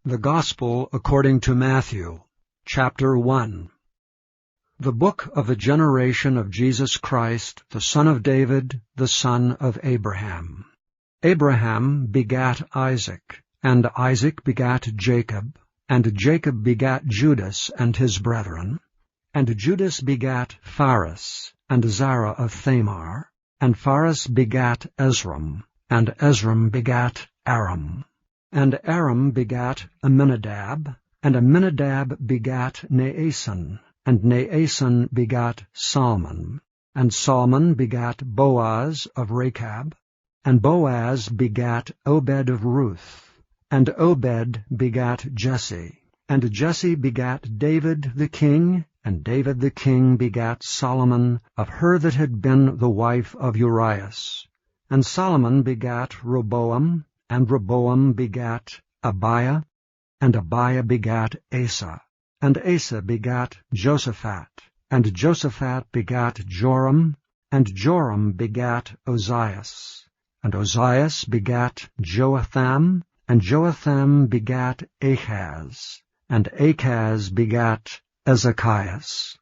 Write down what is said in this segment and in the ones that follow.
The Gospel according to Matthew, chapter 1. The book of the generation of Jesus Christ, the son of David, the son of Abraham. Abraham begat Isaac, and Isaac begat Jacob, and Jacob begat Judas and his brethren. And Judas begat Phares, and Zerah of Thamar, and Phares begat Esrom, and Esrom begat Aram. And Aram begat Amminadab, and Amminadab begat Naason, and Naason begat Salmon, and Salmon begat Boaz of Rechab, and Boaz begat Obed of Ruth, and Obed begat Jesse, and Jesse begat David the king, and David the king begat Solomon of her that had been the wife of Urias. And Solomon begat Rehoboam, and Rehoboam begat Abiah, and Abiah begat Asa, and Asa begat Josaphat, and Josaphat begat Joram, and Joram begat Ozias, and Ozias begat Joatham, and Joatham begat Achaz, and Achaz begat Ezekias,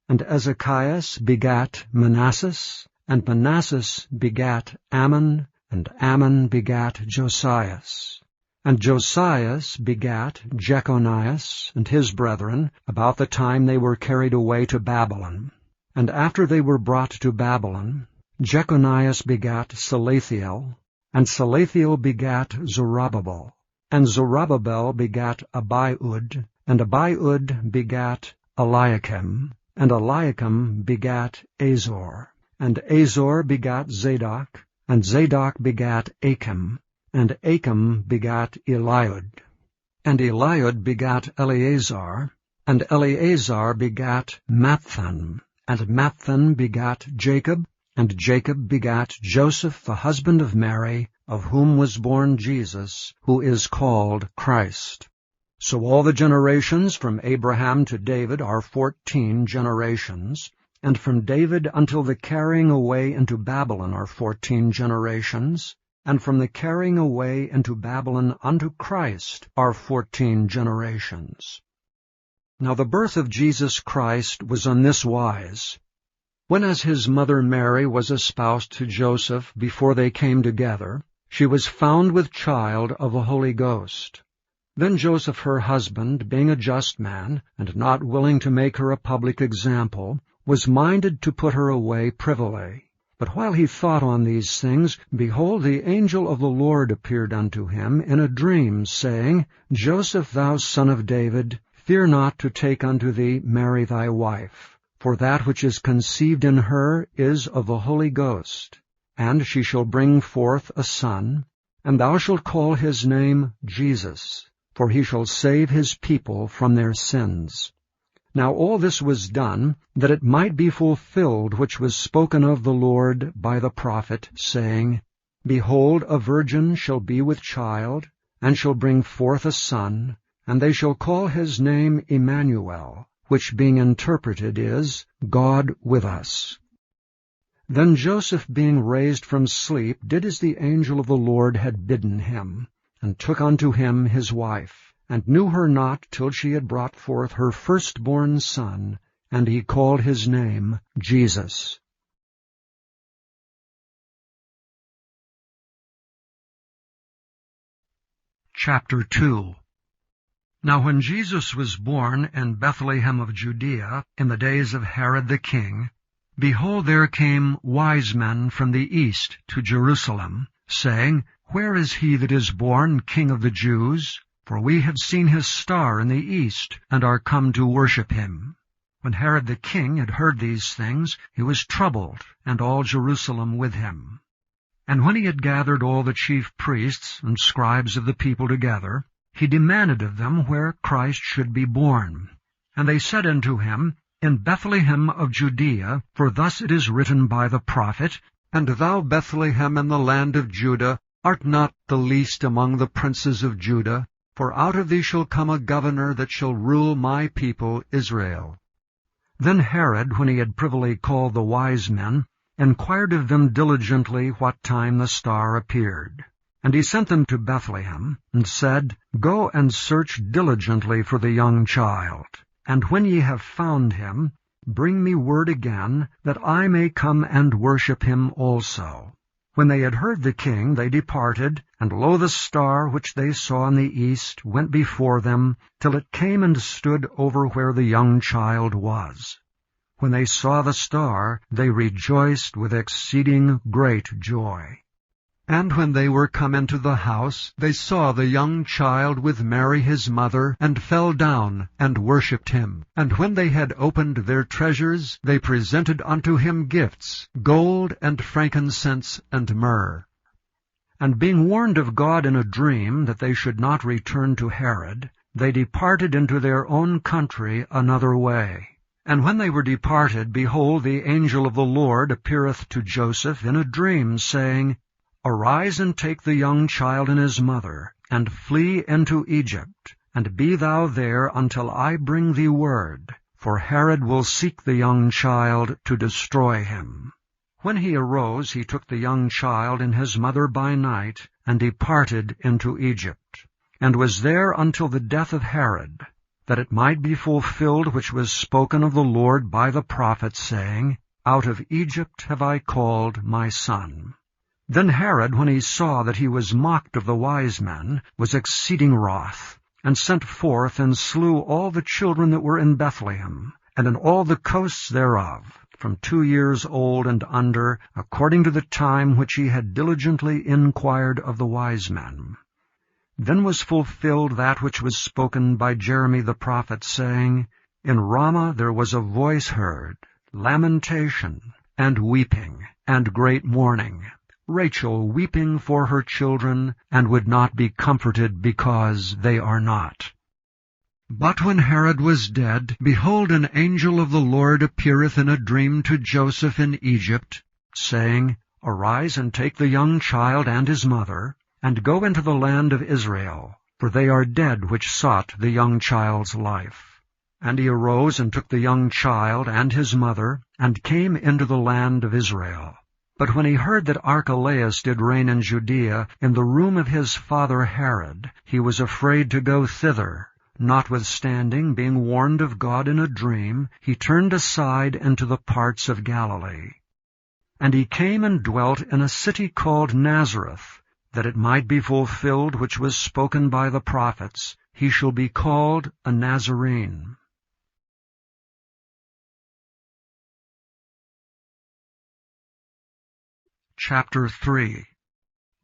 and Ezekias begat Manasses, and Manasses begat Ammon, and Ammon begat Josias. And Josias begat Jeconias and his brethren about the time they were carried away to Babylon. And after they were brought to Babylon, Jeconias begat Salathiel, and Salathiel begat Zerubbabel, and Zerubbabel begat Abiud, and Abiud begat Eliakim, and Eliakim begat Azor, and Azor begat Zadok, and Zadok begat Achim, and Achim begat Eliud. And Eliud begat Eleazar, and Eleazar begat Matthan, and Matthan begat Jacob, and Jacob begat Joseph the husband of Mary, of whom was born Jesus, who is called Christ. So all the generations from Abraham to David are 14 generations, and from David until the carrying away into Babylon are 14 generations, and from the carrying away into Babylon unto Christ are 14 generations. Now the birth of Jesus Christ was on this wise. When as his mother Mary was espoused to Joseph before they came together, she was found with child of the Holy Ghost. Then Joseph her husband, being a just man, and not willing to make her a public example, was minded to put her away privily. But while he thought on these things, behold, the angel of the Lord appeared unto him in a dream, saying, Joseph, thou son of David, fear not to take unto thee Mary thy wife, for that which is conceived in her is of the Holy Ghost. And she shall bring forth a son, and thou shalt call his name Jesus, for he shall save his people from their sins. Now all this was done, that it might be fulfilled which was spoken of the Lord by the prophet, saying, Behold, a virgin shall be with child, and shall bring forth a son, and they shall call his name Emmanuel, which being interpreted is, God with us. Then Joseph, being raised from sleep, did as the angel of the Lord had bidden him, and took unto him his wife, and knew her not till she had brought forth her firstborn son, and he called his name Jesus. Chapter 2. Now when Jesus was born in Bethlehem of Judea, in the days of Herod the king, behold, there came wise men from the east to Jerusalem, saying, Where is he that is born King of the Jews? For we have seen his star in the east, and are come to worship him. When Herod the king had heard these things, he was troubled, and all Jerusalem with him. And when he had gathered all the chief priests and scribes of the people together, he demanded of them where Christ should be born. And they said unto him, In Bethlehem of Judea, for thus it is written by the prophet, And thou, Bethlehem, in the land of Judah, art not the least among the princes of Judah, for out of thee shall come a governor that shall rule my people Israel. Then Herod, when he had privily called the wise men, inquired of them diligently what time the star appeared. And he sent them to Bethlehem, and said, Go and search diligently for the young child, and when ye have found him, bring me word again, that I may come and worship him also. When they had heard the king, they departed, and lo, the star which they saw in the east went before them, till it came and stood over where the young child was. When they saw the star, they rejoiced with exceeding great joy. And when they were come into the house, they saw the young child with Mary his mother, and fell down, and worshipped him. And when they had opened their treasures, they presented unto him gifts, gold, and frankincense, and myrrh. And being warned of God in a dream that they should not return to Herod, they departed into their own country another way. And when they were departed, behold, the angel of the Lord appeareth to Joseph in a dream, saying, Arise and take the young child and his mother, and flee into Egypt, and be thou there until I bring thee word, for Herod will seek the young child to destroy him. When he arose, he took the young child and his mother by night, and departed into Egypt, and was there until the death of Herod, that it might be fulfilled which was spoken of the Lord by the prophet, saying, Out of Egypt have I called my son. Then Herod, when he saw that he was mocked of the wise men, was exceeding wroth, and sent forth and slew all the children that were in Bethlehem, and in all the coasts thereof, from 2 years old and under, according to the time which he had diligently inquired of the wise men. Then was fulfilled that which was spoken by Jeremy the prophet, saying, In Ramah there was a voice heard, lamentation, and weeping, and great mourning, Rachel weeping for her children, and would not be comforted because they are not. But when Herod was dead, behold, an angel of the Lord appeareth in a dream to Joseph in Egypt, saying, Arise and take the young child and his mother, and go into the land of Israel, for they are dead which sought the young child's life. And he arose and took the young child and his mother, and came into the land of Israel. But when he heard that Archelaus did reign in Judea, in the room of his father Herod, he was afraid to go thither. Notwithstanding, being warned of God in a dream, he turned aside into the parts of Galilee. And he came and dwelt in a city called Nazareth, that it might be fulfilled which was spoken by the prophets, He shall be called a Nazarene. Chapter 3.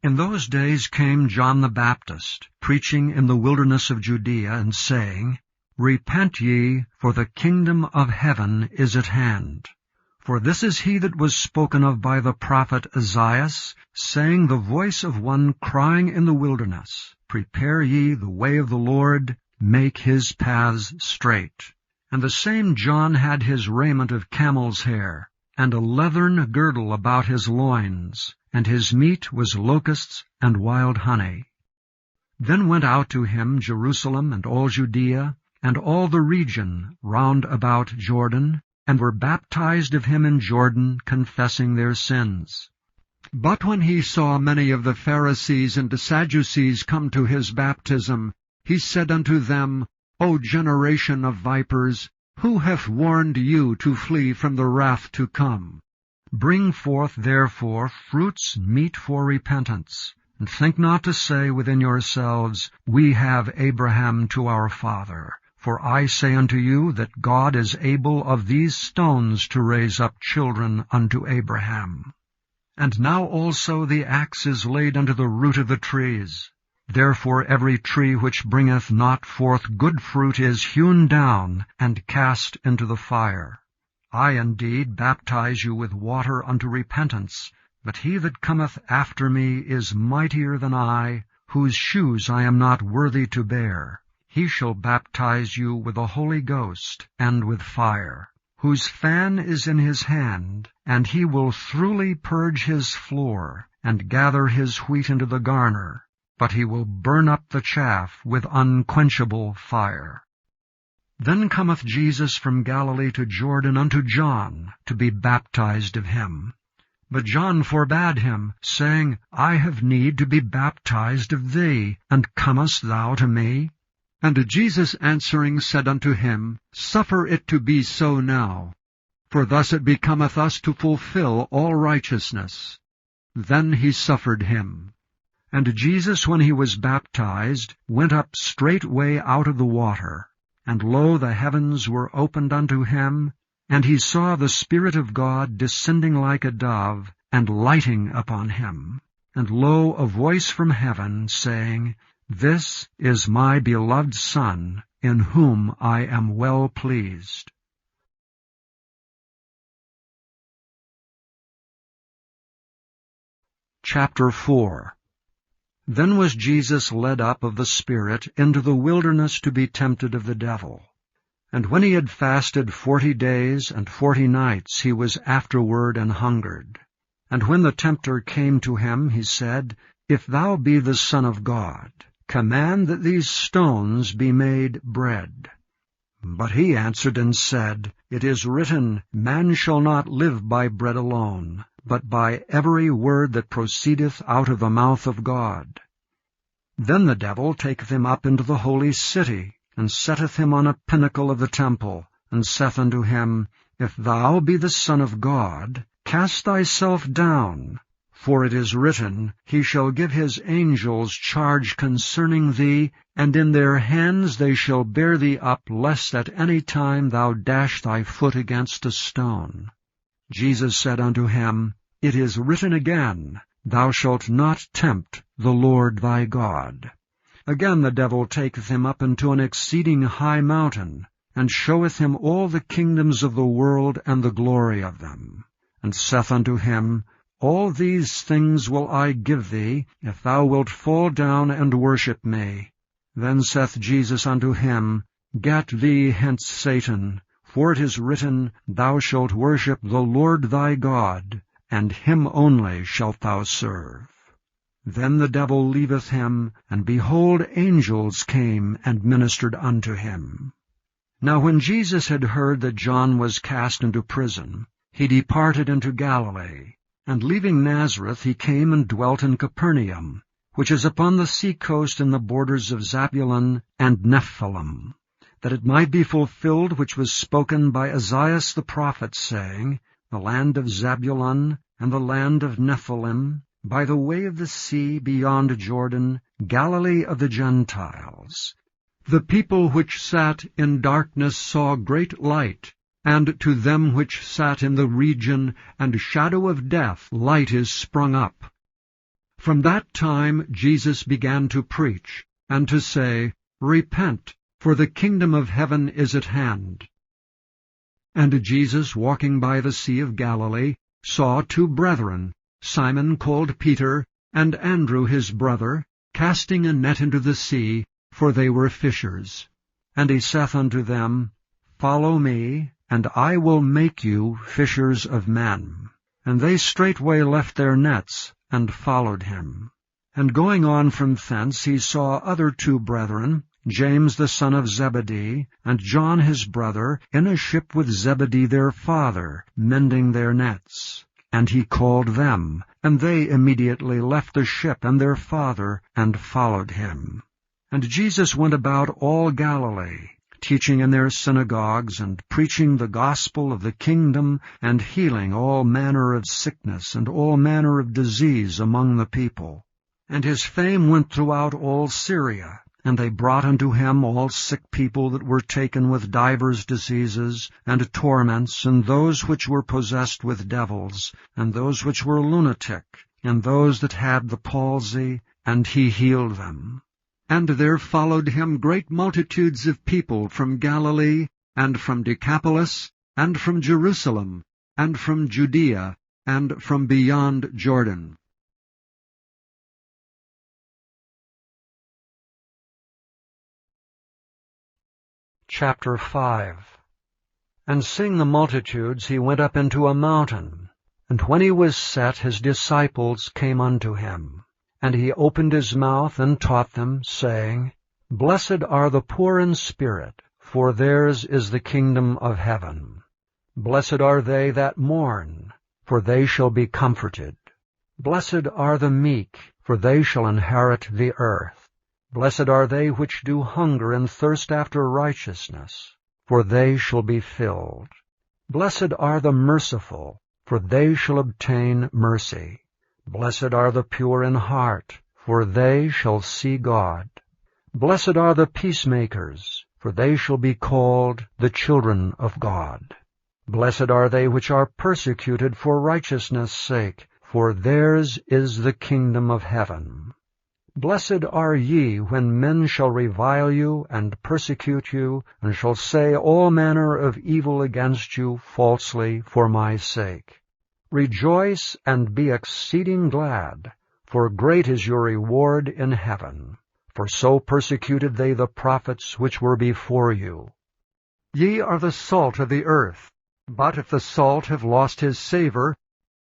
In those days came John the Baptist, preaching in the wilderness of Judea, and saying, Repent ye, for the kingdom of heaven is at hand. For this is he that was spoken of by the prophet Esaias, saying, The voice of one crying in the wilderness, Prepare ye the way of the Lord, make his paths straight. And the same John had his raiment of camel's hair, and a leathern girdle about his loins, and his meat was locusts and wild honey. Then went out to him Jerusalem and all Judea, and all the region round about Jordan, and were baptized of him in Jordan, confessing their sins. But when he saw many of the Pharisees and the Sadducees come to his baptism, he said unto them, O generation of vipers, who hath warned you to flee from the wrath to come? Bring forth therefore fruits meet for repentance, and think not to say within yourselves, We have Abraham to our father. For I say unto you that God is able of these stones to raise up children unto Abraham. And now also the axe is laid unto the root of the trees. Therefore every tree which bringeth not forth good fruit is hewn down, and cast into the fire. I indeed baptize you with water unto repentance, but he that cometh after me is mightier than I, whose shoes I am not worthy to bear. He shall baptize you with the Holy Ghost and with fire, whose fan is in his hand, and he will throughly purge his floor, and gather his wheat into the garner, but he will burn up the chaff with unquenchable fire. Then cometh Jesus from Galilee to Jordan unto John, to be baptized of him. But John forbade him, saying, I have need to be baptized of thee, and comest thou to me? And Jesus answering said unto him, Suffer it to be so now, for thus it becometh us to fulfill all righteousness. Then he suffered him. And Jesus, when he was baptized, went up straightway out of the water. And lo, the heavens were opened unto him, and he saw the Spirit of God descending like a dove, and lighting upon him. And lo, a voice from heaven, saying, This is my beloved Son, in whom I am well pleased. Chapter 4. Then was Jesus led up of the Spirit into the wilderness to be tempted of the devil. And when he had fasted 40 days and 40 nights, he was afterward an hungered. And when the tempter came to him, he said, If thou be the Son of God, command that these stones be made bread. But he answered and said, It is written, Man shall not live by bread alone, but by every word that proceedeth out of the mouth of God. Then the devil taketh him up into the holy city, and setteth him on a pinnacle of the temple, and saith unto him, If thou be the Son of God, cast thyself down. For it is written, He shall give his angels charge concerning thee, and in their hands they shall bear thee up, lest at any time thou dash thy foot against a stone. Jesus said unto him, It is written again, Thou shalt not tempt the Lord thy God. Again the devil taketh him up into an exceeding high mountain, and showeth him all the kingdoms of the world and the glory of them, and saith unto him, All these things will I give thee, if thou wilt fall down and worship me. Then saith Jesus unto him, Get thee hence, Satan, for it is written, Thou shalt worship the Lord thy God, and him only shalt thou serve. Then the devil leaveth him, and behold, angels came and ministered unto him. Now when Jesus had heard that John was cast into prison, he departed into Galilee. And leaving Nazareth, he came and dwelt in Capernaum, which is upon the sea coast in the borders of Zabulon and Nephthalim, that it might be fulfilled which was spoken by Esaias the prophet, saying, The land of Zabulon and the land of Nephthalim, by the way of the sea beyond Jordan, Galilee of the Gentiles. The people which sat in darkness saw great light, and to them which sat in the region and shadow of death light is sprung up. From that time Jesus began to preach, and to say, Repent, for the kingdom of heaven is at hand. And Jesus, walking by the sea of Galilee, saw 2 brethren, Simon called Peter, and Andrew his brother, casting a net into the sea, for they were fishers. And he saith unto them, Follow me, and I will make you fishers of men. And they straightway left their nets, and followed him. And going on from thence he saw other 2 brethren, James the son of Zebedee, and John his brother, in a ship with Zebedee their father, mending their nets. And he called them, and they immediately left the ship and their father, and followed him. And Jesus went about all Galilee, teaching in their synagogues, and preaching the gospel of the kingdom, and healing all manner of sickness and all manner of disease among the people. And his fame went throughout all Syria, and they brought unto him all sick people that were taken with divers diseases and torments, and those which were possessed with devils, and those which were lunatic, and those that had the palsy, and he healed them. And there followed him great multitudes of people from Galilee, and from Decapolis, and from Jerusalem, and from Judea, and from beyond Jordan. Chapter 5. And seeing the multitudes, he went up into a mountain. And when he was set, his disciples came unto him. And he opened his mouth and taught them, saying, Blessed are the poor in spirit, for theirs is the kingdom of heaven. Blessed are they that mourn, for they shall be comforted. Blessed are the meek, for they shall inherit the earth. Blessed are they which do hunger and thirst after righteousness, for they shall be filled. Blessed are the merciful, for they shall obtain mercy. Blessed are the pure in heart, for they shall see God. Blessed are the peacemakers, for they shall be called the children of God. Blessed are they which are persecuted for righteousness' sake, for theirs is the kingdom of heaven. Blessed are ye when men shall revile you and persecute you, and shall say all manner of evil against you falsely for my sake. Rejoice and be exceeding glad, for great is your reward in heaven. For so persecuted they the prophets which were before you. Ye are the salt of the earth. But if the salt have lost his savour,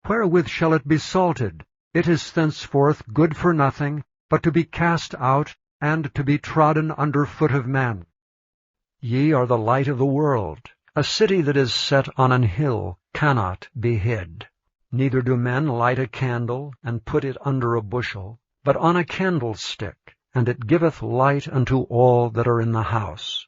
wherewith shall it be salted? It is thenceforth good for nothing, but to be cast out, and to be trodden under foot of men. Ye are the light of the world. A city that is set on an hill cannot be hid. Neither do men light a candle, and put it under a bushel, but on a candlestick, and it giveth light unto all that are in the house.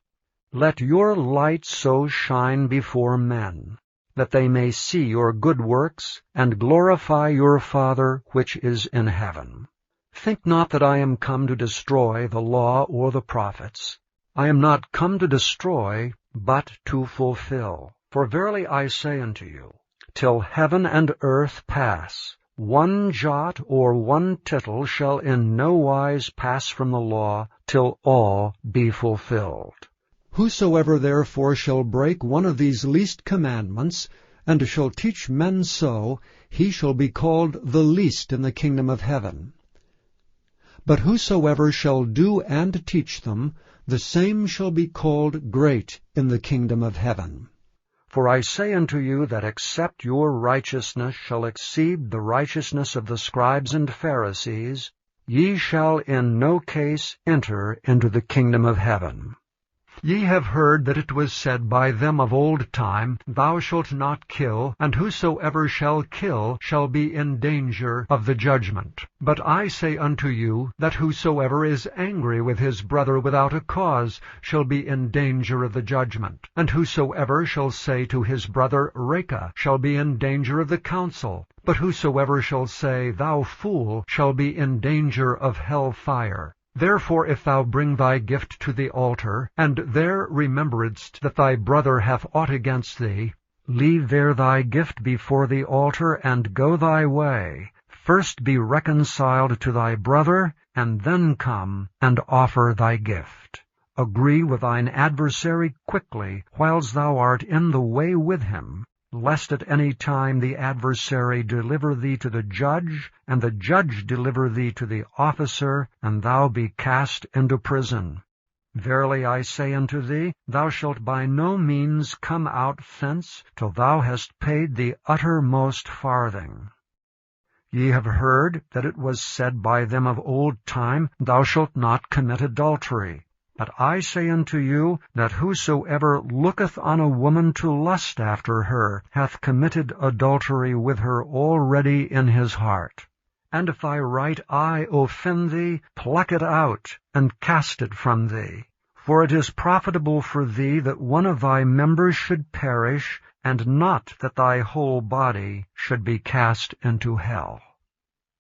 Let your light so shine before men, that they may see your good works, and glorify your Father which is in heaven. Think not that I am come to destroy the law or the prophets. I am not come to destroy, but to fulfill. For verily I say unto you, till heaven and earth pass, one jot or one tittle shall in no wise pass from the law, till all be fulfilled. Whosoever therefore shall break one of these least commandments, and shall teach men so, he shall be called the least in the kingdom of heaven. But whosoever shall do and teach them, the same shall be called great in the kingdom of heaven. For I say unto you that except your righteousness shall exceed the righteousness of the scribes and Pharisees, ye shall in no case enter into the kingdom of heaven. Ye have heard that it was said by them of old time, Thou shalt not kill, and whosoever shall kill shall be in danger of the judgment. But I say unto you, that whosoever is angry with his brother without a cause shall be in danger of the judgment. And whosoever shall say to his brother, Raca, shall be in danger of the council. But whosoever shall say, Thou fool, shall be in danger of hell fire. Therefore if thou bring thy gift to the altar, and there rememberedst that thy brother hath aught against thee, leave there thy gift before the altar, and go thy way. First be reconciled to thy brother, and then come and offer thy gift. Agree with thine adversary quickly, whiles thou art in the way with him, lest at any time the adversary deliver thee to the judge, and the judge deliver thee to the officer, and thou be cast into prison. Verily I say unto thee, thou shalt by no means come out thence, till thou hast paid the uttermost farthing. Ye have heard that it was said by them of old time, Thou shalt not commit adultery. But I say unto you, that whosoever looketh on a woman to lust after her hath committed adultery with her already in his heart. And if thy right eye offend thee, pluck it out, and cast it from thee. For it is profitable for thee that one of thy members should perish, and not that thy whole body should be cast into hell.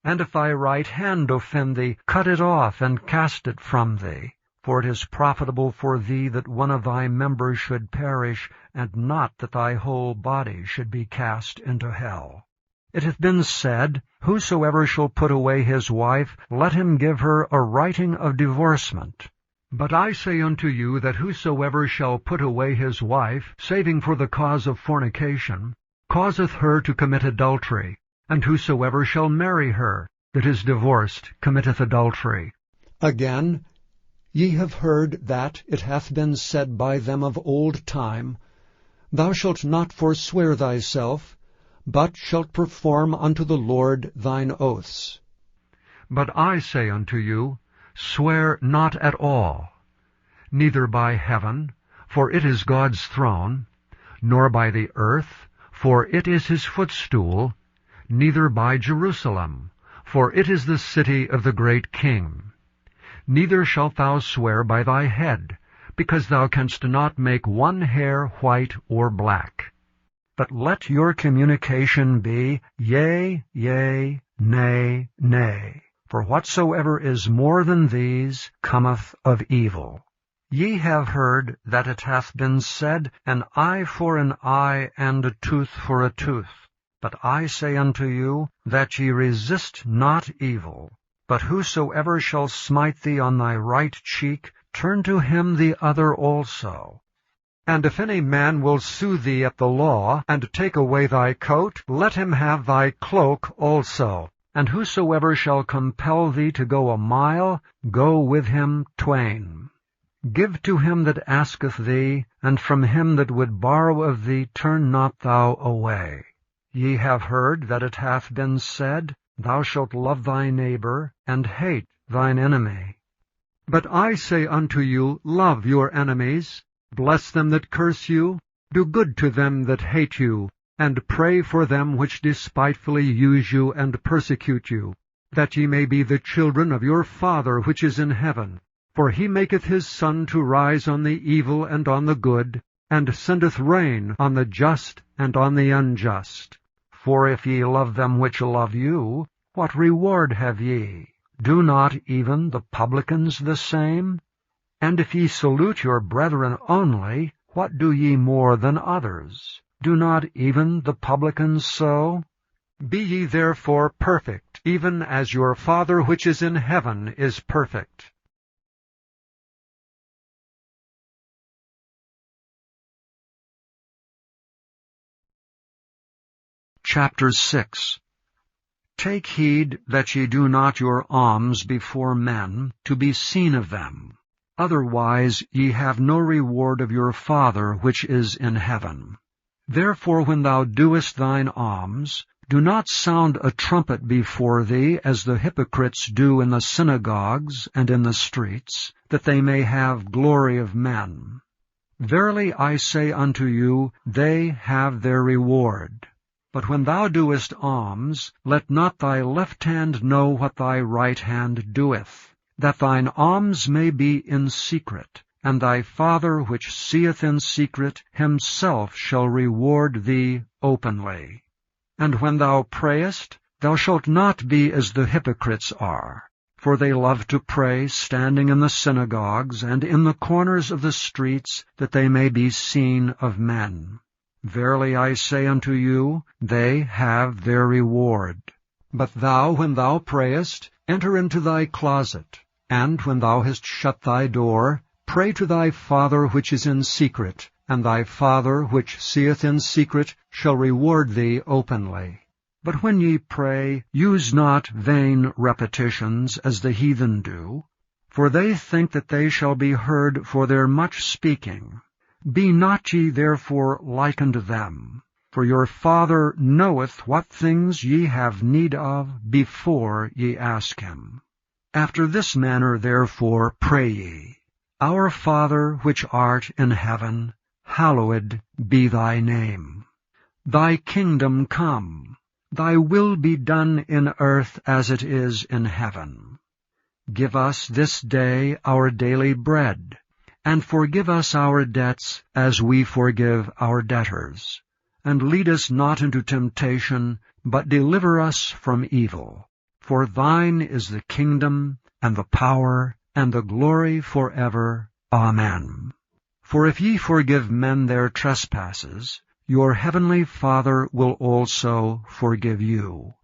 And if thy right hand offend thee, cut it off, and cast it from thee. For it is profitable for thee that one of thy members should perish, and not that thy whole body should be cast into hell. It hath been said, Whosoever shall put away his wife, let him give her a writing of divorcement. But I say unto you that whosoever shall put away his wife, saving for the cause of fornication, causeth her to commit adultery. And whosoever shall marry her that is divorced committeth adultery. Again, ye have heard that it hath been said by them of old time, Thou shalt not forswear thyself, but shalt perform unto the Lord thine oaths. But I say unto you, Swear not at all, neither by heaven, for it is God's throne, nor by the earth, for it is his footstool, neither by Jerusalem, for it is the city of the great King. Neither shalt thou swear by thy head, because thou canst not make one hair white or black. But let your communication be, yea, yea, nay, nay. For whatsoever is more than these cometh of evil. Ye have heard that it hath been said, an eye for an eye, and a tooth for a tooth. But I say unto you, that ye resist not evil. But whosoever shall smite thee on thy right cheek, turn to him the other also. And if any man will sue thee at the law, and take away thy coat, let him have thy cloak also. And whosoever shall compel thee to go a mile, go with him twain. Give to him that asketh thee, and from him that would borrow of thee turn not thou away. Ye have heard that it hath been said, Thou shalt love thy neighbor, and hate thine enemy. But I say unto you, love your enemies, bless them that curse you, do good to them that hate you, and pray for them which despitefully use you and persecute you, that ye may be the children of your Father which is in heaven. For he maketh his sun to rise on the evil and on the good, and sendeth rain on the just and on the unjust. For if ye love them which love you, what reward have ye? Do not even the publicans the same? And if ye salute your brethren only, what do ye more than others? Do not even the publicans so? Be ye therefore perfect, even as your Father which is in heaven is perfect. Chapter 6. Take heed that ye do not your alms before men, to be seen of them. Otherwise ye have no reward of your Father which is in heaven. Therefore when thou doest thine alms, do not sound a trumpet before thee, as the hypocrites do in the synagogues and in the streets, that they may have glory of men. Verily I say unto you, they have their reward. But when thou doest alms, let not thy left hand know what thy right hand doeth, that thine alms may be in secret, and thy Father which seeth in secret himself shall reward thee openly. And when thou prayest, thou shalt not be as the hypocrites are, for they love to pray standing in the synagogues and in the corners of the streets, that they may be seen of men. Verily I say unto you, they have their reward. But thou, when thou prayest, enter into thy closet, and when thou hast shut thy door, pray to thy Father which is in secret, and thy Father which seeth in secret shall reward thee openly. But when ye pray, use not vain repetitions, as the heathen do, for they think that they shall be heard for their much speaking. Be not ye therefore like unto them, for your Father knoweth what things ye have need of before ye ask him. After this manner therefore pray ye, Our Father which art in heaven, hallowed be thy name. Thy kingdom come, thy will be done in earth as it is in heaven. Give us this day our daily bread, and forgive us our debts as we forgive our debtors. And lead us not into temptation, but deliver us from evil. For thine is the kingdom, and the power, and the glory forever. Amen. For if ye forgive men their trespasses, your heavenly Father will also forgive you.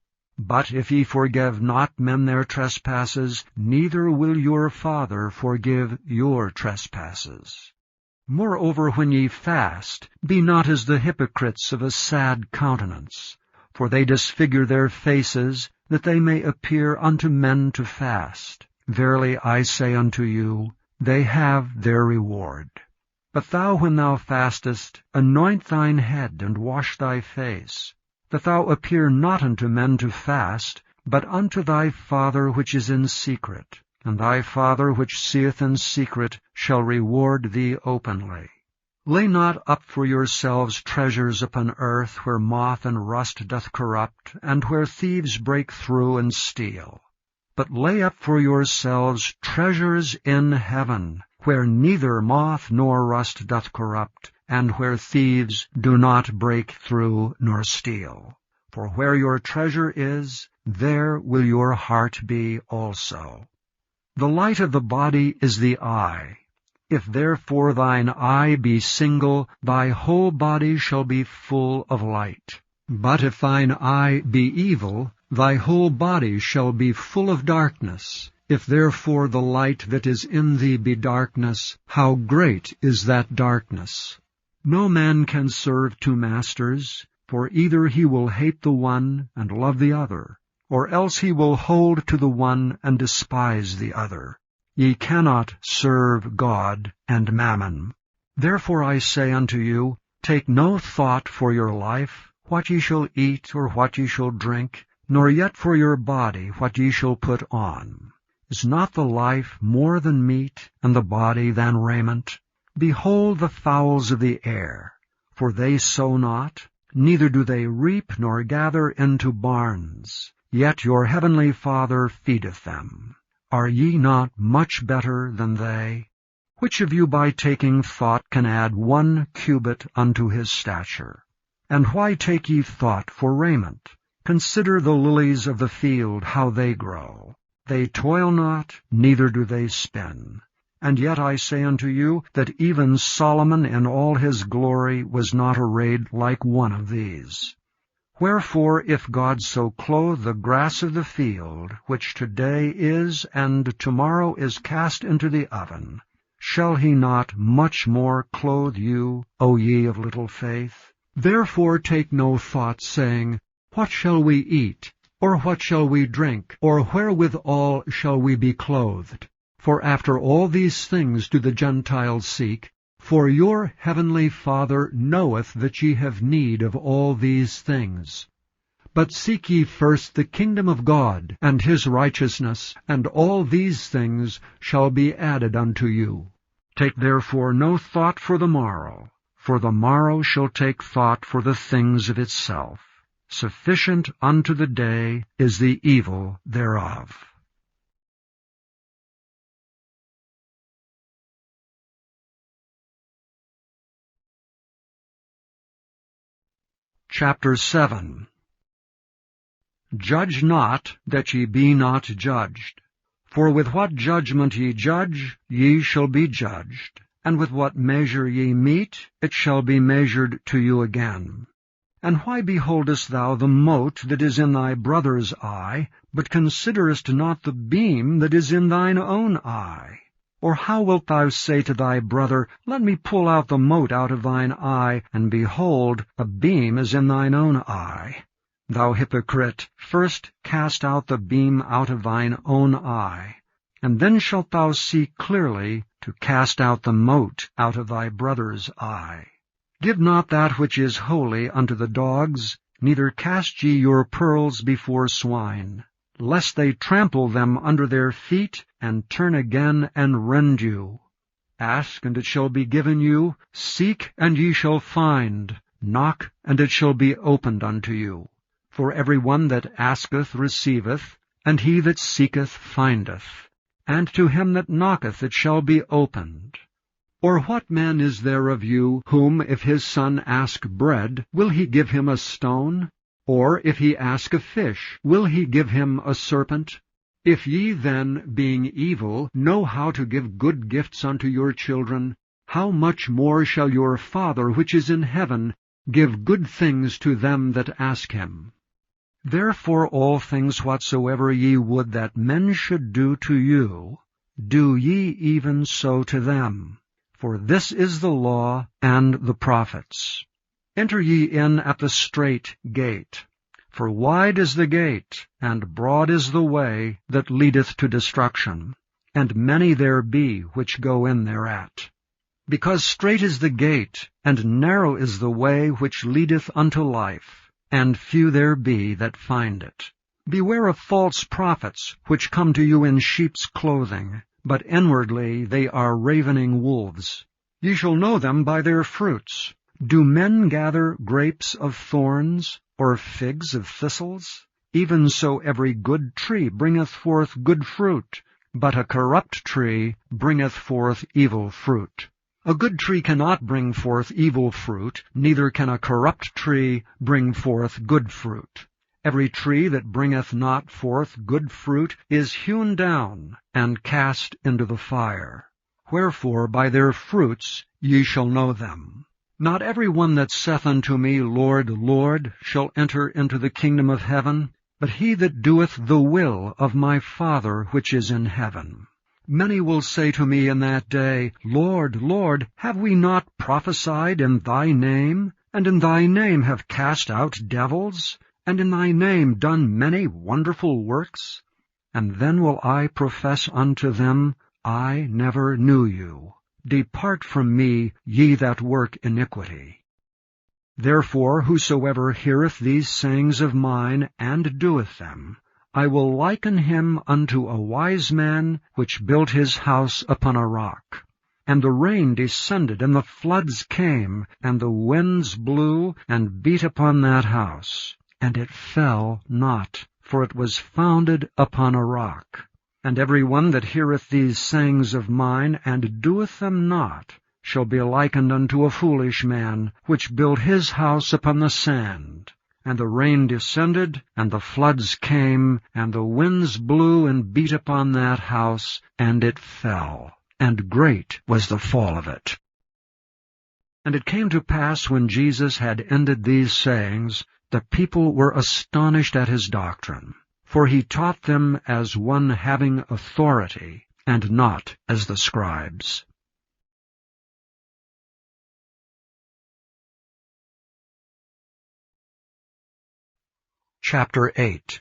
But if ye forgive not men their trespasses, neither will your Father forgive your trespasses. Moreover, when ye fast, be not as the hypocrites of a sad countenance, for they disfigure their faces, that they may appear unto men to fast. Verily I say unto you, they have their reward. But thou, when thou fastest, anoint thine head, and wash thy face, that thou appear not unto men to fast, but unto thy Father which is in secret, and thy Father which seeth in secret shall reward thee openly. Lay not up for yourselves treasures upon earth, where moth and rust doth corrupt, and where thieves break through and steal. But lay up for yourselves treasures in heaven, where neither moth nor rust doth corrupt, and where thieves do not break through nor steal. For where your treasure is, there will your heart be also. The light of the body is the eye. If therefore thine eye be single, thy whole body shall be full of light. But if thine eye be evil, thy whole body shall be full of darkness. If therefore the light that is in thee be darkness, how great is that darkness! No man can serve two masters, for either he will hate the one and love the other, or else he will hold to the one and despise the other. Ye cannot serve God and mammon. Therefore I say unto you, take no thought for your life, what ye shall eat or what ye shall drink, nor yet for your body what ye shall put on. Is not the life more than meat, and the body than raiment? Behold the fowls of the air, for they sow not, neither do they reap nor gather into barns, yet your heavenly Father feedeth them. Are ye not much better than they? Which of you by taking thought can add 1 cubit unto his stature? And why take ye thought for raiment? Consider the lilies of the field, how they grow. They toil not, neither do they spin. And yet I say unto you, that even Solomon in all his glory was not arrayed like one of these. Wherefore, if God so clothe the grass of the field, which today is and tomorrow is cast into the oven, shall he not much more clothe you, O ye of little faith? Therefore take no thought, saying, What shall we eat? Or what shall we drink? Or wherewithal shall we be clothed? For after all these things do the Gentiles seek. For your heavenly Father knoweth that ye have need of all these things. But seek ye first the kingdom of God, and his righteousness, and all these things shall be added unto you. Take therefore no thought for the morrow shall take thought for the things of itself. Sufficient unto the day is the evil thereof. Chapter 7. Judge not, that ye be not judged. For with what judgment ye judge, ye shall be judged, and with what measure ye mete, it shall be measured to you again. And why beholdest thou the mote that is in thy brother's eye, but considerest not the beam that is in thine own eye? Or how wilt thou say to thy brother, Let me pull out the mote out of thine eye, and behold, a beam is in thine own eye? Thou hypocrite, first cast out the beam out of thine own eye, and then shalt thou see clearly to cast out the mote out of thy brother's eye. Give not that which is holy unto the dogs, neither cast ye your pearls before swine, lest they trample them under their feet, and turn again and rend you. Ask, and it shall be given you. Seek, and ye shall find. Knock, and it shall be opened unto you. For every one that asketh receiveth, and he that seeketh findeth, and to him that knocketh it shall be opened. Or what man is there of you, whom, if his son ask bread, will he give him a stone? Or if he ask a fish, will he give him a serpent? If ye then, being evil, know how to give good gifts unto your children, how much more shall your Father which is in heaven give good things to them that ask him? Therefore all things whatsoever ye would that men should do to you, do ye even so to them. For this is the law and the prophets. Enter ye in at the strait gate. For wide is the gate, and broad is the way that leadeth to destruction, and many there be which go in thereat. Because strait is the gate, and narrow is the way which leadeth unto life, and few there be that find it. Beware of false prophets, which come to you in sheep's clothing, but inwardly they are ravening wolves. Ye shall know them by their fruits. Do men gather grapes of thorns, or figs of thistles? Even so every good tree bringeth forth good fruit, but a corrupt tree bringeth forth evil fruit. A good tree cannot bring forth evil fruit, neither can a corrupt tree bring forth good fruit. Every tree that bringeth not forth good fruit is hewn down, and cast into the fire. Wherefore by their fruits ye shall know them. Not every one that saith unto me, Lord, Lord, shall enter into the kingdom of heaven, but he that doeth the will of my Father which is in heaven. Many will say to me in that day, Lord, Lord, have we not prophesied in thy name, and in thy name have cast out devils, and in thy name done many wonderful works? And then will I profess unto them, I never knew you. Depart from me, ye that work iniquity. Therefore whosoever heareth these sayings of mine, and doeth them, I will liken him unto a wise man, which built his house upon a rock. And the rain descended, and the floods came, and the winds blew, and beat upon that house. And it fell not, for it was founded upon a rock. And every one that heareth these sayings of mine, and doeth them not, shall be likened unto a foolish man, which built his house upon the sand. And the rain descended, and the floods came, and the winds blew and beat upon that house, and it fell, and great was the fall of it. And it came to pass, when Jesus had ended these sayings, the people were astonished at his doctrine. For he taught them as one having authority, and not as the scribes. Chapter 8.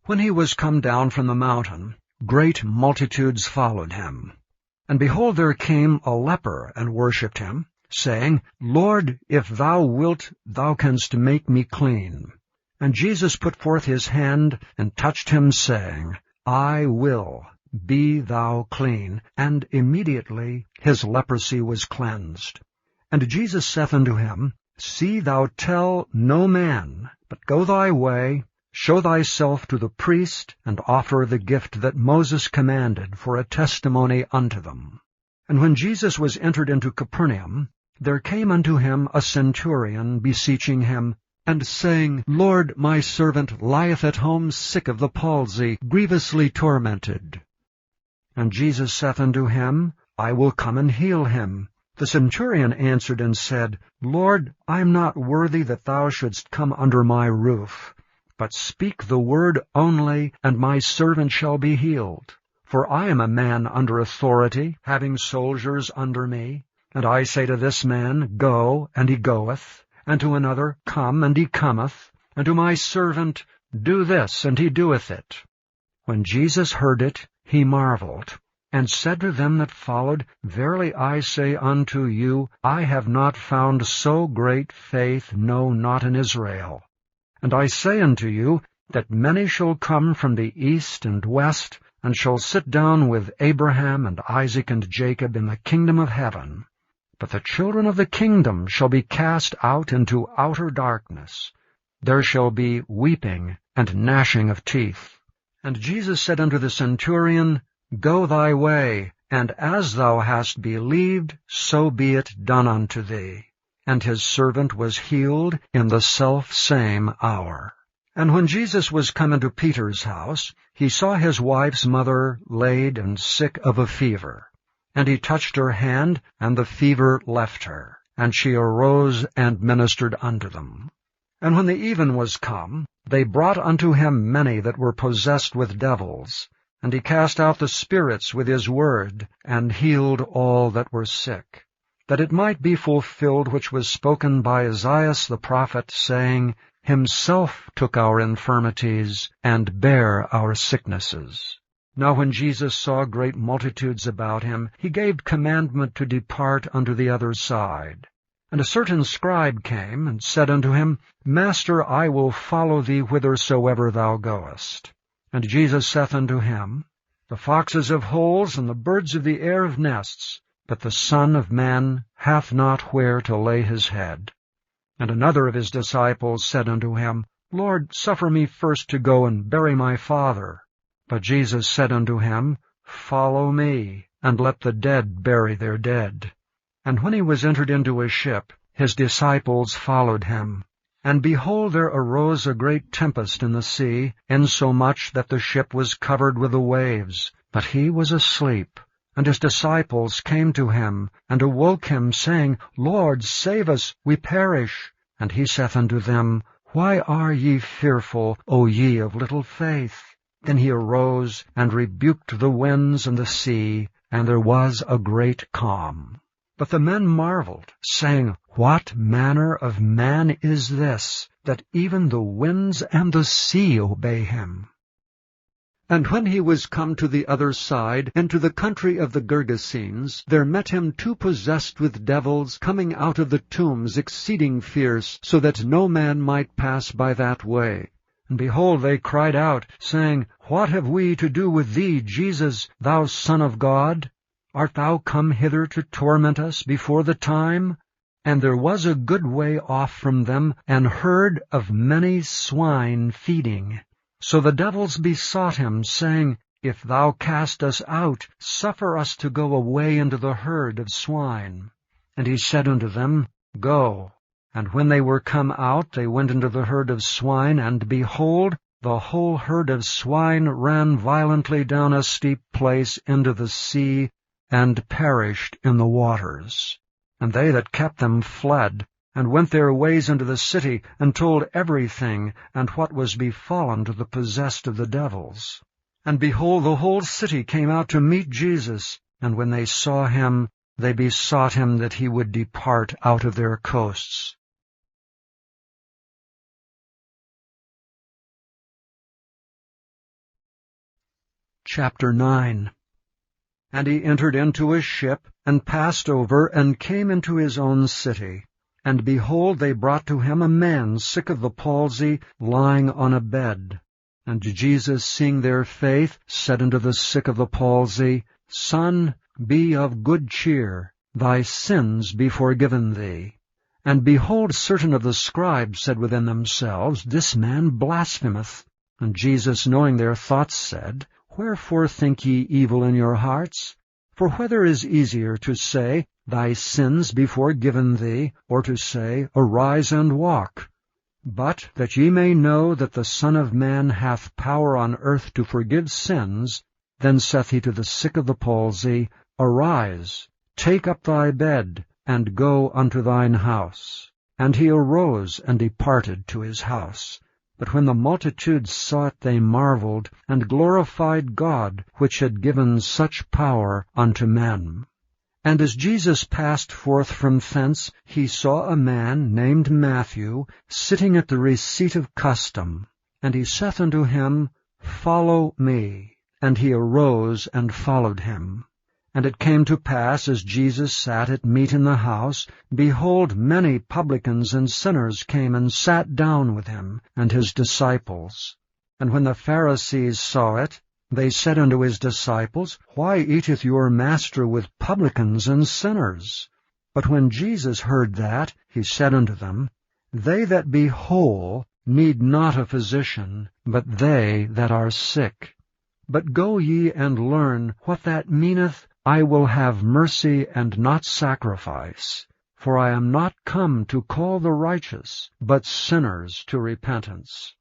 When he was come down from the mountain, great multitudes followed him. And behold, there came a leper, and worshipped him, saying, Lord, if thou wilt, thou canst make me clean. And Jesus put forth his hand, and touched him, saying, I will, be thou clean. And immediately his leprosy was cleansed. And Jesus saith unto him, See thou tell no man, but go thy way, show thyself to the priest, and offer the gift that Moses commanded for a testimony unto them. And when Jesus was entered into Capernaum, there came unto him a centurion, beseeching him, and saying, Lord, my servant lieth at home sick of the palsy, grievously tormented. And Jesus saith unto him, I will come and heal him. The centurion answered and said, Lord, I am not worthy that thou shouldst come under my roof, but speak the word only, and my servant shall be healed. For I am a man under authority, having soldiers under me. And I say to this man, Go, and he goeth, and to another, Come, and he cometh, and to my servant, Do this, and he doeth it. When Jesus heard it, he marveled, and said to them that followed, Verily I say unto you, I have not found so great faith, no, not in Israel. And I say unto you, that many shall come from the east and west, and shall sit down with Abraham and Isaac and Jacob in the kingdom of heaven. But the children of the kingdom shall be cast out into outer darkness. There shall be weeping and gnashing of teeth. And Jesus said unto the centurion, Go thy way, and as thou hast believed, so be it done unto thee. And his servant was healed in the selfsame hour. And when Jesus was come into Peter's house, he saw his wife's mother laid and sick of a fever. And he touched her hand, and the fever left her. And she arose and ministered unto them. And when the even was come, they brought unto him many that were possessed with devils. And he cast out the spirits with his word, and healed all that were sick, that it might be fulfilled which was spoken by Isaiah the prophet, saying, Himself took our infirmities, and bare our sicknesses. Now when Jesus saw great multitudes about him, he gave commandment to depart unto the other side. And a certain scribe came, and said unto him, Master, I will follow thee whithersoever thou goest. And Jesus saith unto him, The foxes have holes, and the birds of the air have nests, but the Son of Man hath not where to lay his head. And another of his disciples said unto him, Lord, suffer me first to go and bury my father. But Jesus said unto him, Follow me, and let the dead bury their dead. And when he was entered into a ship, his disciples followed him. And behold, there arose a great tempest in the sea, insomuch that the ship was covered with the waves. But he was asleep. And his disciples came to him, and awoke him, saying, Lord, save us, we perish. And he saith unto them, Why are ye fearful, O ye of little faith? Then he arose, and rebuked the winds and the sea, and there was a great calm. But the men marveled, saying, What manner of man is this, that even the winds and the sea obey him? And when he was come to the other side, and to the country of the Gergesenes, there met him two possessed with devils, coming out of the tombs exceeding fierce, so that no man might pass by that way. And behold, they cried out, saying, What have we to do with thee, Jesus, thou Son of God? Art thou come hither to torment us before the time? And there was a good way off from them an herd of many swine feeding. So the devils besought him, saying, If thou cast us out, suffer us to go away into the herd of swine. And he said unto them, Go. And when they were come out, they went into the herd of swine, and behold, the whole herd of swine ran violently down a steep place into the sea, and perished in the waters. And they that kept them fled, and went their ways into the city, and told everything, and what was befallen to the possessed of the devils. And behold, the whole city came out to meet Jesus, and when they saw him, they besought him that he would depart out of their coasts. Chapter 9. And he entered into a ship, and passed over, and came into his own city. And behold, they brought to him a man sick of the palsy, lying on a bed. And Jesus, seeing their faith, said unto the sick of the palsy, Son, be of good cheer, thy sins be forgiven thee. And behold, certain of the scribes said within themselves, This man blasphemeth. And Jesus, knowing their thoughts, said, Wherefore think ye evil in your hearts? For whether is easier to say, Thy sins be forgiven thee, or to say, Arise and walk? But that ye may know that the Son of Man hath power on earth to forgive sins, then saith he to the sick of the palsy, Arise, take up thy bed, and go unto thine house. And he arose and departed to his house. But when the multitude saw it, they marveled, and glorified God, which had given such power unto men. And as Jesus passed forth from thence, he saw a man named Matthew sitting at the receipt of custom. And he saith unto him, Follow me. And he arose and followed him. And it came to pass, as Jesus sat at meat in the house, behold, many publicans and sinners came and sat down with him and his disciples. And when the Pharisees saw it, they said unto his disciples, Why eateth your master with publicans and sinners? But when Jesus heard that, he said unto them, They that be whole need not a physician, but they that are sick. But go ye and learn what that meaneth, I will have mercy and not sacrifice. For I am not come to call the righteous, but sinners to repentance.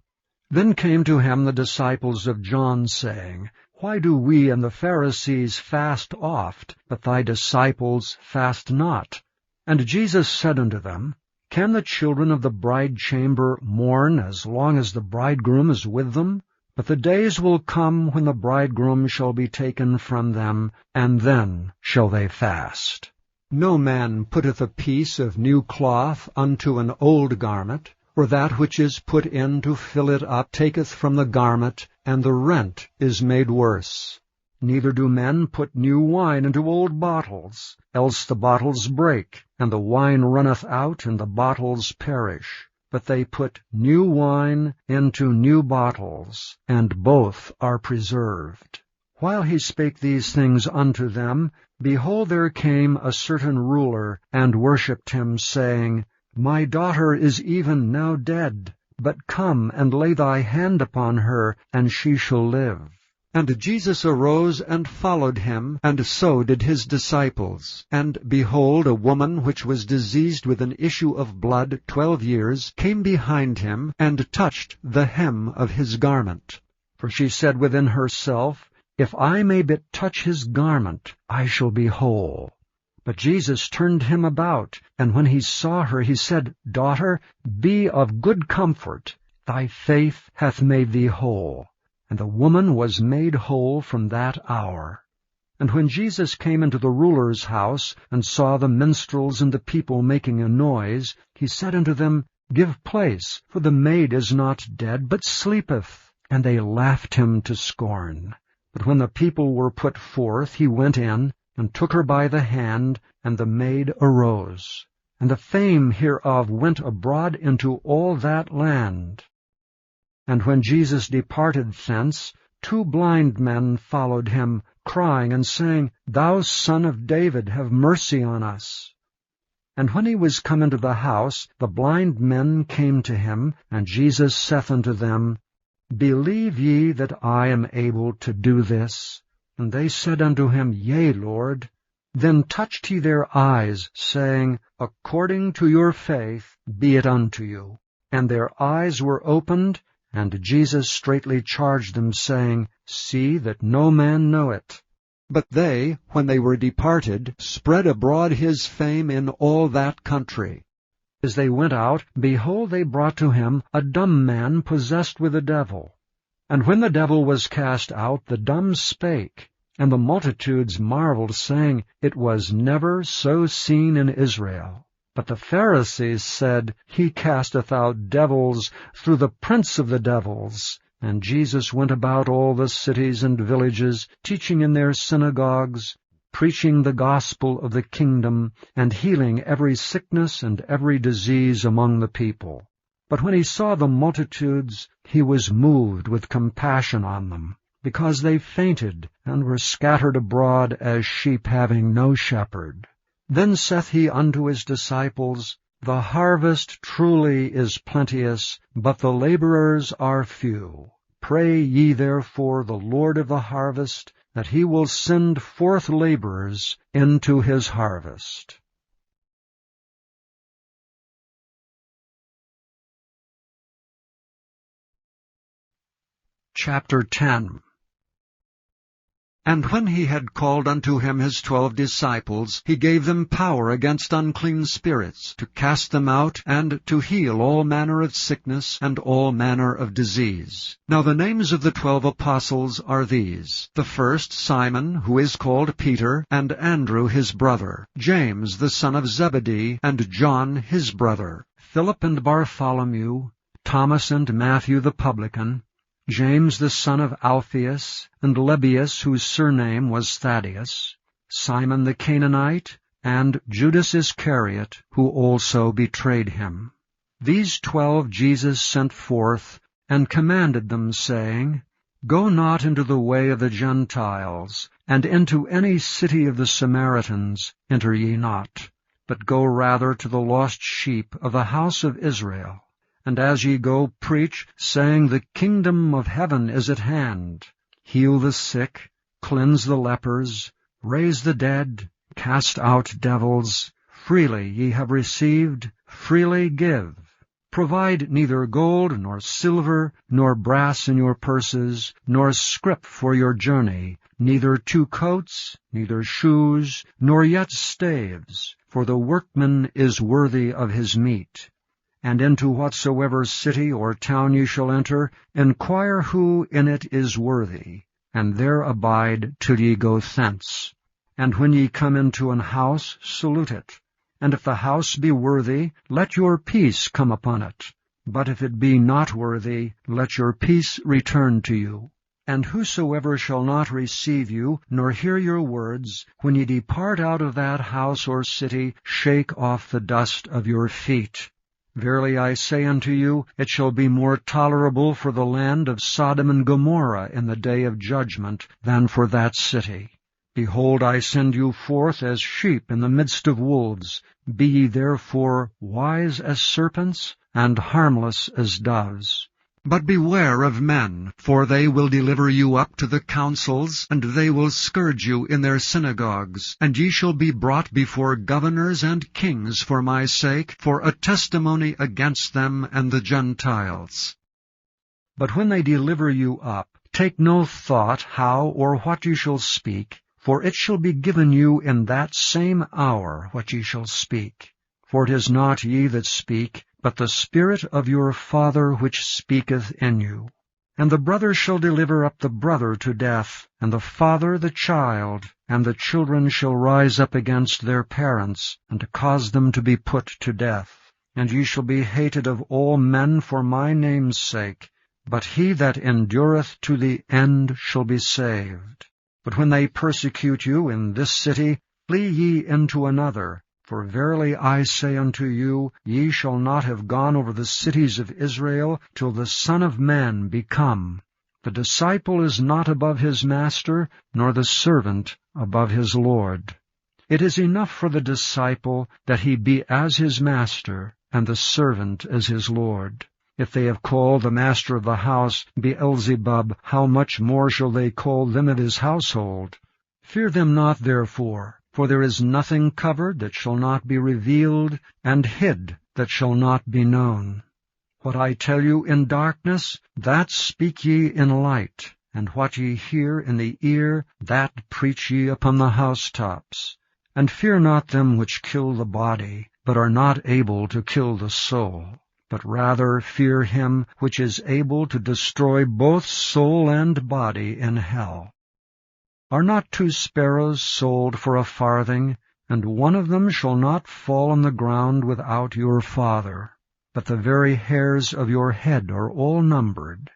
Then came to him the disciples of John, saying, Why do we and the Pharisees fast oft, but thy disciples fast not? And Jesus said unto them, Can the children of the bride chamber mourn as long as the bridegroom is with them? But the days will come when the bridegroom shall be taken from them, and then shall they fast. No man putteth a piece of new cloth unto an old garment, or that which is put in to fill it up taketh from the garment, and the rent is made worse. Neither do men put new wine into old bottles, else the bottles break, and the wine runneth out, and the bottles perish. But they put new wine into new bottles, and both are preserved. While he spake these things unto them, behold, there came a certain ruler, and worshipped him, saying, My daughter is even now dead, but come and lay thy hand upon her, and she shall live. And Jesus arose and followed him, and so did his disciples. And behold, a woman which was diseased with an issue of blood 12 years came behind him, and touched the hem of his garment. For she said within herself, If I may but touch his garment, I shall be whole. But Jesus turned him about, and when he saw her, he said, Daughter, be of good comfort, thy faith hath made thee whole. And the woman was made whole from that hour. And when Jesus came into the ruler's house, and saw the minstrels and the people making a noise, he said unto them, Give place, for the maid is not dead, but sleepeth. And they laughed him to scorn. But when the people were put forth, he went in, and took her by the hand, and the maid arose. And the fame hereof went abroad into all that land. And when Jesus departed thence, 2 blind men followed him, crying and saying, Thou Son of David, have mercy on us. And when he was come into the house, the blind men came to him, and Jesus saith unto them, Believe ye that I am able to do this? And they said unto him, Yea, Lord. Then touched he their eyes, saying, According to your faith be it unto you. And their eyes were opened, and Jesus straitly charged them, saying, See that no man know it. But they, when they were departed, spread abroad his fame in all that country. As they went out, behold, they brought to him a dumb man possessed with a devil. And when the devil was cast out, the dumb spake, and the multitudes marveled, saying, It was never so seen in Israel. But the Pharisees said, He casteth out devils through the prince of the devils. And Jesus went about all the cities and villages, teaching in their synagogues, preaching the gospel of the kingdom, and healing every sickness and every disease among the people. But when he saw the multitudes, he was moved with compassion on them, because they fainted, and were scattered abroad as sheep having no shepherd. Then saith he unto his disciples, The harvest truly is plenteous, but the laborers are few. Pray ye therefore the Lord of the harvest, that he will send forth laborers into his harvest. Chapter 10. And when he had called unto him his 12 disciples, he gave them power against unclean spirits, to cast them out, and to heal all manner of sickness and all manner of disease. Now the names of the 12 apostles are these: the first, Simon, who is called Peter, and Andrew his brother, James the son of Zebedee, and John his brother, Philip and Bartholomew, Thomas and Matthew the publican, James the son of Alphaeus, and Lebbaeus, whose surname was Thaddeus, Simon the Canaanite, and Judas Iscariot, who also betrayed him. These 12 Jesus sent forth, and commanded them, saying, Go not into the way of the Gentiles, and into any city of the Samaritans enter ye not, but go rather to the lost sheep of the house of Israel. And as ye go, preach, saying, The kingdom of heaven is at hand. Heal the sick, cleanse the lepers, raise the dead, cast out devils. Freely ye have received, freely give. Provide neither gold, nor silver, nor brass in your purses, nor scrip for your journey, neither 2 coats, neither shoes, nor yet staves, for the workman is worthy of his meat. And into whatsoever city or town ye shall enter, inquire who in it is worthy, and there abide till ye go thence. And when ye come into an house, salute it. And if the house be worthy, let your peace come upon it. But if it be not worthy, let your peace return to you. And whosoever shall not receive you, nor hear your words, when ye depart out of that house or city, shake off the dust of your feet. Verily I say unto you, it shall be more tolerable for the land of Sodom and Gomorrah in the day of judgment than for that city. Behold, I send you forth as sheep in the midst of wolves. Be ye therefore wise as serpents, and harmless as doves. But beware of men, for they will deliver you up to the councils, and they will scourge you in their synagogues. And ye shall be brought before governors and kings for my sake, for a testimony against them and the Gentiles. But when they deliver you up, take no thought how or what ye shall speak, for it shall be given you in that same hour what ye shall speak. For it is not ye that speak, but the Spirit of your Father which speaketh in you. And the brother shall deliver up the brother to death, and the father the child, and the children shall rise up against their parents, and to cause them to be put to death. And ye shall be hated of all men for my name's sake, but he that endureth to the end shall be saved. But when they persecute you in this city, flee ye into another. For verily I say unto you, ye shall not have gone over the cities of Israel till the Son of Man be come. The disciple is not above his master, nor the servant above his Lord. It is enough for the disciple that he be as his master, and the servant as his Lord. If they have called the master of the house Beelzebub, how much more shall they call them of his household? Fear them not therefore. For there is nothing covered that shall not be revealed, and hid that shall not be known. What I tell you in darkness, that speak ye in light, and what ye hear in the ear, that preach ye upon the housetops. And fear not them which kill the body, but are not able to kill the soul, but rather fear him which is able to destroy both soul and body in hell. Are not 2 sparrows sold for a farthing, and one of them shall not fall on the ground without your Father? But the very hairs of your head are all numbered.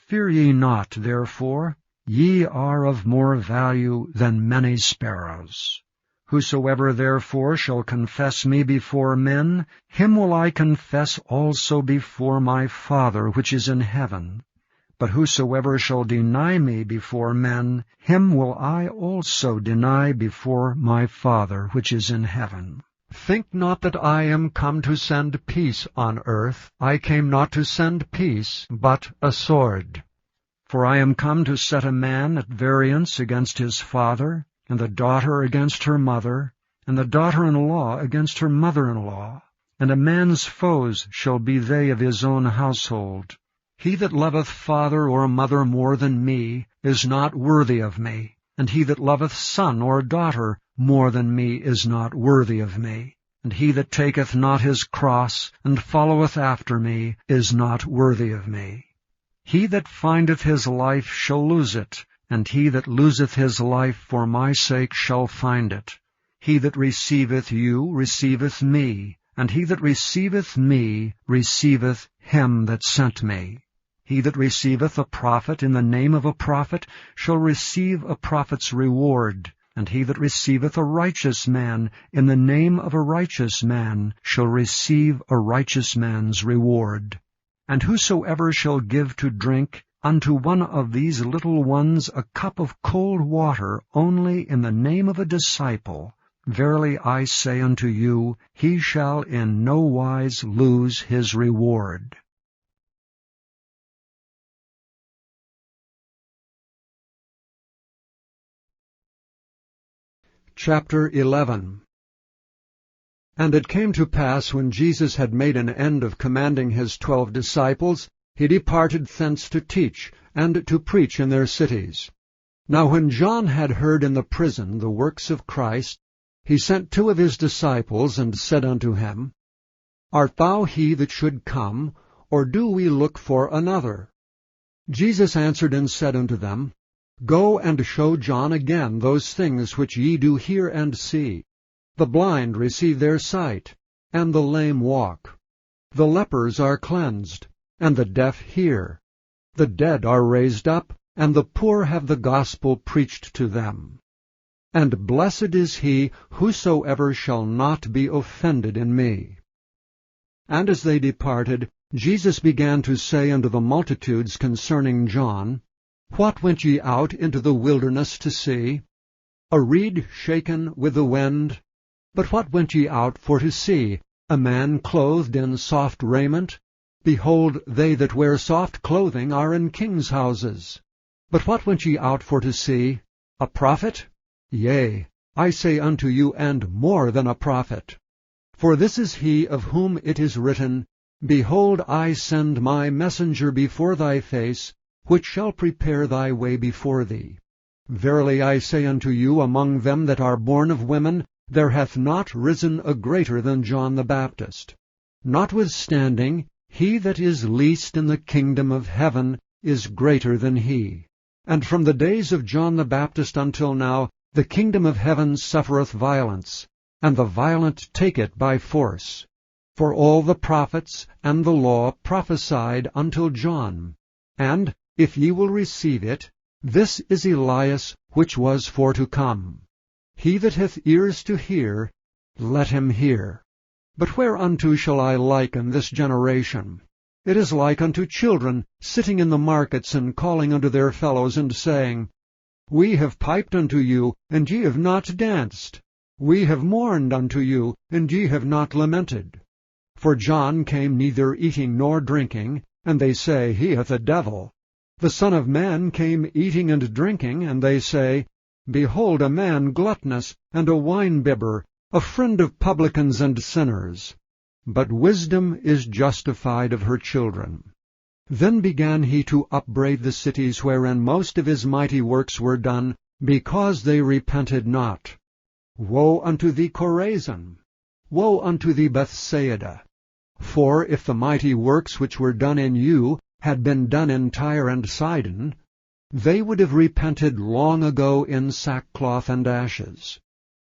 Fear ye not, therefore, ye are of more value than many sparrows. Whosoever therefore shall confess me before men, him will I confess also before my Father which is in heaven. But whosoever shall deny me before men, him will I also deny before my Father which is in heaven. Think not that I am come to send peace on earth. I came not to send peace, but a sword. For I am come to set a man at variance against his father, and the daughter against her mother, and the daughter-in-law against her mother-in-law. And a man's foes shall be they of his own household. He that loveth father or mother more than me is not worthy of me, and he that loveth son or daughter more than me is not worthy of me. And he that taketh not his cross, and followeth after me, is not worthy of me. He that findeth his life shall lose it, and he that loseth his life for my sake shall find it. He that receiveth you receiveth me, and he that receiveth me receiveth him that sent me. He that receiveth a prophet in the name of a prophet shall receive a prophet's reward, and he that receiveth a righteous man in the name of a righteous man shall receive a righteous man's reward. And whosoever shall give to drink unto one of these little ones a cup of cold water only in the name of a disciple, verily I say unto you, he shall in no wise lose his reward. Chapter 11. And it came to pass, when Jesus had made an end of commanding his 12 disciples, he departed thence to teach, and to preach in their cities. Now when John had heard in the prison the works of Christ, he sent 2 of his disciples, and said unto him, Art thou he that should come, or do we look for another? Jesus answered and said unto them, Go and show John again those things which ye do hear and see. The blind receive their sight, and the lame walk. The lepers are cleansed, and the deaf hear. The dead are raised up, and the poor have the gospel preached to them. And blessed is he whosoever shall not be offended in me. And as they departed, Jesus began to say unto the multitudes concerning John, What went ye out into the wilderness to see? A reed shaken with the wind? But what went ye out for to see? A man clothed in soft raiment? Behold, they that wear soft clothing are in kings' houses. But what went ye out for to see? A prophet? Yea, I say unto you, and more than a prophet. For this is he of whom it is written, Behold, I send my messenger before thy face, which shall prepare thy way before thee. Verily I say unto you, among them that are born of women, there hath not risen a greater than John the Baptist. Notwithstanding, he that is least in the kingdom of heaven is greater than he. And from the days of John the Baptist until now, the kingdom of heaven suffereth violence, and the violent take it by force. For all the prophets and the law prophesied until John. And, if ye will receive it, this is Elias which was for to come. He that hath ears to hear, let him hear. But whereunto shall I liken this generation? It is like unto children sitting in the markets and calling unto their fellows, and saying, We have piped unto you, and ye have not danced. We have mourned unto you, and ye have not lamented. For John came neither eating nor drinking, and they say, He hath a devil. The Son of Man came eating and drinking, and they say, Behold a man gluttonous, and a winebibber, a friend of publicans and sinners. But wisdom is justified of her children. Then began he to upbraid the cities wherein most of his mighty works were done, because they repented not. Woe unto thee, Chorazin! Woe unto thee, Bethsaida! For if the mighty works which were done in you had been done in Tyre and Sidon, they would have repented long ago in sackcloth and ashes.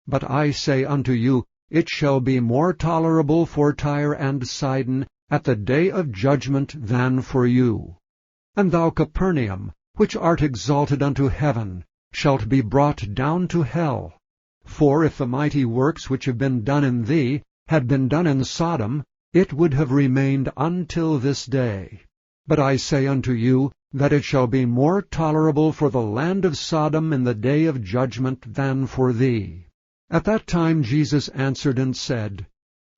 But I say unto you, it shall be more tolerable for Tyre and Sidon at the day of judgment than for you. And thou, Capernaum, which art exalted unto heaven, shalt be brought down to hell. For if the mighty works which have been done in thee had been done in Sodom, it would have remained until this day. But I say unto you, that it shall be more tolerable for the land of Sodom in the day of judgment than for thee. At that time Jesus answered and said,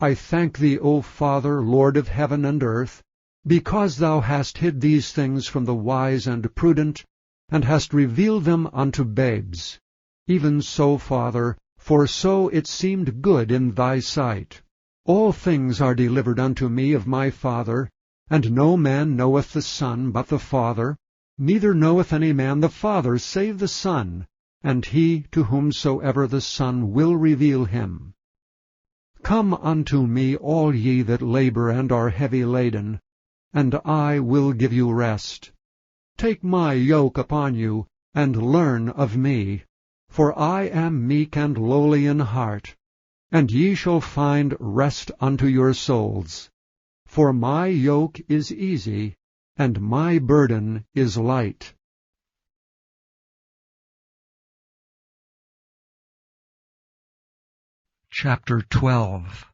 I thank thee, O Father, Lord of heaven and earth, because thou hast hid these things from the wise and prudent, and hast revealed them unto babes. Even so, Father, for so it seemed good in thy sight. All things are delivered unto me of my Father, and no man knoweth the Son but the Father, neither knoweth any man the Father save the Son, and he to whomsoever the Son will reveal him. Come unto me, all ye that labor and are heavy laden, and I will give you rest. Take my yoke upon you, and learn of me, for I am meek and lowly in heart, and ye shall find rest unto your souls. For my yoke is easy, and my burden is light. Chapter 12.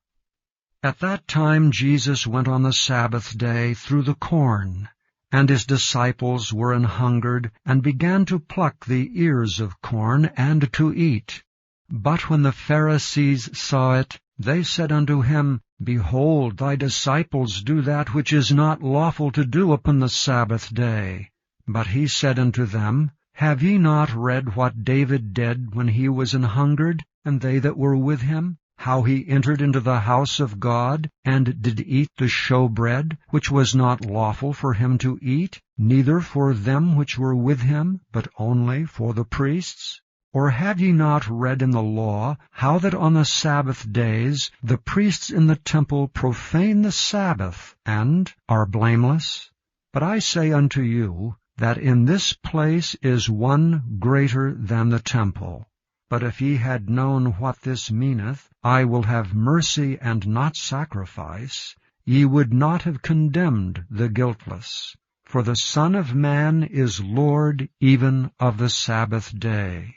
At that time Jesus went on the Sabbath day through the corn, and his disciples were an hungered, and began to pluck the ears of corn, and to eat. But when the Pharisees saw it, they said unto him, Behold, thy disciples do that which is not lawful to do upon the Sabbath day. But he said unto them, Have ye not read what David did when he was an hungered, and they that were with him, how he entered into the house of God, and did eat the showbread, which was not lawful for him to eat, neither for them which were with him, but only for the priests? Or have ye not read in the law, how that on the Sabbath days the priests in the temple profane the Sabbath, and are blameless? But I say unto you, that in this place is one greater than the temple. But if ye had known what this meaneth, I will have mercy and not sacrifice, ye would not have condemned the guiltless. For the Son of Man is Lord even of the Sabbath day.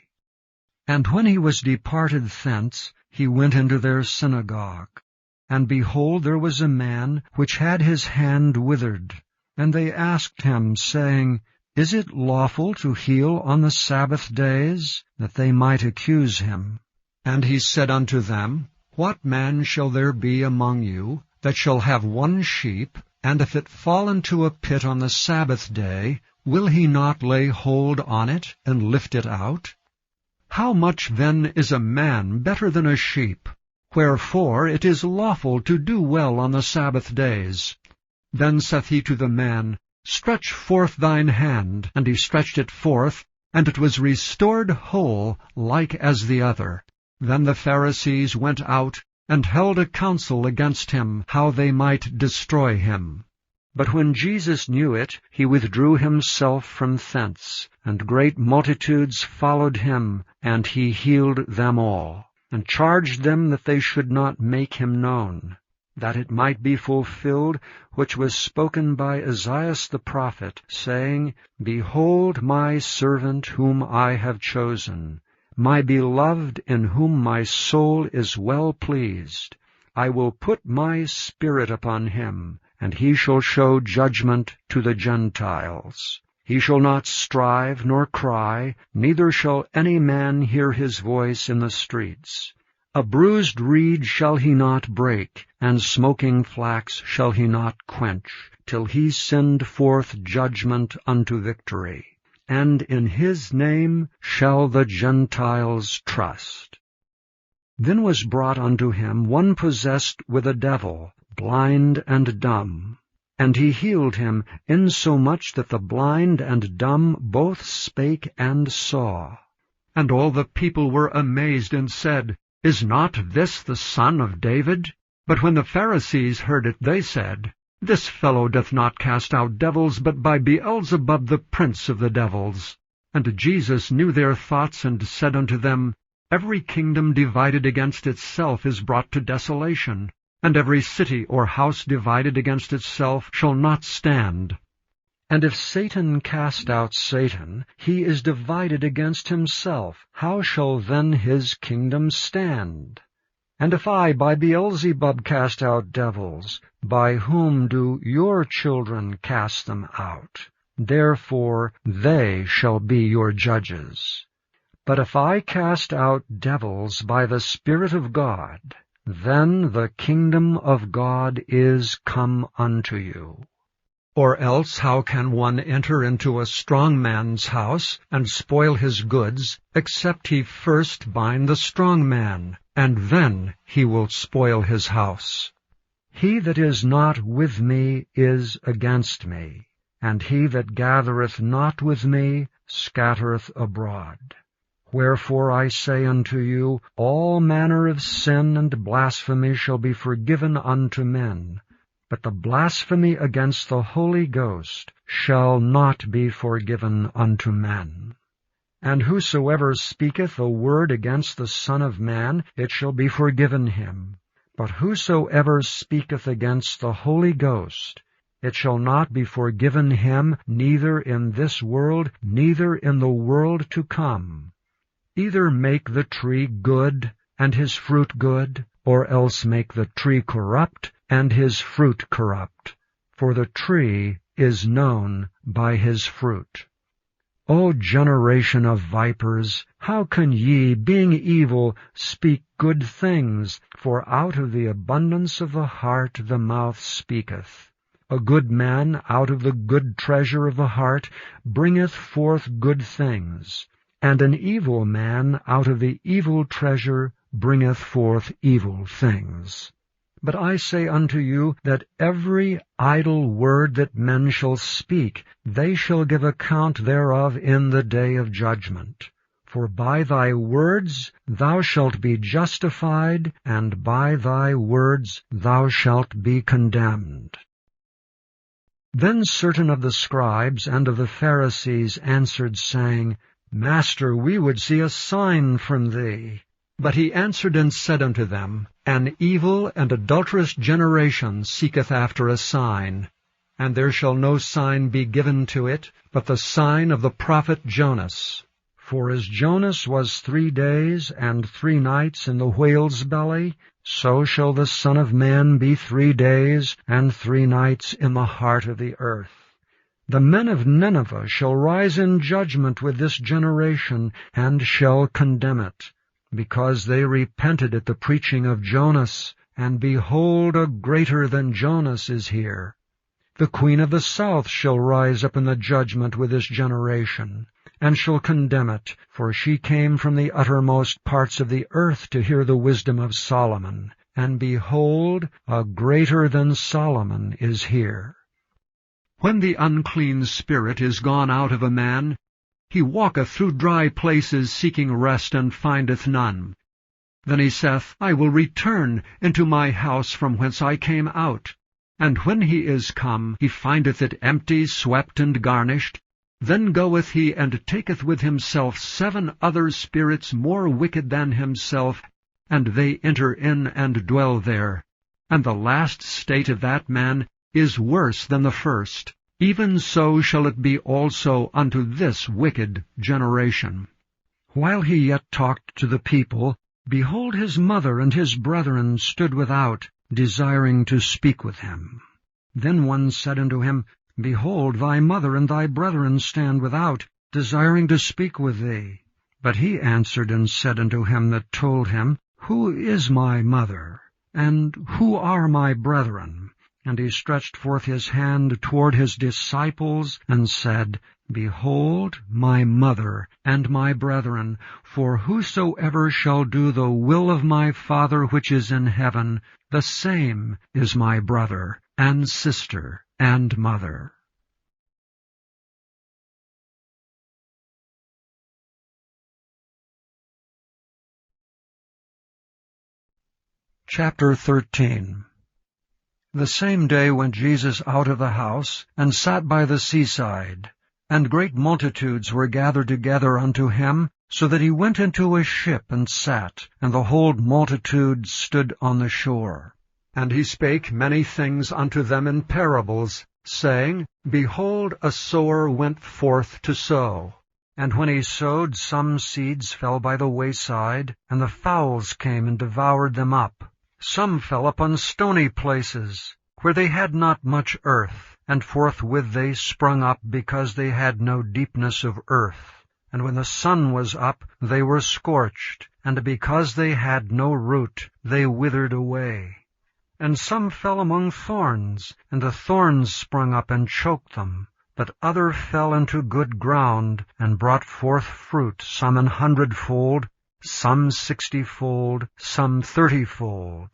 And when he was departed thence, he went into their synagogue. And behold, there was a man which had his hand withered. And they asked him, saying, Is it lawful to heal on the Sabbath days? That they might accuse him. And he said unto them, What man shall there be among you that shall have one sheep, and if it fall into a pit on the Sabbath day, will he not lay hold on it, and lift it out? How much then is a man better than a sheep? Wherefore it is lawful to do well on the Sabbath days. Then saith he to the man, Stretch forth thine hand. And he stretched it forth, and it was restored whole, like as the other. Then the Pharisees went out, and held a council against him, how they might destroy him. But when Jesus knew it, he withdrew himself from thence, and great multitudes followed him, and he healed them all, and charged them that they should not make him known, that it might be fulfilled which was spoken by Esaias the prophet, saying, Behold my servant whom I have chosen, my beloved in whom my soul is well pleased. I will put my spirit upon him, and he shall show judgment to the Gentiles. He shall not strive nor cry, neither shall any man hear his voice in the streets. A bruised reed shall he not break, and smoking flax shall he not quench, till he send forth judgment unto victory. And in his name shall the Gentiles trust. Then was brought unto him one possessed with a devil, blind and dumb. And he healed him, insomuch that the blind and dumb both spake and saw. And all the people were amazed, and said, Is not this the son of David? But when the Pharisees heard it, they said, This fellow doth not cast out devils, but by Beelzebub the prince of the devils. And Jesus knew their thoughts, and said unto them, Every kingdom divided against itself is brought to desolation, and every city or house divided against itself shall not stand. And if Satan cast out Satan, he is divided against himself. How shall then his kingdom stand? And if I by Beelzebub cast out devils, by whom do your children cast them out? Therefore they shall be your judges. But if I cast out devils by the Spirit of God, then the kingdom of God is come unto you. Or else how can one enter into a strong man's house, and spoil his goods, except he first bind the strong man, and then he will spoil his house? He that is not with me is against me, and he that gathereth not with me scattereth abroad. Wherefore I say unto you, all manner of sin and blasphemy shall be forgiven unto men, but the blasphemy against the Holy Ghost shall not be forgiven unto men. And whosoever speaketh a word against the Son of Man, it shall be forgiven him. But whosoever speaketh against the Holy Ghost, it shall not be forgiven him, neither in this world, neither in the world to come. Either make the tree good, and his fruit good, or else make the tree corrupt, and his fruit corrupt. For the tree is known by his fruit. O generation of vipers, how can ye, being evil, speak good things? For out of the abundance of the heart the mouth speaketh. A good man out of the good treasure of the heart bringeth forth good things, and an evil man out of the evil treasure bringeth forth evil things. But I say unto you that every idle word that men shall speak, they shall give account thereof in the day of judgment. For by thy words thou shalt be justified, and by thy words thou shalt be condemned. Then certain of the scribes and of the Pharisees answered, saying, Master, we would see a sign from thee. But he answered and said unto them, An evil and adulterous generation seeketh after a sign, and there shall no sign be given to it, but the sign of the prophet Jonas. For as Jonas was 3 days and 3 nights in the whale's belly, so shall the Son of Man be 3 days and 3 nights in the heart of the earth. The men of Nineveh shall rise in judgment with this generation, and shall condemn it, because they repented at the preaching of Jonas, and behold, a greater than Jonas is here. The queen of the south shall rise up in the judgment with this generation, and shall condemn it, for she came from the uttermost parts of the earth to hear the wisdom of Solomon, and behold, a greater than Solomon is here. When the unclean spirit is gone out of a man, he walketh through dry places seeking rest, and findeth none. Then he saith, I will return into my house from whence I came out. And when he is come, he findeth it empty, swept, and garnished. Then goeth he, and taketh with himself 7 other spirits more wicked than himself, and they enter in and dwell there. And the last state of that man is worse than the first. Even so shall it be also unto this wicked generation. While he yet talked to the people, behold, his mother and his brethren stood without, desiring to speak with him. Then one said unto him, Behold, thy mother and thy brethren stand without, desiring to speak with thee. But he answered and said unto him that told him, Who is my mother, and who are my brethren? And he stretched forth his hand toward his disciples, and said, Behold my mother and my brethren, for whosoever shall do the will of my Father which is in heaven, the same is my brother, and sister, and mother. Chapter 13. The same day went Jesus out of the house, and sat by the seaside. And great multitudes were gathered together unto him, so that he went into a ship and sat, and the whole multitude stood on the shore. And he spake many things unto them in parables, saying, Behold, a sower went forth to sow. And when he sowed, some seeds fell by the wayside, and the fowls came and devoured them up. Some fell upon stony places, where they had not much earth, and forthwith they sprung up, because they had no deepness of earth. And when the sun was up, they were scorched, and because they had no root, they withered away. And some fell among thorns, and the thorns sprung up and choked them. But other fell into good ground, and brought forth fruit, some 100-fold, some 60-fold, some 30-fold.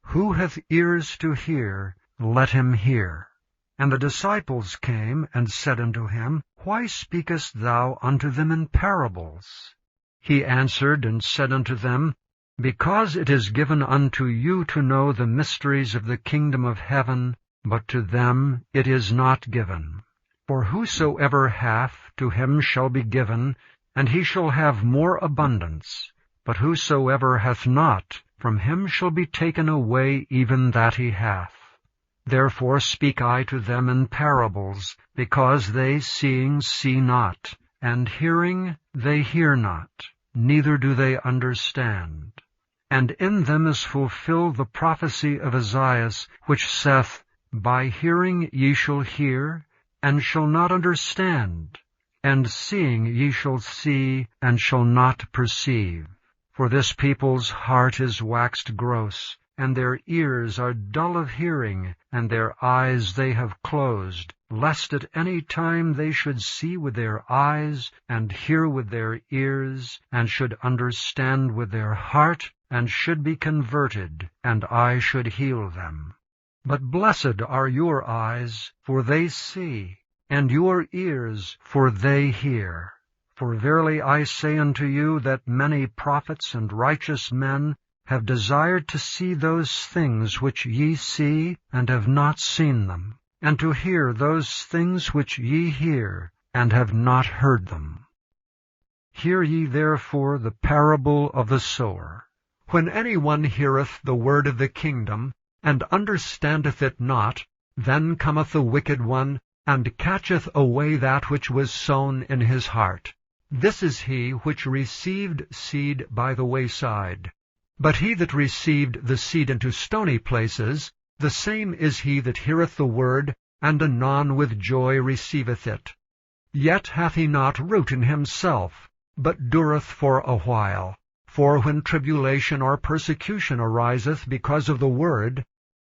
Who hath ears to hear, let him hear. And the disciples came and said unto him, Why speakest thou unto them in parables? He answered and said unto them, Because it is given unto you to know the mysteries of the kingdom of heaven, but to them it is not given. For whosoever hath, to him shall be given, and he shall have more abundance. But whosoever hath not, from him shall be taken away even that he hath. Therefore speak I to them in parables, because they seeing see not, and hearing they hear not, neither do they understand. And in them is fulfilled the prophecy of Esaias, which saith, By hearing ye shall hear, and shall not understand, and seeing ye shall see, and shall not perceive. For this people's heart is waxed gross, and their ears are dull of hearing, and their eyes they have closed, lest at any time they should see with their eyes, and hear with their ears, and should understand with their heart, and should be converted, and I should heal them. But blessed are your eyes, for they see, and your ears, for they hear. For verily I say unto you that many prophets and righteous men have desired to see those things which ye see, and have not seen them, and to hear those things which ye hear, and have not heard them. Hear ye therefore the parable of the sower. When any one heareth the word of the kingdom, and understandeth it not, then cometh the wicked one, and catcheth away that which was sown in his heart. This is he which received seed by the wayside. But he that received the seed into stony places, the same is he that heareth the word, and anon with joy receiveth it. Yet hath he not root in himself, but dureth for a while. For when tribulation or persecution ariseth because of the word,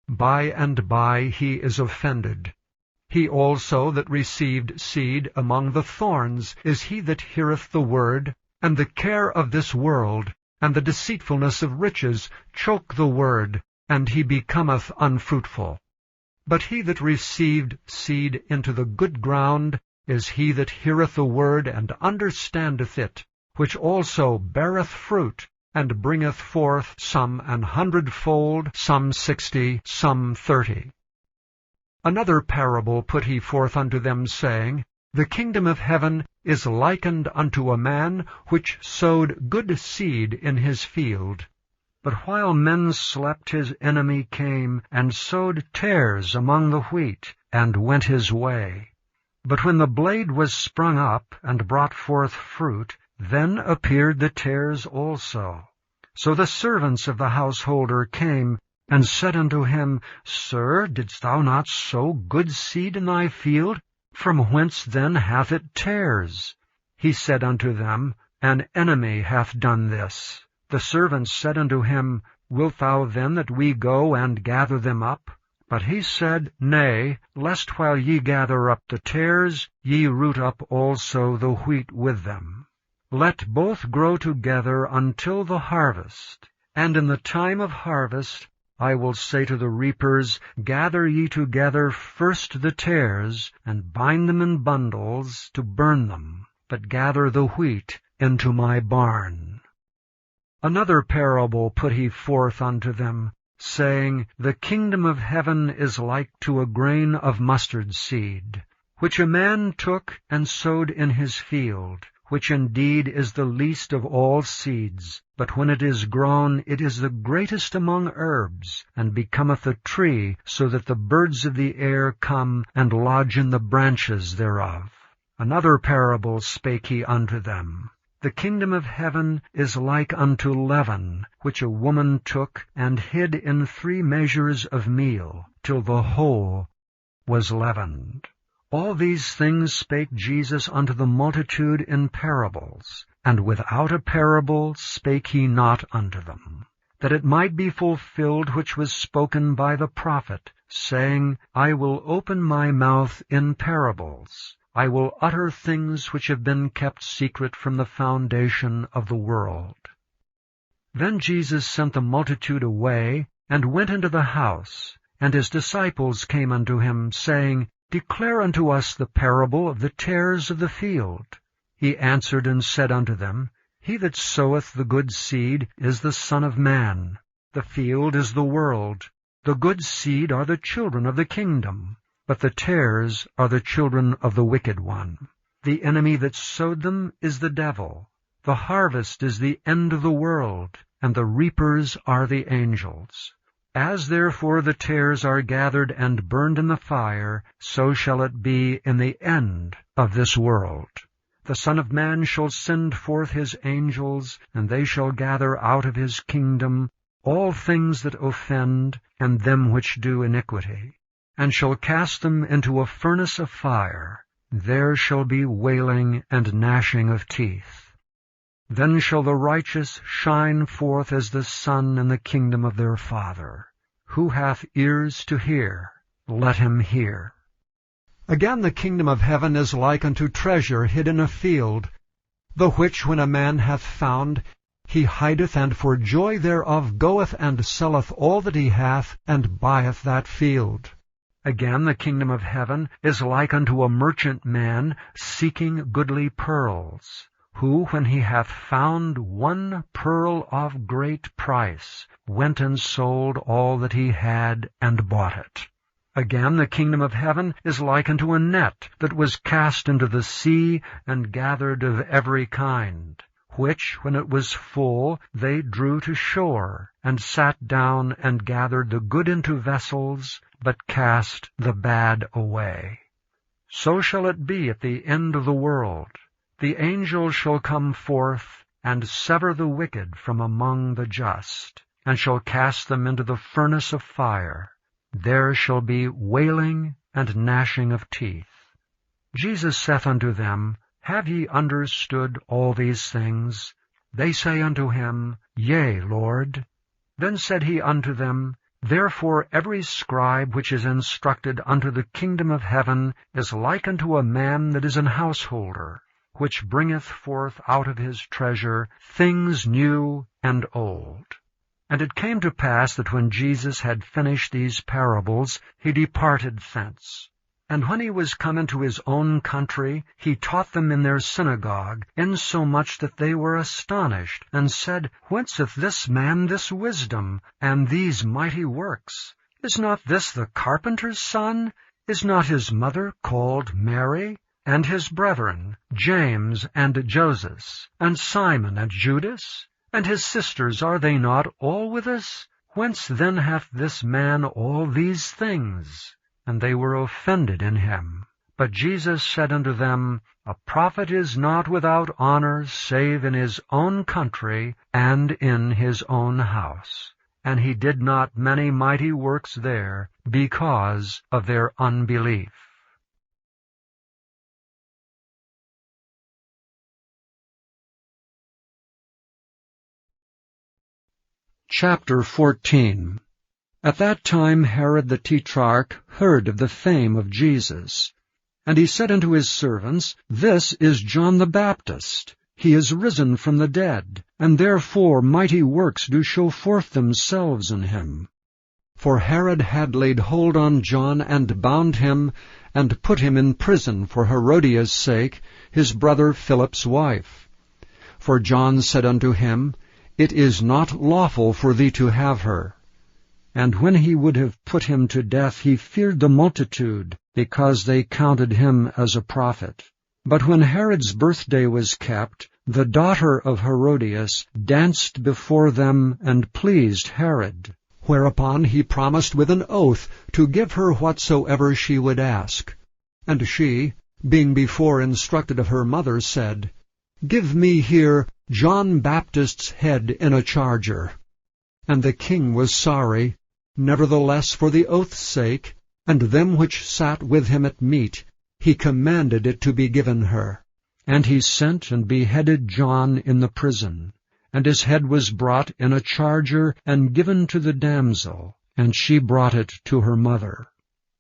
by and by he is offended. He also that received seed among the thorns is he that heareth the word, and the care of this world, and the deceitfulness of riches, choke the word, and he becometh unfruitful. But he that received seed into the good ground is he that heareth the word, and understandeth it, which also beareth fruit, and bringeth forth some 100-fold, some 60, some 30. Another parable put he forth unto them, saying, The kingdom of heaven is likened unto a man which sowed good seed in his field. But while men slept, his enemy came, and sowed tares among the wheat, and went his way. But when the blade was sprung up, and brought forth fruit, then appeared the tares also. So the servants of the householder came, and said unto him, Sir, didst thou not sow good seed in thy field? From whence then hath it tares? He said unto them, An enemy hath done this. The servants said unto him, Wilt thou then that we go and gather them up? But he said, Nay, lest while ye gather up the tares, ye root up also the wheat with them. Let both grow together until the harvest. And in the time of harvest I will say to the reapers, Gather ye together first the tares, and bind them in bundles to burn them, but gather the wheat into my barn. Another parable put he forth unto them, saying, The kingdom of heaven is like to a grain of mustard seed, which a man took and sowed in his field, which indeed is the least of all seeds, but when it is grown, it is the greatest among herbs, and becometh a tree, so that the birds of the air come and lodge in the branches thereof. Another parable spake he unto them. The kingdom of heaven is like unto leaven, which a woman took and hid in 3 measures of meal, till the whole was leavened. All these things spake Jesus unto the multitude in parables, and without a parable spake he not unto them, that it might be fulfilled which was spoken by the prophet, saying, I will open my mouth in parables. I will utter things which have been kept secret from the foundation of the world. Then Jesus sent the multitude away, and went into the house. And his disciples came unto him, saying, Declare unto us the parable of the tares of the field. He answered and said unto them, He that soweth the good seed is the Son of Man. The field is the world. The good seed are the children of the kingdom. But the tares are the children of the wicked one. The enemy that sowed them is the devil. The harvest is the end of the world, and the reapers are the angels. As therefore the tares are gathered and burned in the fire, so shall it be in the end of this world. The Son of Man shall send forth his angels, and they shall gather out of his kingdom all things that offend, and them which do iniquity, and shall cast them into a furnace of fire. There shall be wailing and gnashing of teeth. Then shall the righteous shine forth as the sun in the kingdom of their Father. Who hath ears to hear, let him hear. Again, the kingdom of heaven is like unto treasure hid in a field, the which when a man hath found, he hideth, and for joy thereof goeth and selleth all that he hath, and buyeth that field. Again, the kingdom of heaven is like unto a merchant man seeking goodly pearls, who, when he hath found one pearl of great price, went and sold all that he had, and bought it. Again, the kingdom of heaven is like unto a net that was cast into the sea, and gathered of every kind, which, when it was full, they drew to shore, and sat down, and gathered the good into vessels, but cast the bad away. So shall it be at the end of the world. The angels shall come forth, and sever the wicked from among the just, and shall cast them into the furnace of fire. There shall be wailing and gnashing of teeth. Jesus saith unto them, Have ye understood all these things? They say unto him, Yea, Lord. Then said he unto them, Therefore every scribe which is instructed unto the kingdom of heaven is like unto a man that is an householder, which bringeth forth out of his treasure things new and old. And it came to pass that when Jesus had finished these parables, he departed thence. And when he was come into his own country, he taught them in their synagogue, insomuch that they were astonished, and said, Whence hath this man this wisdom, and these mighty works? Is not this the carpenter's son? Is not his mother called Mary? And his brethren, James and Joses, and Simon and Judas? And his sisters, are they not all with us? Whence then hath this man all these things? And they were offended in him. But Jesus said unto them, A prophet is not without honor, save in his own country, and in his own house. And he did not many mighty works there, because of their unbelief. Chapter 14. At that time Herod the Tetrarch heard of the fame of Jesus. And he said unto his servants, This is John the Baptist. He is risen from the dead, and therefore mighty works do show forth themselves in him. For Herod had laid hold on John, and bound him, and put him in prison for Herodias' sake, his brother Philip's wife. For John said unto him, It is not lawful for thee to have her. And when he would have put him to death, he feared the multitude, because they counted him as a prophet. But when Herod's birthday was kept, the daughter of Herodias danced before them and pleased Herod. Whereupon he promised with an oath to give her whatsoever she would ask. And she, being before instructed of her mother, said, Give me here John Baptist's head in a charger. And the king was sorry. Nevertheless, for the oath's sake, and them which sat with him at meat, he commanded it to be given her. And he sent and beheaded John in the prison. And his head was brought in a charger, and given to the damsel, and she brought it to her mother.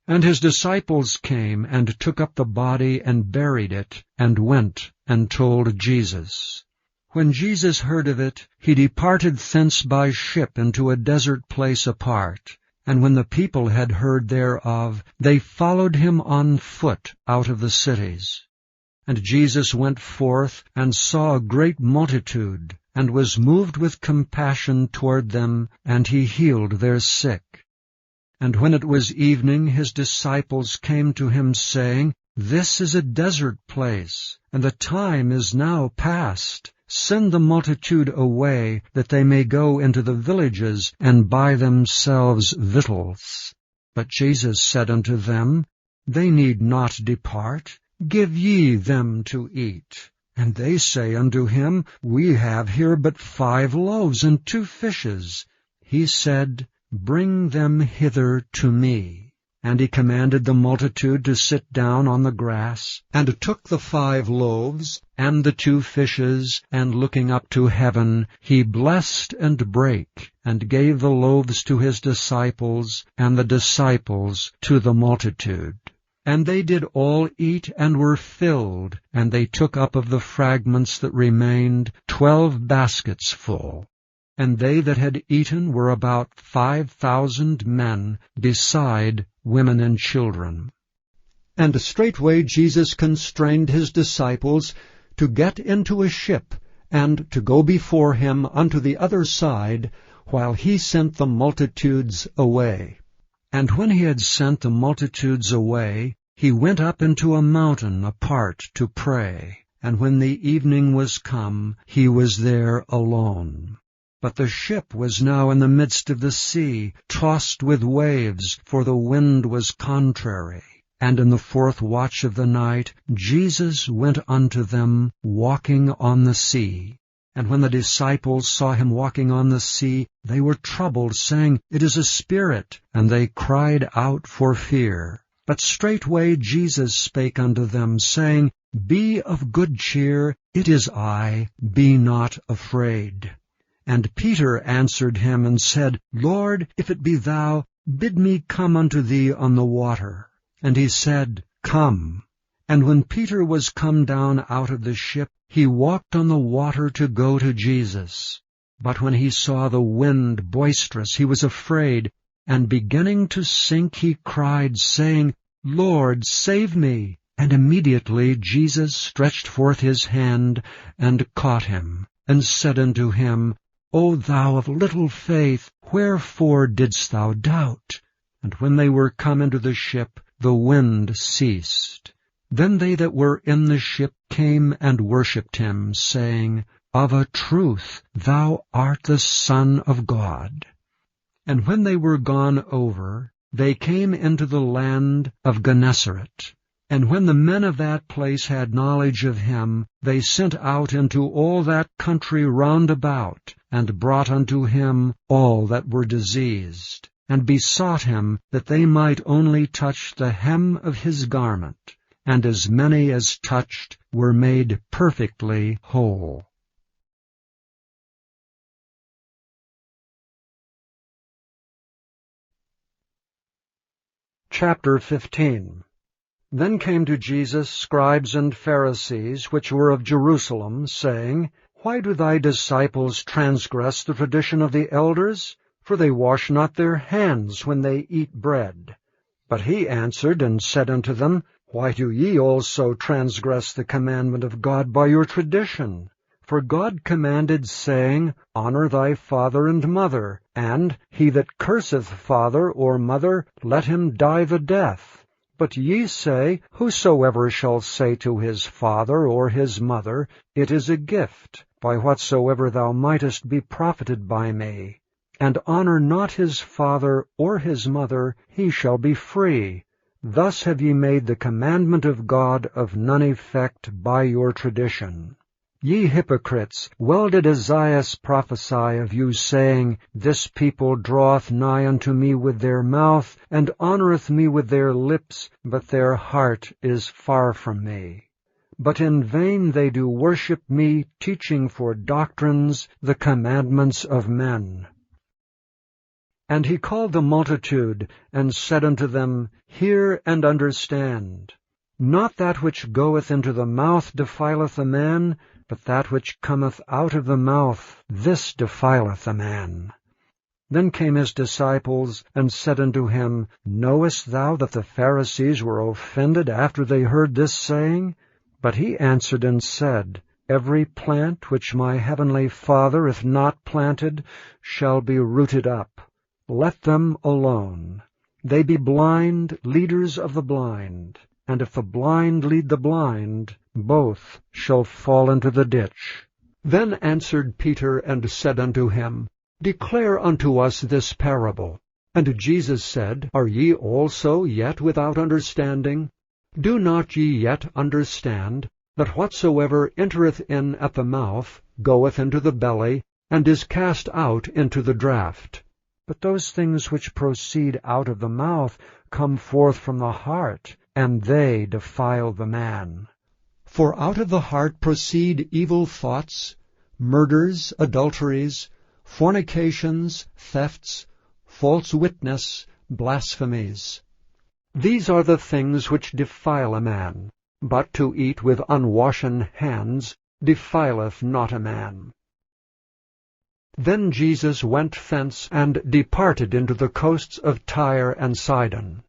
And his disciples came, and took up the body, and buried it, and went and told Jesus. When Jesus heard of it, he departed thence by ship into a desert place apart. And when the people had heard thereof, they followed him on foot out of the cities. And Jesus went forth, and saw a great multitude, and was moved with compassion toward them, and he healed their sick. And when it was evening, his disciples came to him, saying, This is a desert place, and the time is now past. Send the multitude away, that they may go into the villages, and buy themselves victuals. But Jesus said unto them, They need not depart. Give ye them to eat. And they say unto him, We have here but 5 loaves and 2 fishes. He said, Bring them hither to me. And he commanded the multitude to sit down on the grass, and took the 5 loaves and the 2 fishes, and looking up to heaven, he blessed and brake, and gave the loaves to his disciples, and the disciples to the multitude. And they did all eat, and were filled, and they took up of the fragments that remained 12 baskets full. And they that had eaten were about 5,000 men, beside women and children. And straightway Jesus constrained his disciples to get into a ship, and to go before him unto the other side, while he sent the multitudes away. And when he had sent the multitudes away, he went up into a mountain apart to pray. And when the evening was come, he was there alone. But the ship was now in the midst of the sea, tossed with waves, for the wind was contrary. And in the 4th watch of the night, Jesus went unto them, walking on the sea. And when the disciples saw him walking on the sea, they were troubled, saying, It is a spirit. And they cried out for fear. But straightway Jesus spake unto them, saying, Be of good cheer, it is I, be not afraid. And Peter answered him and said, Lord, if it be thou, bid me come unto thee on the water. And he said, Come. And when Peter was come down out of the ship, he walked on the water to go to Jesus. But when he saw the wind boisterous, he was afraid, and beginning to sink, he cried, saying, Lord, save me. And immediately Jesus stretched forth his hand, and caught him, and said unto him, O thou of little faith, wherefore didst thou doubt? And when they were come into the ship, the wind ceased. Then they that were in the ship came and worshipped him, saying, Of a truth thou art the Son of God. And when they were gone over, they came into the land of Gennesaret. And when the men of that place had knowledge of him, they sent out into all that country round about, and brought unto him all that were diseased, and besought him that they might only touch the hem of his garment. And as many as touched were made perfectly whole. Chapter 15. Then came to Jesus scribes and Pharisees, which were of Jerusalem, saying, Why do thy disciples transgress the tradition of the elders? For they wash not their hands when they eat bread. But he answered and said unto them, Why do ye also transgress the commandment of God by your tradition? For God commanded, saying, Honor thy father and mother, and he that curseth father or mother, let him die the death. But ye say, Whosoever shall say to his father or his mother, It is a gift, by whatsoever thou mightest be profited by me, and honor not his father or his mother, he shall be free. Thus have ye made the commandment of God of none effect by your tradition. Ye hypocrites, well did Esaias prophesy of you, saying, This people draweth nigh unto me with their mouth, and honoureth me with their lips, but their heart is far from me. But in vain they do worship me, teaching for doctrines the commandments of men. And he called the multitude, and said unto them, Hear and understand. Not that which goeth into the mouth defileth a man, but that which cometh out of the mouth, this defileth a man. Then came his disciples, and said unto him, Knowest thou that the Pharisees were offended after they heard this saying? But he answered and said, Every plant which my heavenly Father hath not planted shall be rooted up. Let them alone. They be blind, leaders of the blind. And if the blind lead the blind, both shall fall into the ditch. Then answered Peter and said unto him, Declare unto us this parable. And Jesus said, Are ye also yet without understanding? Do not ye yet understand, that whatsoever entereth in at the mouth goeth into the belly, and is cast out into the draught? But those things which proceed out of the mouth come forth from the heart, and they defile the man. For out of the heart proceed evil thoughts, murders, adulteries, fornications, thefts, false witness, blasphemies. These are the things which defile a man, but to eat with unwashen hands defileth not a man. Then Jesus went thence, and departed into the coasts of Tyre and Sidon.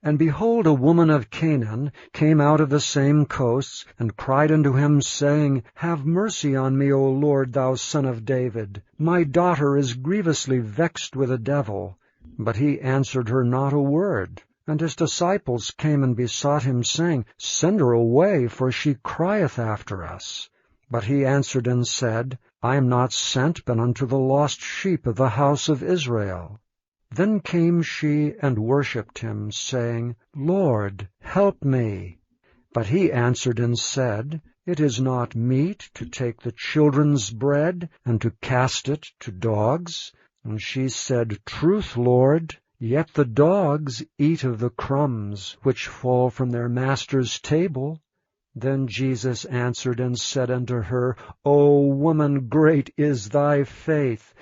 And behold, a woman of Canaan came out of the same coasts, and cried unto him, saying, Have mercy on me, O Lord, thou Son of David. My daughter is grievously vexed with a devil. But he answered her not a word. And his disciples came and besought him, saying, Send her away, for she crieth after us. But he answered and said, I am not sent but unto the lost sheep of the house of Israel. Then came she and worshipped him, saying, Lord, help me. But he answered and said, It is not meet to take the children's bread, and to cast it to dogs. And she said, Truth, Lord, yet the dogs eat of the crumbs which fall from their master's table. Then Jesus answered and said unto her, O woman, great is thy faith.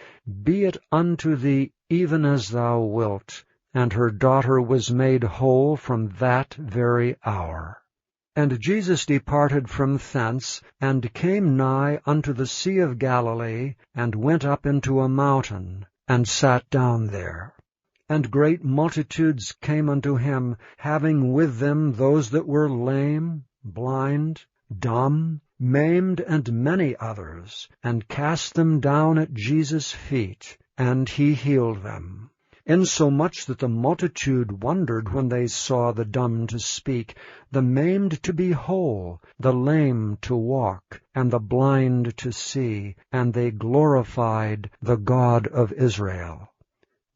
Be it unto thee even as thou wilt. And her daughter was made whole from that very hour. And Jesus departed from thence, and came nigh unto the Sea of Galilee, and went up into a mountain, and sat down there. And great multitudes came unto him, having with them those that were lame, blind, dumb, maimed, and many others, and cast them down at Jesus' feet, and he healed them. Insomuch that the multitude wondered when they saw the dumb to speak, the maimed to be whole, the lame to walk, and the blind to see, and they glorified the God of Israel.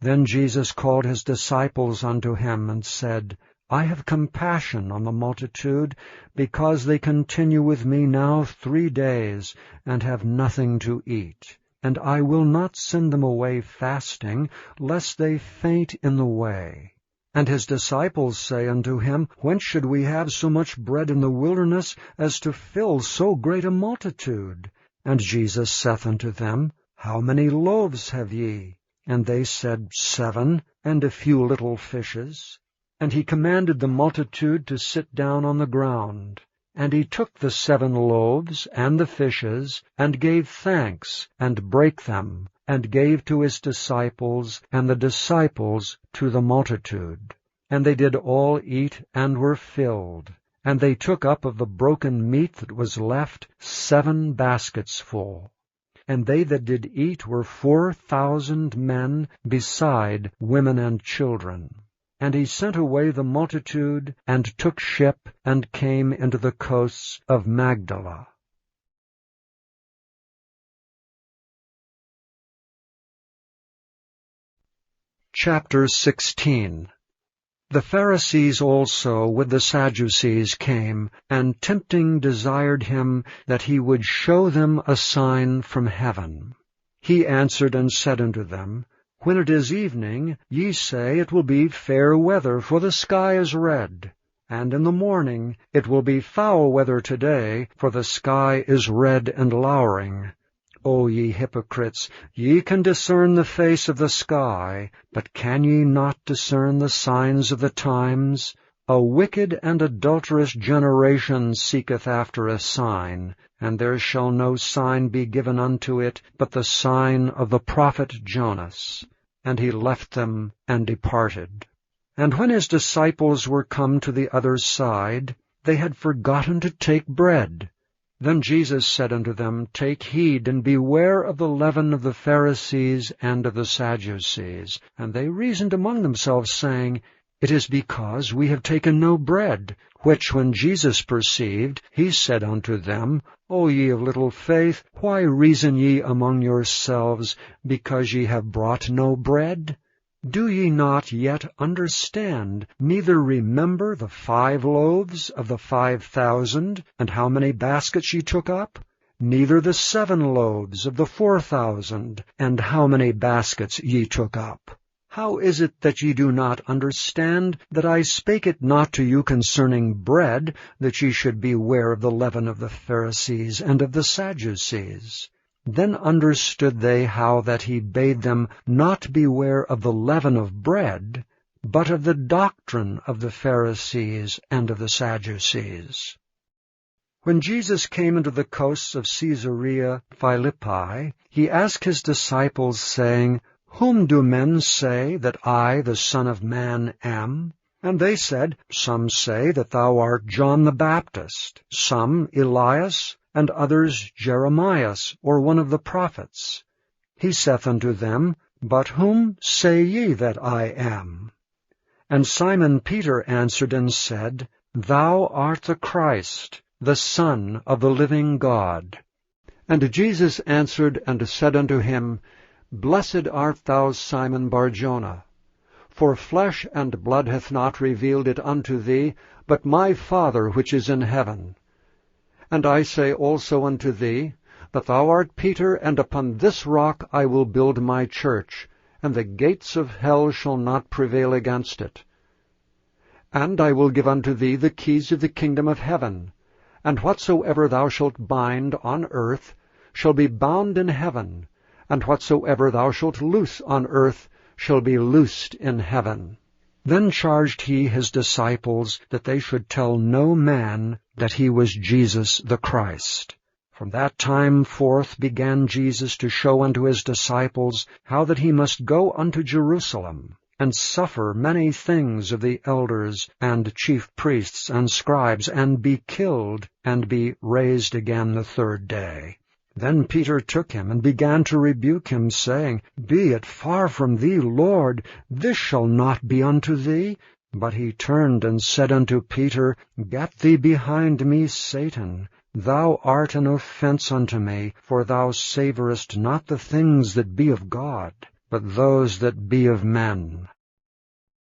Then Jesus called his disciples unto him, and said, I have compassion on the multitude, because they continue with me now 3 days, and have nothing to eat. And I will not send them away fasting, lest they faint in the way. And his disciples say unto him, Whence should we have so much bread in the wilderness, as to fill so great a multitude? And Jesus saith unto them, How many loaves have ye? And they said, 7, and a few little fishes. And he commanded the multitude to sit down on the ground. And he took the 7 loaves and the fishes, and gave thanks, and brake them, and gave to his disciples, and the disciples to the multitude. And they did all eat, and were filled. And they took up of the broken meat that was left 7 baskets full. And they that did eat were 4,000 men, beside women and children. And he sent away the multitude, and took ship, and came into the coasts of Magdala. Chapter 16. The Pharisees also with the Sadducees came, and tempting desired him that he would show them a sign from heaven. He answered and said unto them, When it is evening, ye say it will be fair weather, for the sky is red. And in the morning it will be foul weather today, for the sky is red and lowering. O ye hypocrites, ye can discern the face of the sky, but can ye not discern the signs of the times? A wicked and adulterous generation seeketh after a sign, and there shall no sign be given unto it, but the sign of the prophet Jonas. And he left them and departed. And when his disciples were come to the other side, they had forgotten to take bread. Then Jesus said unto them, Take heed, and beware of the leaven of the Pharisees and of the Sadducees. And they reasoned among themselves, saying, It is because we have taken no bread. Which when Jesus perceived, he said unto them, O ye of little faith, why reason ye among yourselves, because ye have brought no bread? Do ye not yet understand, neither remember the 5 loaves of the 5,000, and how many baskets ye took up? Neither the 7 loaves of the 4,000, and how many baskets ye took up? How is it that ye do not understand that I spake it not to you concerning bread, that ye should beware of the leaven of the Pharisees and of the Sadducees? Then understood they how that he bade them not beware of the leaven of bread, but of the doctrine of the Pharisees and of the Sadducees. When Jesus came into the coasts of Caesarea Philippi, he asked his disciples, saying, Whom do men say that I, the Son of Man, am? And they said, Some say that thou art John the Baptist, some Elias, and others Jeremias, or one of the prophets. He saith unto them, But whom say ye that I am? And Simon Peter answered and said, Thou art the Christ, the Son of the living God. And Jesus answered and said unto him, Blessed art thou, Simon Bar-Jonah, for flesh and blood hath not revealed it unto thee, but my Father which is in heaven. And I say also unto thee, that thou art Peter, and upon this rock I will build my church, and the gates of hell shall not prevail against it. And I will give unto thee the keys of the kingdom of heaven. And whatsoever thou shalt bind on earth shall be bound in heaven, and whatsoever thou shalt loose on earth shall be loosed in heaven. Then charged he his disciples that they should tell no man that he was Jesus the Christ. From that time forth began Jesus to show unto his disciples how that he must go unto Jerusalem, and suffer many things of the elders and chief priests and scribes, and be killed, and be raised again the third day. Then Peter took him, and began to rebuke him, saying, Be it far from thee, Lord, this shall not be unto thee. But he turned and said unto Peter, Get thee behind me, Satan. Thou art an offense unto me, for thou savorest not the things that be of God, but those that be of men.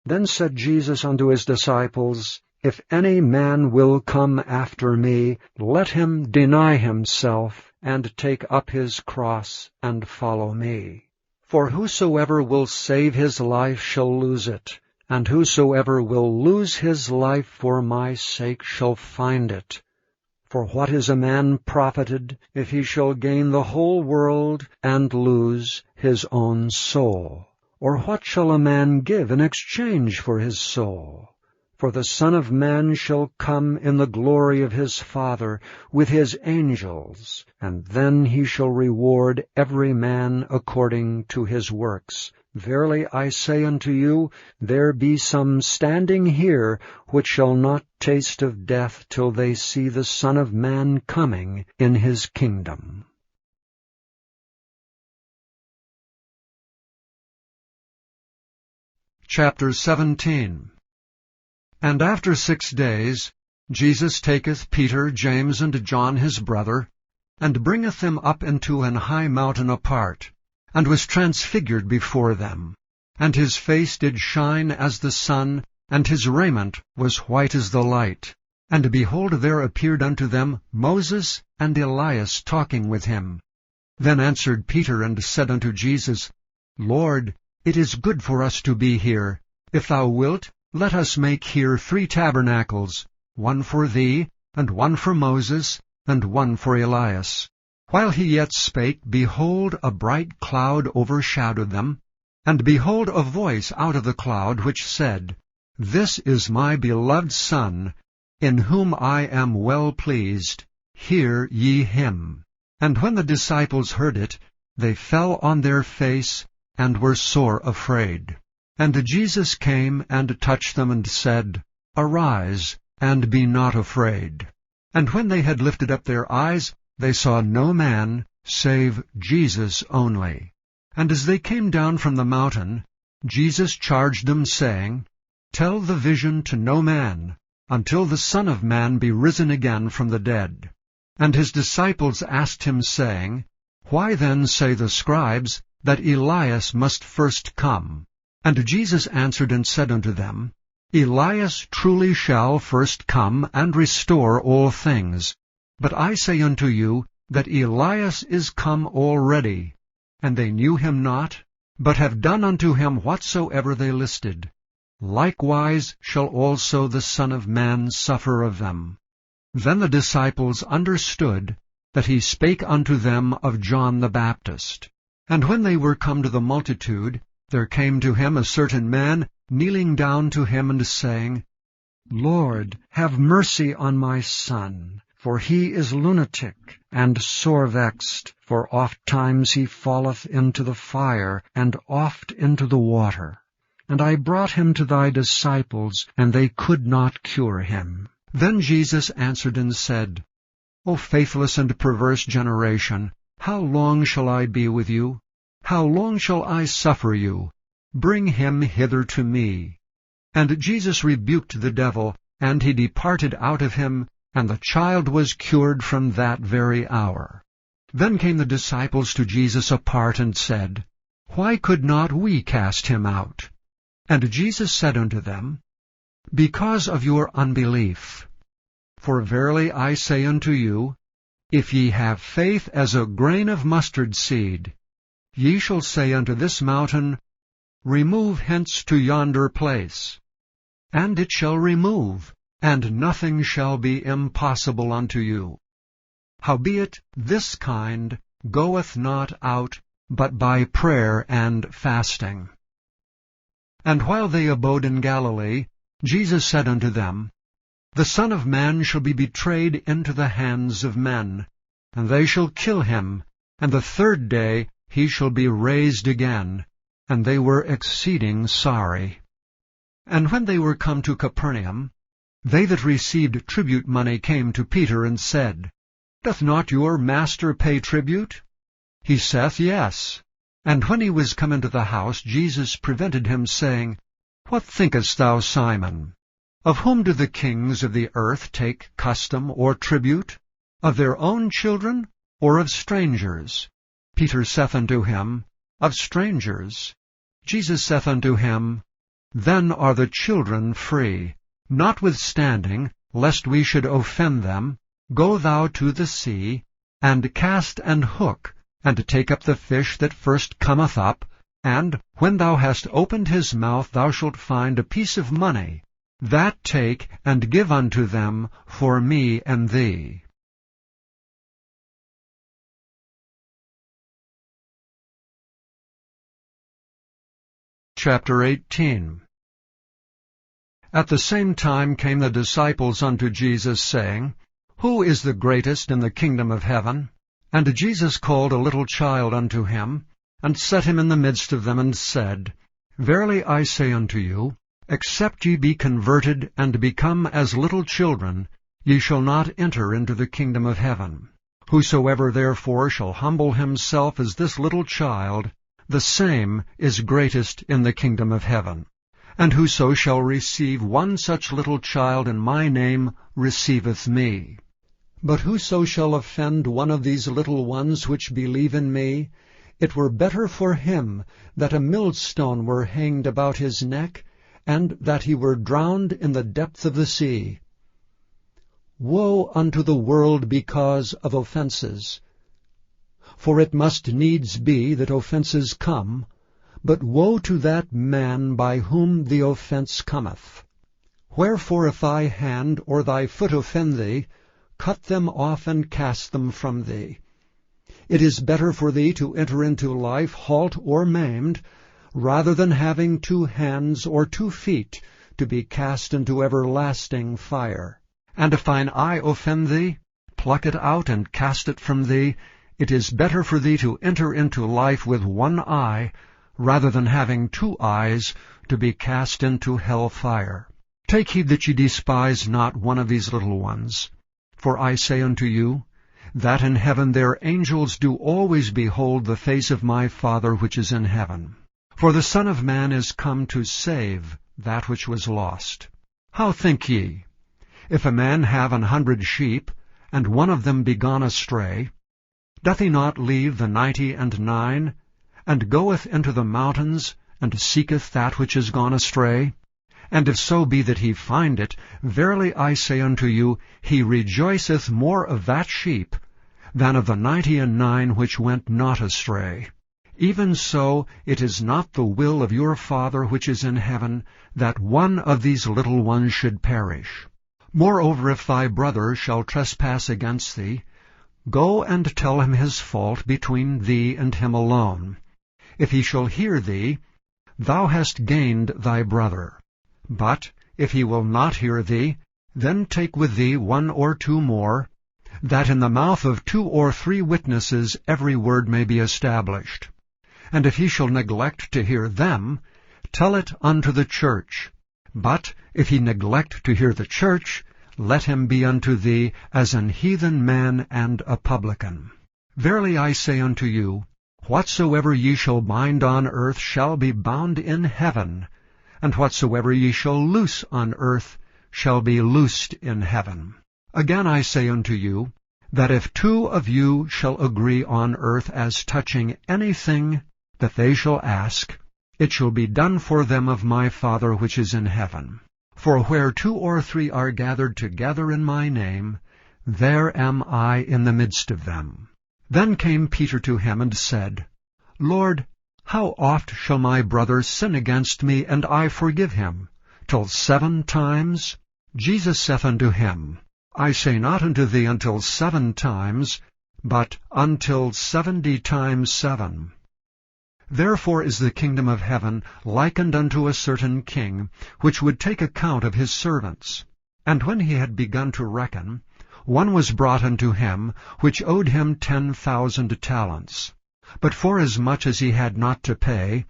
Then said Jesus unto his disciples, If any man will come after me, let him deny himself, and take up his cross, and follow me. For whosoever will save his life shall lose it, and whosoever will lose his life for my sake shall find it. For what is a man profited, if he shall gain the whole world, and lose his own soul? Or what shall a man give in exchange for his soul? For the Son of Man shall come in the glory of his Father with his angels, and then he shall reward every man according to his works. Verily I say unto you, there be some standing here which shall not taste of death till they see the Son of Man coming in his kingdom. Chapter 17. And after 6 days Jesus taketh Peter, James, and John his brother, and bringeth them up into an high mountain apart, and was transfigured before them. And his face did shine as the sun, and his raiment was white as the light. And behold, there appeared unto them Moses and Elias talking with him. Then answered Peter and said unto Jesus, Lord, it is good for us to be here. If thou wilt, let us make here 3 tabernacles, one for thee, and one for Moses, and one for Elias. While he yet spake, behold, a bright cloud overshadowed them. And behold, a voice out of the cloud, which said, This is my beloved Son, in whom I am well pleased. Hear ye him. And when the disciples heard it, they fell on their face, and were sore afraid. And Jesus came and touched them, and said, Arise, and be not afraid. And when they had lifted up their eyes, they saw no man, save Jesus only. And as they came down from the mountain, Jesus charged them, saying, Tell the vision to no man, until the Son of Man be risen again from the dead. And his disciples asked him, saying, Why then say the scribes that Elias must first come? And Jesus answered and said unto them, Elias truly shall first come and restore all things. But I say unto you that Elias is come already, and they knew him not, but have done unto him whatsoever they listed. Likewise shall also the Son of Man suffer of them. Then the disciples understood that he spake unto them of John the Baptist. And when they were come to the multitude, there came to him a certain man, kneeling down to him, and saying, Lord, have mercy on my son, for he is lunatic, and sore vexed, for oft times he falleth into the fire, and oft into the water. And I brought him to thy disciples, and they could not cure him. Then Jesus answered and said, O faithless and perverse generation, how long shall I be with you? How long shall I suffer you? Bring him hither to me. And Jesus rebuked the devil, and he departed out of him, and the child was cured from that very hour. Then came the disciples to Jesus apart, and said, Why could not we cast him out? And Jesus said unto them, Because of your unbelief. For verily I say unto you, if ye have faith as a grain of mustard seed, ye shall say unto this mountain, Remove hence to yonder place, and it shall remove, and nothing shall be impossible unto you. Howbeit this kind goeth not out but by prayer and fasting. And while they abode in Galilee, Jesus said unto them, The Son of Man shall be betrayed into the hands of men, and they shall kill him, and the third day he shall be raised again. And they were exceeding sorry. And when they were come to Capernaum, they that received tribute money came to Peter, and said, Doth not your master pay tribute? He saith, Yes. And when he was come into the house, Jesus prevented him, saying, What thinkest thou, Simon? Of whom do the kings of the earth take custom or tribute? Of their own children, or of strangers? Peter saith unto him, Of strangers. Jesus saith unto him, Then are the children free. Notwithstanding, lest we should offend them, go thou to the sea, and cast an hook, and take up the fish that first cometh up, and, when thou hast opened his mouth, thou shalt find a piece of money. That take, and give unto them for me and thee. Chapter 18. At the same time came the disciples unto Jesus, saying, Who is the greatest in the kingdom of heaven? And Jesus called a little child unto him, and set him in the midst of them, and said, Verily I say unto you, except ye be converted, and become as little children, ye shall not enter into the kingdom of heaven. Whosoever therefore shall humble himself as this little child, the same is greatest in the kingdom of heaven. And whoso shall receive one such little child in my name receiveth me. But whoso shall offend one of these little ones which believe in me, it were better for him that a millstone were hanged about his neck, and that he were drowned in the depth of the sea. Woe unto the world because of offenses! For it must needs be that offenses come, but woe to that man by whom the offense cometh. Wherefore if thy hand or thy foot offend thee, cut them off and cast them from thee. It is better for thee to enter into life halt or maimed, rather than having 2 hands or 2 feet to be cast into everlasting fire. And if thine eye offend thee, pluck it out and cast it from thee. It is better for thee to enter into life with 1 eye, rather than having 2 eyes to be cast into hell fire. Take heed that ye despise not one of these little ones. For I say unto you, that in heaven their angels do always behold the face of my Father which is in heaven. For the Son of Man is come to save that which was lost. How think ye? If a man have 100 sheep, and one of them be gone astray, doth he not leave the 99, and goeth into the mountains, and seeketh that which is gone astray? And if so be that he find it, verily I say unto you, he rejoiceth more of that sheep than of the 99 which went not astray. Even so it is not the will of your Father which is in heaven, that one of these little ones should perish. Moreover, if thy brother shall trespass against thee, go and tell him his fault between thee and him alone. If he shall hear thee, thou hast gained thy brother. But if he will not hear thee, then take with thee 1 or 2 more, that in the mouth of 2 or 3 witnesses every word may be established. And if he shall neglect to hear them, tell it unto the church. But if he neglect to hear the church, let him be unto thee as an heathen man and a publican. Verily I say unto you, whatsoever ye shall bind on earth shall be bound in heaven, and whatsoever ye shall loose on earth shall be loosed in heaven. Again I say unto you, that if 2 of you shall agree on earth as touching anything that they shall ask, it shall be done for them of my Father which is in heaven. For where 2 or 3 are gathered together in my name, there am I in the midst of them. Then came Peter to him and said, Lord, how oft shall my brother sin against me, and I forgive him? Till 7 times? Jesus saith unto him, I say not unto thee until 7 times, but until 70 times 7. Therefore is the kingdom of heaven likened unto a certain king, which would take account of his servants. And when he had begun to reckon, one was brought unto him, which owed him 10,000 talents. But forasmuch as he had not to pay,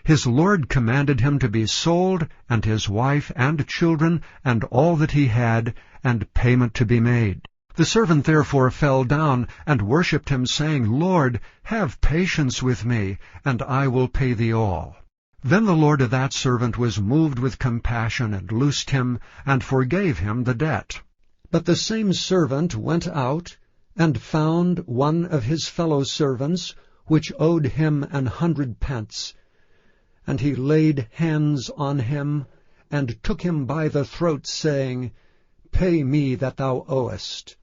his lord commanded him to be sold, and his wife and children, and all that he had, and payment to be made. The servant therefore fell down, and worshipped him, saying, Lord, have patience with me, and I will pay thee all. Then the lord of that servant was moved with compassion, and loosed him, and forgave him the debt. But the same servant went out, and found one of his fellow servants, which owed him 100 pence. And he laid hands on him, and took him by the throat, saying, Pay me that thou owest.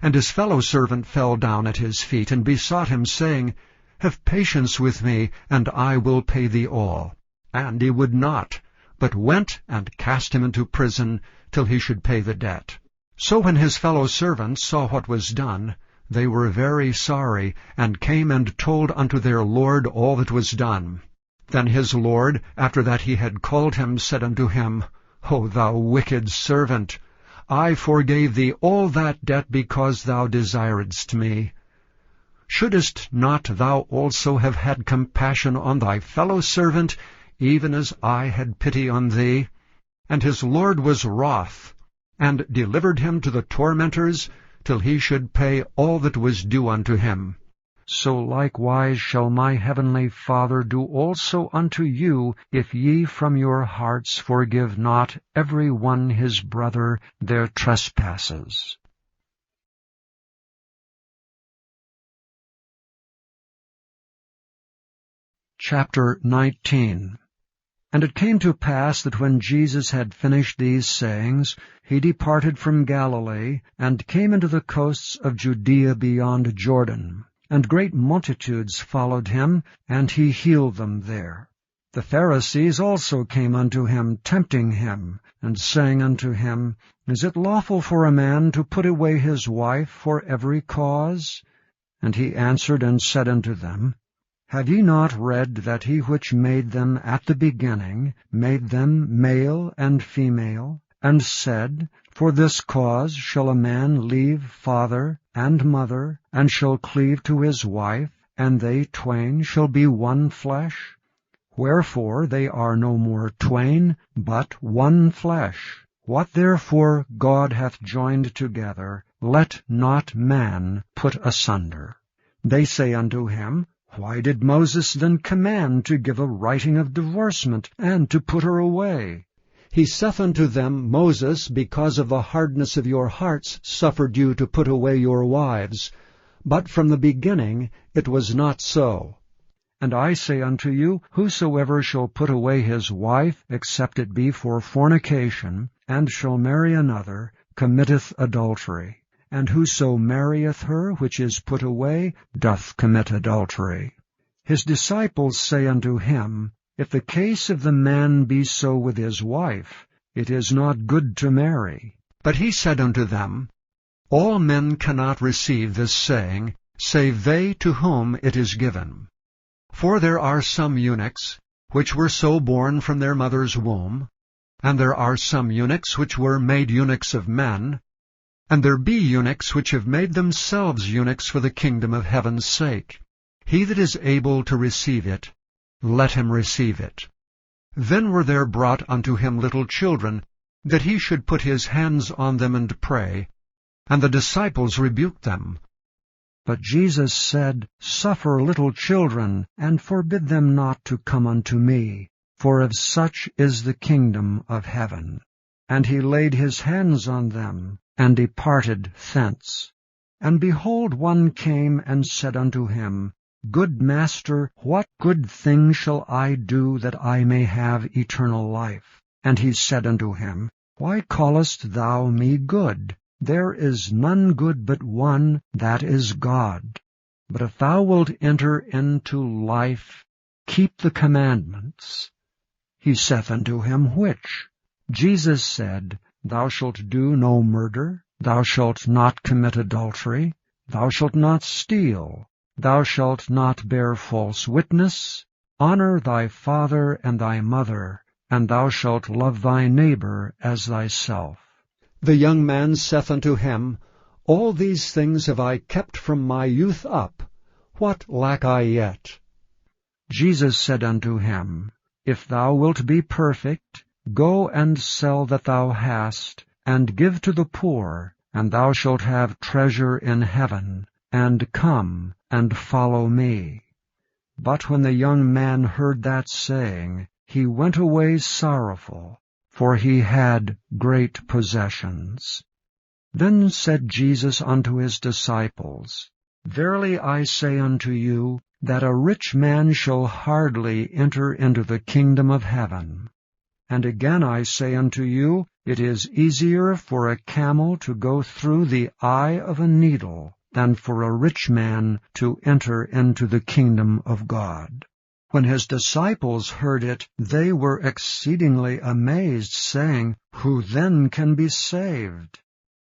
And his fellow servant fell down at his feet, and besought him, saying, Have patience with me, and I will pay thee all. And he would not, but went and cast him into prison, till he should pay the debt. So when his fellow servants saw what was done, they were very sorry, and came and told unto their lord all that was done. Then his lord, after that he had called him, said unto him, O thou wicked servant, I forgave thee all that debt because thou desiredst me. Shouldest not thou also have had compassion on thy fellow servant, even as I had pity on thee? And his lord was wroth, and delivered him to the tormentors, till he should pay all that was due unto him. So likewise shall my heavenly Father do also unto you, if ye from your hearts forgive not every one his brother their trespasses. Chapter 19. And it came to pass that when Jesus had finished these sayings, he departed from Galilee, and came into the coasts of Judea beyond Jordan. And great multitudes followed him, and he healed them there. The Pharisees also came unto him, tempting him, and saying unto him, Is it lawful for a man to put away his wife for every cause? And he answered and said unto them, Have ye not read that he which made them at the beginning made them male and female, and said, For this cause shall a man leave father and mother, and shall cleave to his wife, and they twain shall be one flesh? Wherefore they are no more twain, but one flesh. What therefore God hath joined together, let not man put asunder. They say unto him, Why did Moses then command to give a writing of divorcement, and to put her away? He saith unto them, Moses, because of the hardness of your hearts, suffered you to put away your wives. But from the beginning it was not so. And I say unto you, Whosoever shall put away his wife, except it be for fornication, and shall marry another, committeth adultery. And whoso marrieth her which is put away, doth commit adultery. His disciples say unto him, If the case of the man be so with his wife, it is not good to marry. But he said unto them, All men cannot receive this saying, save they to whom it is given. For there are some eunuchs, which were so born from their mother's womb, and there are some eunuchs which were made eunuchs of men, and there be eunuchs which have made themselves eunuchs for the kingdom of heaven's sake. He that is able to receive it, let him receive it. Then were there brought unto him little children, that he should put his hands on them and pray. And the disciples rebuked them. But Jesus said, Suffer little children, and forbid them not to come unto me, for of such is the kingdom of heaven. And he laid his hands on them, and departed thence. And behold, one came and said unto him, Good Master, what good thing shall I do that I may have eternal life? And he said unto him, Why callest thou me good? There is none good but one, that is God. But if thou wilt enter into life, keep the commandments. He saith unto him, Which? Jesus said, Thou shalt do no murder, thou shalt not commit adultery, thou shalt not steal, thou shalt not bear false witness, honor thy father and thy mother, and thou shalt love thy neighbor as thyself. The young man saith unto him, All these things have I kept from my youth up. What lack I yet? Jesus said unto him, If thou wilt be perfect, go and sell that thou hast, and give to the poor, and thou shalt have treasure in heaven, and come and follow me. But when the young man heard that saying, he went away sorrowful, for he had great possessions. Then said Jesus unto his disciples, Verily I say unto you, that a rich man shall hardly enter into the kingdom of heaven. And again I say unto you, it is easier for a camel to go through the eye of a needle than for a rich man to enter into the kingdom of God. When his disciples heard it, they were exceedingly amazed, saying, Who then can be saved?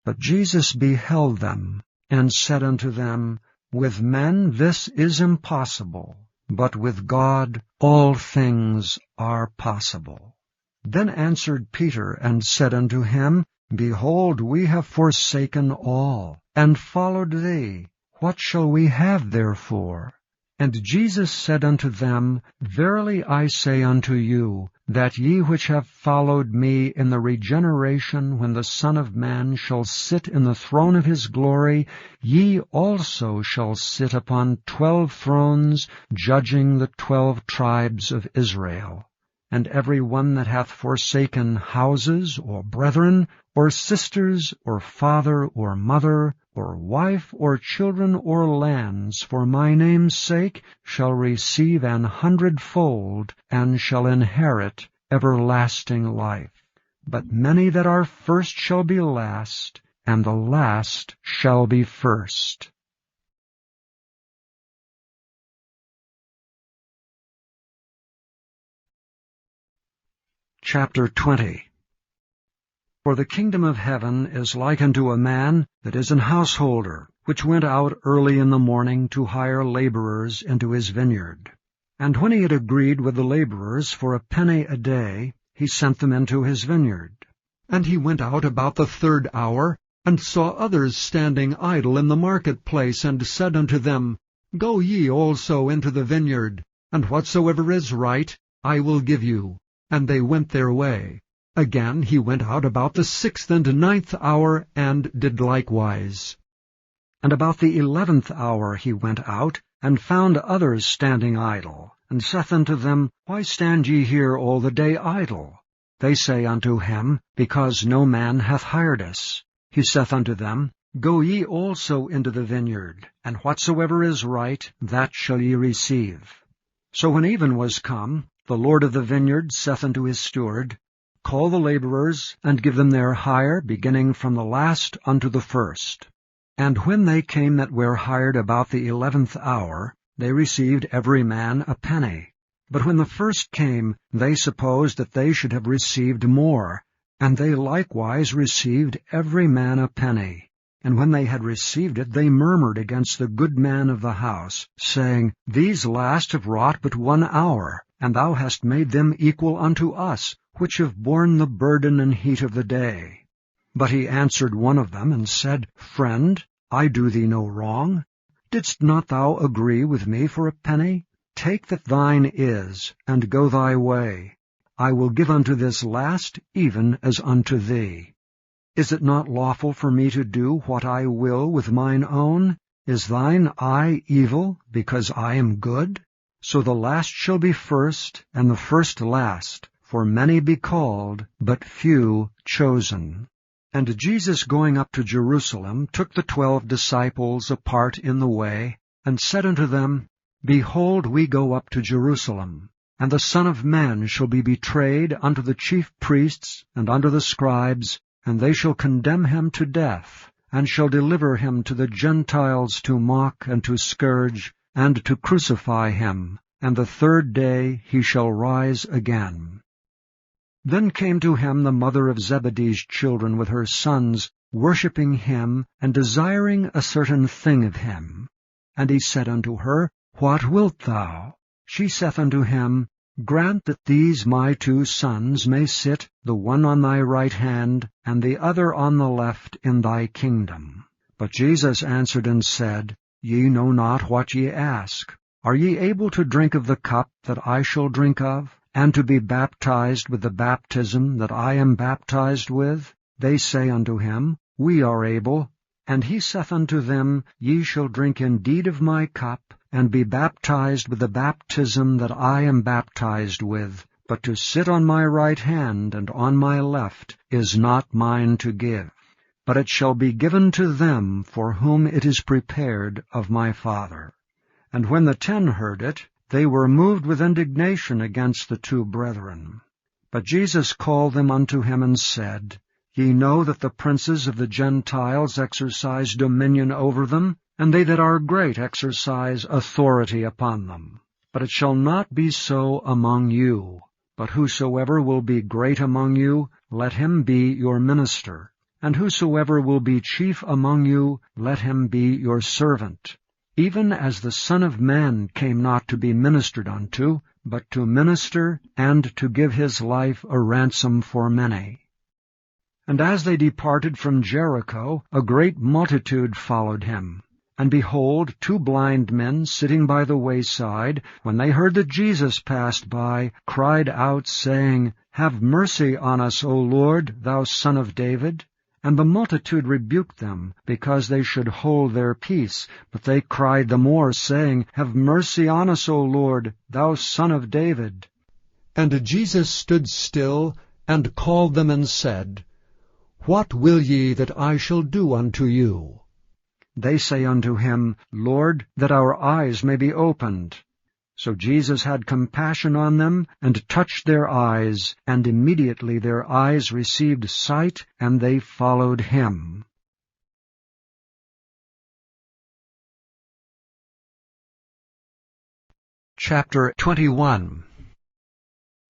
But Jesus beheld them, and said unto them, With men this is impossible, but with God all things are possible. Then answered Peter, and said unto him, Behold, we have forsaken all, and followed thee. What shall we have therefore? And Jesus said unto them, Verily I say unto you, that ye which have followed me in the regeneration when the Son of Man shall sit in the throne of his glory, ye also shall sit upon 12 thrones, judging the 12 tribes of Israel. And every one that hath forsaken houses, or brethren, or sisters, or father, or mother, or wife, or children, or lands, for my name's sake, shall receive 100-fold, and shall inherit everlasting life. But many that are first shall be last, and the last shall be first. Chapter 20. For the kingdom of heaven is like unto a man that is an householder, which went out early in the morning to hire laborers into his vineyard. And when he had agreed with the laborers for a penny a day, he sent them into his vineyard. And he went out about the 3rd hour, and saw others standing idle in the marketplace, and said unto them, Go ye also into the vineyard, and whatsoever is right I will give you. And they went their way. Again he went out about the 6th and 9th hour, and did likewise. And about the 11th hour he went out, and found others standing idle, and saith unto them, Why stand ye here all the day idle? They say unto him, Because no man hath hired us. He saith unto them, Go ye also into the vineyard, and whatsoever is right, that shall ye receive. So when even was come, the Lord of the vineyard saith unto his steward, Call the laborers, and give them their hire, beginning from the last unto the first. And when they came that were hired about the 11th hour, they received every man a penny. But when the first came, they supposed that they should have received more, and they likewise received every man a penny. And when they had received it, they murmured against the good man of the house, saying, These last have wrought but 1 hour, and thou hast made them equal unto us, which have borne the burden and heat of the day. But he answered one of them, and said, Friend, I do thee no wrong. Didst not thou agree with me for a penny? Take that thine is, and go thy way. I will give unto this last even as unto thee. Is it not lawful for me to do what I will with mine own? Is thine eye evil, because I am good? So the last shall be first, and the first last, for many be called, but few chosen. And Jesus, going up to Jerusalem, took the 12 disciples apart in the way, and said unto them, Behold, we go up to Jerusalem, And the Son of Man shall be betrayed unto the chief priests and unto the scribes, and they shall condemn him to death, and shall deliver him to the Gentiles to mock and to scourge, and to crucify him, and the third day he shall rise again. Then came to him the mother of Zebedee's children with her sons, worshipping him, and desiring a certain thing of him. And he said unto her, What wilt thou? She saith unto him, Grant that these my 2 sons may sit, the one on thy right hand, and the other on the left, in thy kingdom. But Jesus answered and said, Ye know not what ye ask. Are ye able to drink of the cup that I shall drink of, and to be baptized with the baptism that I am baptized with? They say unto him, We are able. And he saith unto them, Ye shall drink indeed of my cup, and be baptized with the baptism that I am baptized with. But to sit on my right hand and on my left is not mine to give, but it shall be given to them for whom it is prepared of my Father. And when the 10 heard it, they were moved with indignation against the 2 brethren. But Jesus called them unto him and said, Ye know that the princes of the Gentiles exercise dominion over them, and they that are great exercise authority upon them. But it shall not be so among you. But whosoever will be great among you, let him be your minister. And whosoever will be chief among you, let him be your servant. Even as the Son of Man came not to be ministered unto, but to minister, and to give his life a ransom for many. And as they departed from Jericho, a great multitude followed him. And behold, 2 blind men sitting by the wayside, when they heard that Jesus passed by, cried out, saying, Have mercy on us, O Lord, thou Son of David. And the multitude rebuked them, because they should hold their peace. But they cried the more, saying, Have mercy on us, O Lord, thou Son of David. And Jesus stood still, and called them, and said, What will ye that I shall do unto you? They say unto him, Lord, that our eyes may be opened. So Jesus had compassion on them, and touched their eyes, and immediately their eyes received sight, and they followed him. Chapter 21.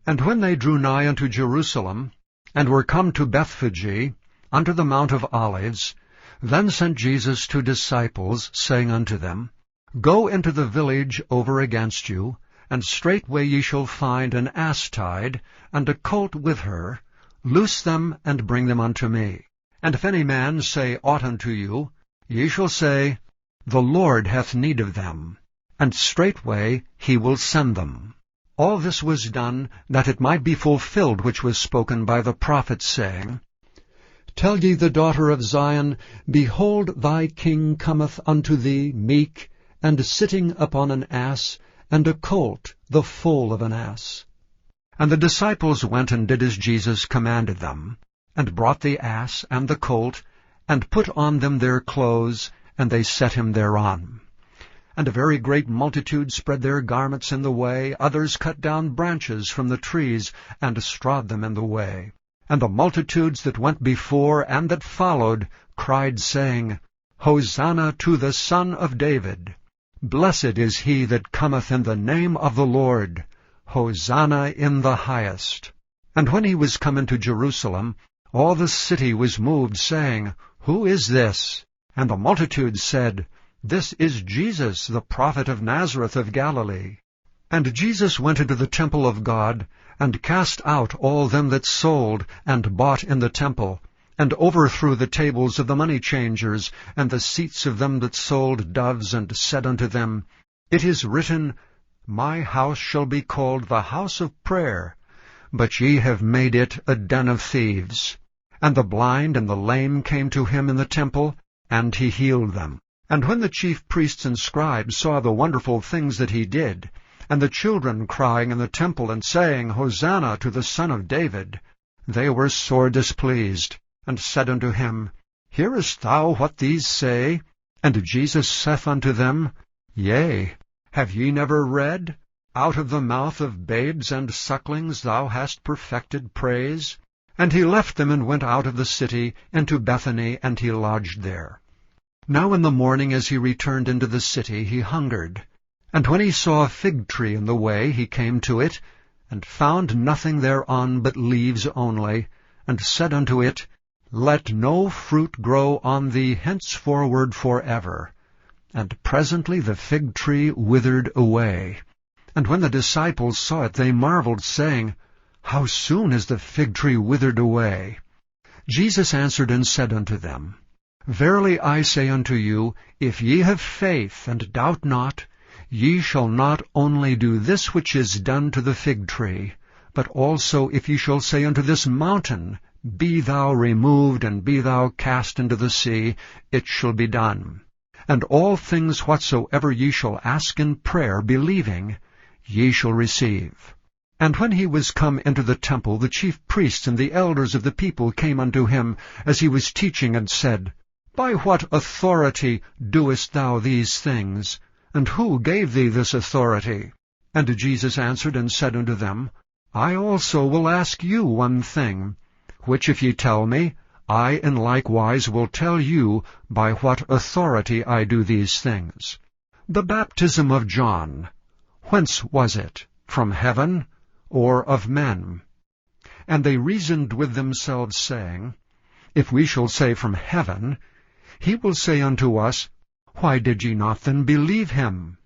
And when they drew nigh unto Jerusalem, and were come to Bethphage, unto the Mount of Olives, then sent Jesus 2 disciples, saying unto them, Go into the village over against you, and straightway ye shall find an ass tied, and a colt with her. Loose them, and bring them unto me. And if any man say aught unto you, ye shall say, The Lord hath need of them, and straightway he will send them. All this was done, that it might be fulfilled which was spoken by the prophet, saying, Tell ye the daughter of Zion, Behold, thy king cometh unto thee meek, and sitting upon an ass, and a colt, the foal of an ass. And the disciples went and did as Jesus commanded them, and brought the ass and the colt, and put on them their clothes, and they set him thereon. And a very great multitude spread their garments in the way, others cut down branches from the trees, and strawed them in the way. And the multitudes that went before and that followed cried, saying, Hosanna to the Son of David! Blessed is he that cometh in the name of the Lord! Hosanna in the highest! And when he was come into Jerusalem, all the city was moved, saying, Who is this? And the multitude said, This is Jesus, the prophet of Nazareth of Galilee. And Jesus went into the temple of God, and cast out all them that sold and bought in the temple, and overthrew the tables of the money changers, and the seats of them that sold doves, and said unto them, It is written, My house shall be called the house of prayer, but ye have made it a den of thieves. And the blind and the lame came to him in the temple, and he healed them. And when the chief priests and scribes saw the wonderful things that he did, and the children crying in the temple and saying, Hosanna to the Son of David, they were sore displeased, and said unto him, Hearest thou what these say? And Jesus saith unto them, Yea, have ye never read? Out of the mouth of babes and sucklings thou hast perfected praise. And he left them and went out of the city into Bethany, and he lodged there. Now in the morning as he returned into the city, he hungered. And when he saw a fig tree in the way, he came to it, and found nothing thereon but leaves only, and said unto it, Let no fruit grow on thee henceforward forever. And presently the fig tree withered away. And when the disciples saw it, they marveled, saying, How soon is the fig tree withered away? Jesus answered and said unto them, Verily I say unto you, if ye have faith, and doubt not, ye shall not only do this which is done to the fig tree, but also if ye shall say unto this mountain, Be thou removed, and be thou cast into the sea, it shall be done. And all things whatsoever ye shall ask in prayer, believing, ye shall receive. And when he was come into the temple, the chief priests and the elders of the people came unto him as he was teaching, and said, By what authority doest thou these things? And who gave thee this authority? And Jesus answered and said unto them, I also will ask you one thing, which if ye tell me, I in likewise will tell you by what authority I do these things. The baptism of John, whence was it? From heaven, or of men? And they reasoned with themselves, saying, If we shall say from heaven, he will say unto us, Why did ye not then believe him?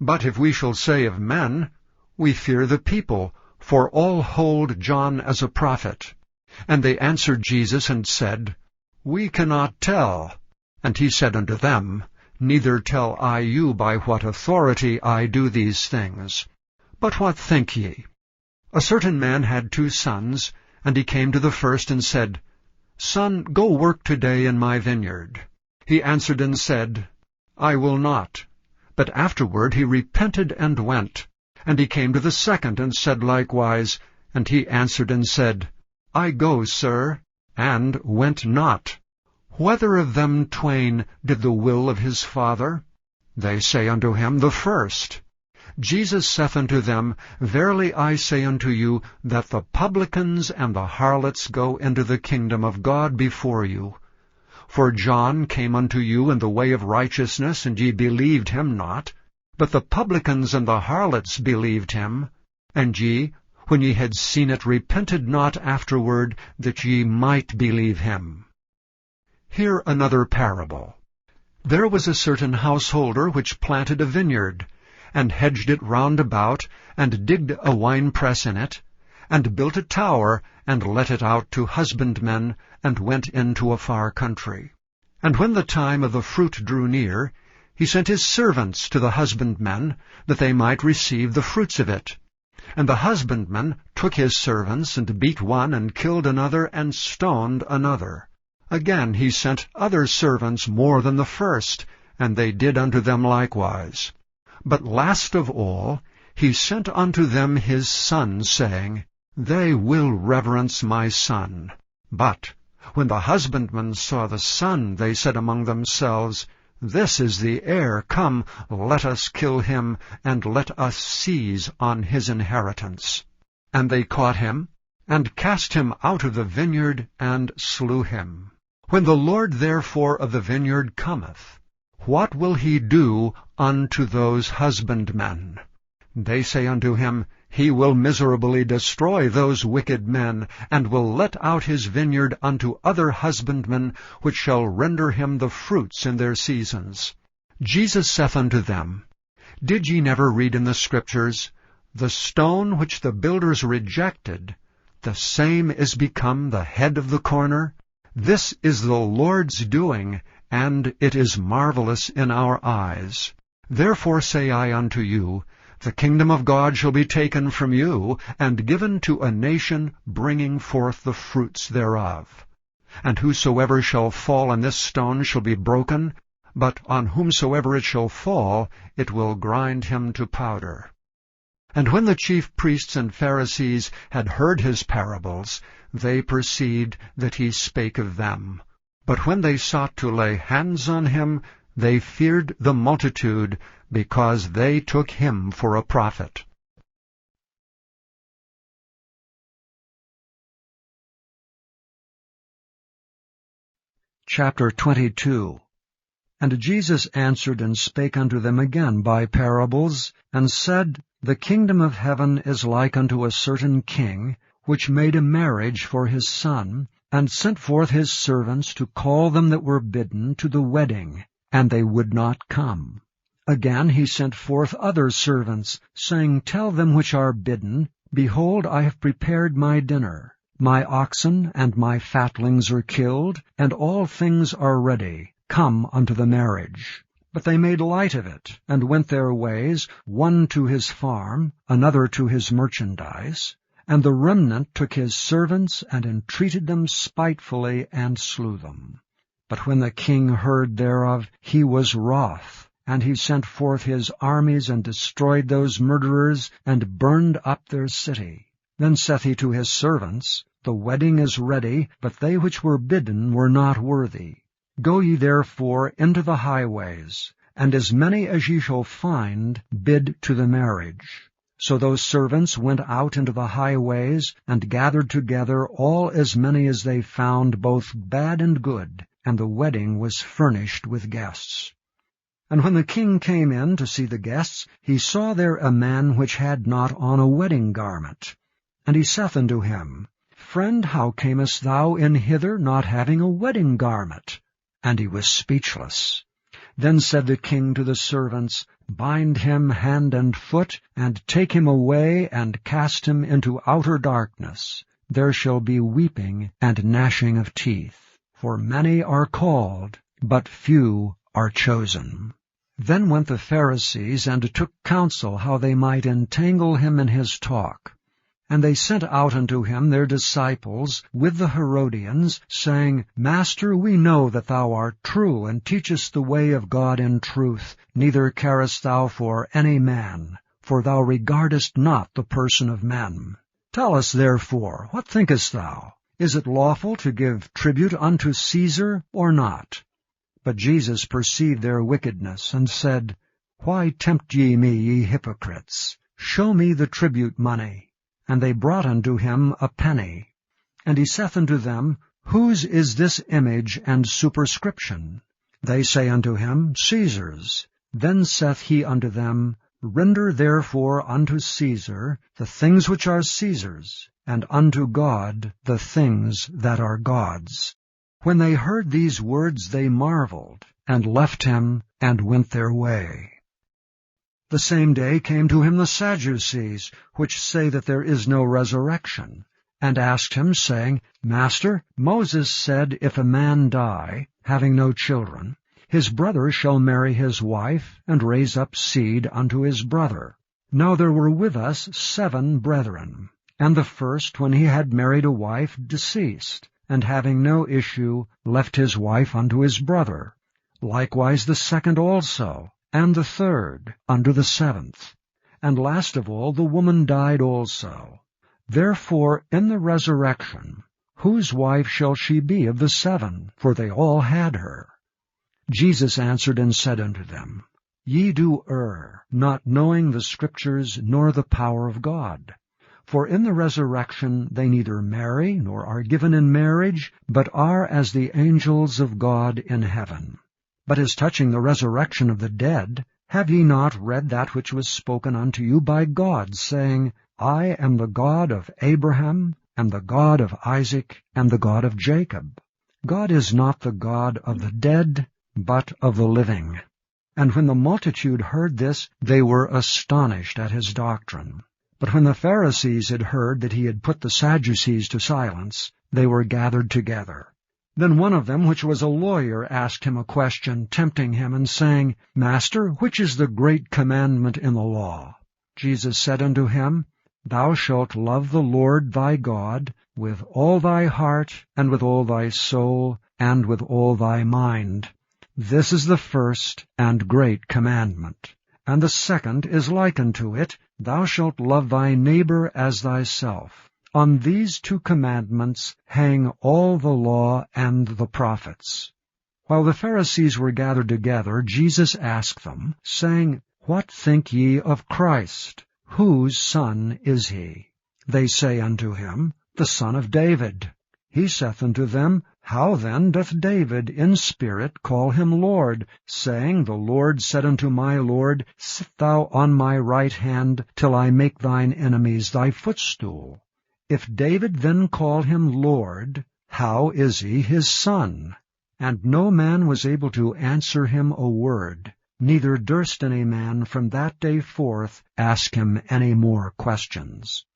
But if we shall say of men, we fear the people, for all hold John as a prophet. And they answered Jesus and said, We cannot tell. And he said unto them, Neither tell I you by what authority I do these things. But what think ye? A certain man had 2 sons, and he came to the first and said, Son, go work today in my vineyard. He answered and said, I will not. But afterward he repented and went. And he came to the second and said likewise, and he answered and said, I go, sir, and went not. Whether of them twain did the will of his father? They say unto him, The first. Jesus saith unto them, Verily I say unto you, that the publicans and the harlots go into the kingdom of God before you. For John came unto you in the way of righteousness, and ye believed him not. But the publicans and the harlots believed him. And ye, when ye had seen it, repented not afterward, that ye might believe him. Hear another parable. There was a certain householder which planted a vineyard, and hedged it round about, and digged a winepress in it, and built a tower, and let it out to husbandmen, and went into a far country. And when the time of the fruit drew near, he sent his servants to the husbandmen, that they might receive the fruits of it. And the husbandman took his servants, and beat one, and killed another, and stoned another. Again he sent other servants more than the first, and they did unto them likewise. But last of all he sent unto them his son, saying, They will reverence my son. But when the husbandmen saw the son, they said among themselves, This is the heir. Come, let us kill him, and let us seize on his inheritance. And they caught him, and cast him out of the vineyard, and slew him. When the Lord therefore of the vineyard cometh, what will he do unto those husbandmen? They say unto him, He will miserably destroy those wicked men, and will let out his vineyard unto other husbandmen, which shall render him the fruits in their seasons. Jesus saith unto them, Did ye never read in the Scriptures, The stone which the builders rejected, the same is become the head of the corner? This is the Lord's doing, and it is marvelous in our eyes. Therefore say I unto you, The kingdom of God shall be taken from you, and given to a nation bringing forth the fruits thereof. And whosoever shall fall on this stone shall be broken, but on whomsoever it shall fall, it will grind him to powder. And when the chief priests and Pharisees had heard his parables, they perceived that he spake of them. But when they sought to lay hands on him, they feared the multitude, because they took him for a prophet. Chapter 22. And Jesus answered and spake unto them again by parables, and said, The kingdom of heaven is like unto a certain king, which made a marriage for his son, and sent forth his servants to call them that were bidden to the wedding, and they would not come. Again he sent forth other servants, saying, Tell them which are bidden, Behold, I have prepared my dinner. My oxen and my fatlings are killed, and all things are ready. Come unto the marriage. But they made light of it, and went their ways, one to his farm, another to his merchandise. And the remnant took his servants, and entreated them spitefully, and slew them. But when the king heard thereof, he was wroth, and he sent forth his armies, and destroyed those murderers, and burned up their city. Then saith he to his servants, The wedding is ready, but they which were bidden were not worthy. Go ye therefore into the highways, and as many as ye shall find, bid to the marriage. So those servants went out into the highways, and gathered together all as many as they found, both bad and good, and the wedding was furnished with guests. And when the king came in to see the guests, he saw there a man which had not on a wedding garment. And he saith unto him, Friend, how camest thou in hither, not having a wedding garment? And he was speechless. Then said the king to the servants, Bind him hand and foot, and take him away, and cast him into outer darkness. There shall be weeping and gnashing of teeth. For many are called, but few are chosen. Then went the Pharisees, and took counsel how they might entangle him in his talk. And they sent out unto him their disciples with the Herodians, saying, Master, we know that thou art true, and teachest the way of God in truth, neither carest thou for any man, for thou regardest not the person of men. Tell us therefore, what thinkest thou? Is it lawful to give tribute unto Caesar, or not? But Jesus perceived their wickedness, and said, Why tempt ye me, ye hypocrites? Show me the tribute money. And they brought unto him a penny. And he saith unto them, Whose is this image and superscription? They say unto him, Caesar's. Then saith he unto them, Render therefore unto Caesar the things which are Caesar's, and unto God the things that are God's. When they heard these words, they marveled, and left him, and went their way. The same day came to him the Sadducees, which say that there is no resurrection, and asked him, saying, Master, Moses said, If a man die, having no children, his brother shall marry his wife, and raise up seed unto his brother. Now there were with us 7 brethren, and the first, when he had married a wife, deceased, and having no issue, left his wife unto his brother. Likewise the second also, and the third unto the 7th. And last of all the woman died also. Therefore in the resurrection, whose wife shall she be of the 7? For they all had her. Jesus answered and said unto them, Ye do err, not knowing the Scriptures nor the power of God. For in the resurrection they neither marry nor are given in marriage, but are as the angels of God in heaven. But as touching the resurrection of the dead, have ye not read that which was spoken unto you by God, saying, I am the God of Abraham, and the God of Isaac, and the God of Jacob? God is not the God of the dead, but of the living. And when the multitude heard this, they were astonished at his doctrine. But when the Pharisees had heard that he had put the Sadducees to silence, they were gathered together. Then one of them, which was a lawyer, asked him a question, tempting him, and saying, Master, which is the great commandment in the law? Jesus said unto him, Thou shalt love the Lord thy God with all thy heart, and with all thy soul, and with all thy mind. This is the first and great commandment. And the second is like unto it, Thou shalt love thy neighbor as thyself. On these 2 commandments hang all the law and the prophets. While the Pharisees were gathered together, Jesus asked them, saying, What think ye of Christ? Whose son is he? They say unto him, The son of David. He saith unto them, How then doth David in spirit call him Lord, saying, The Lord said unto my Lord, Sit thou on my right hand, till I make thine enemies thy footstool? If David then call him Lord, how is he his son? And no man was able to answer him a word, neither durst any man from that day forth ask him any more questions.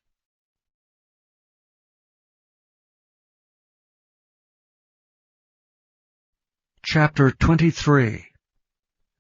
Chapter 23.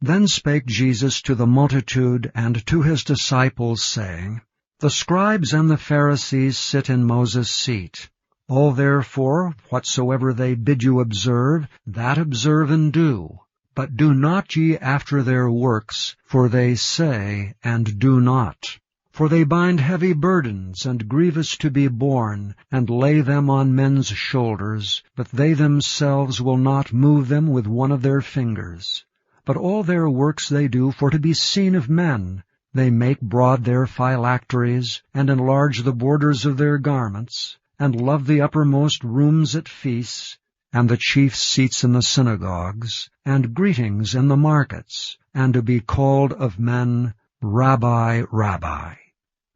Then spake Jesus to the multitude and to his disciples, saying, The scribes and the Pharisees sit in Moses' seat. All therefore, whatsoever they bid you observe, that observe and do. But do not ye after their works, for they say and do not. For they bind heavy burdens, and grievous to be borne, and lay them on men's shoulders, but they themselves will not move them with one of their fingers. But all their works they do for to be seen of men. They make broad their phylacteries, and enlarge the borders of their garments, and love the uppermost rooms at feasts, and the chief seats in the synagogues, and greetings in the markets, and to be called of men, Rabbi, Rabbi.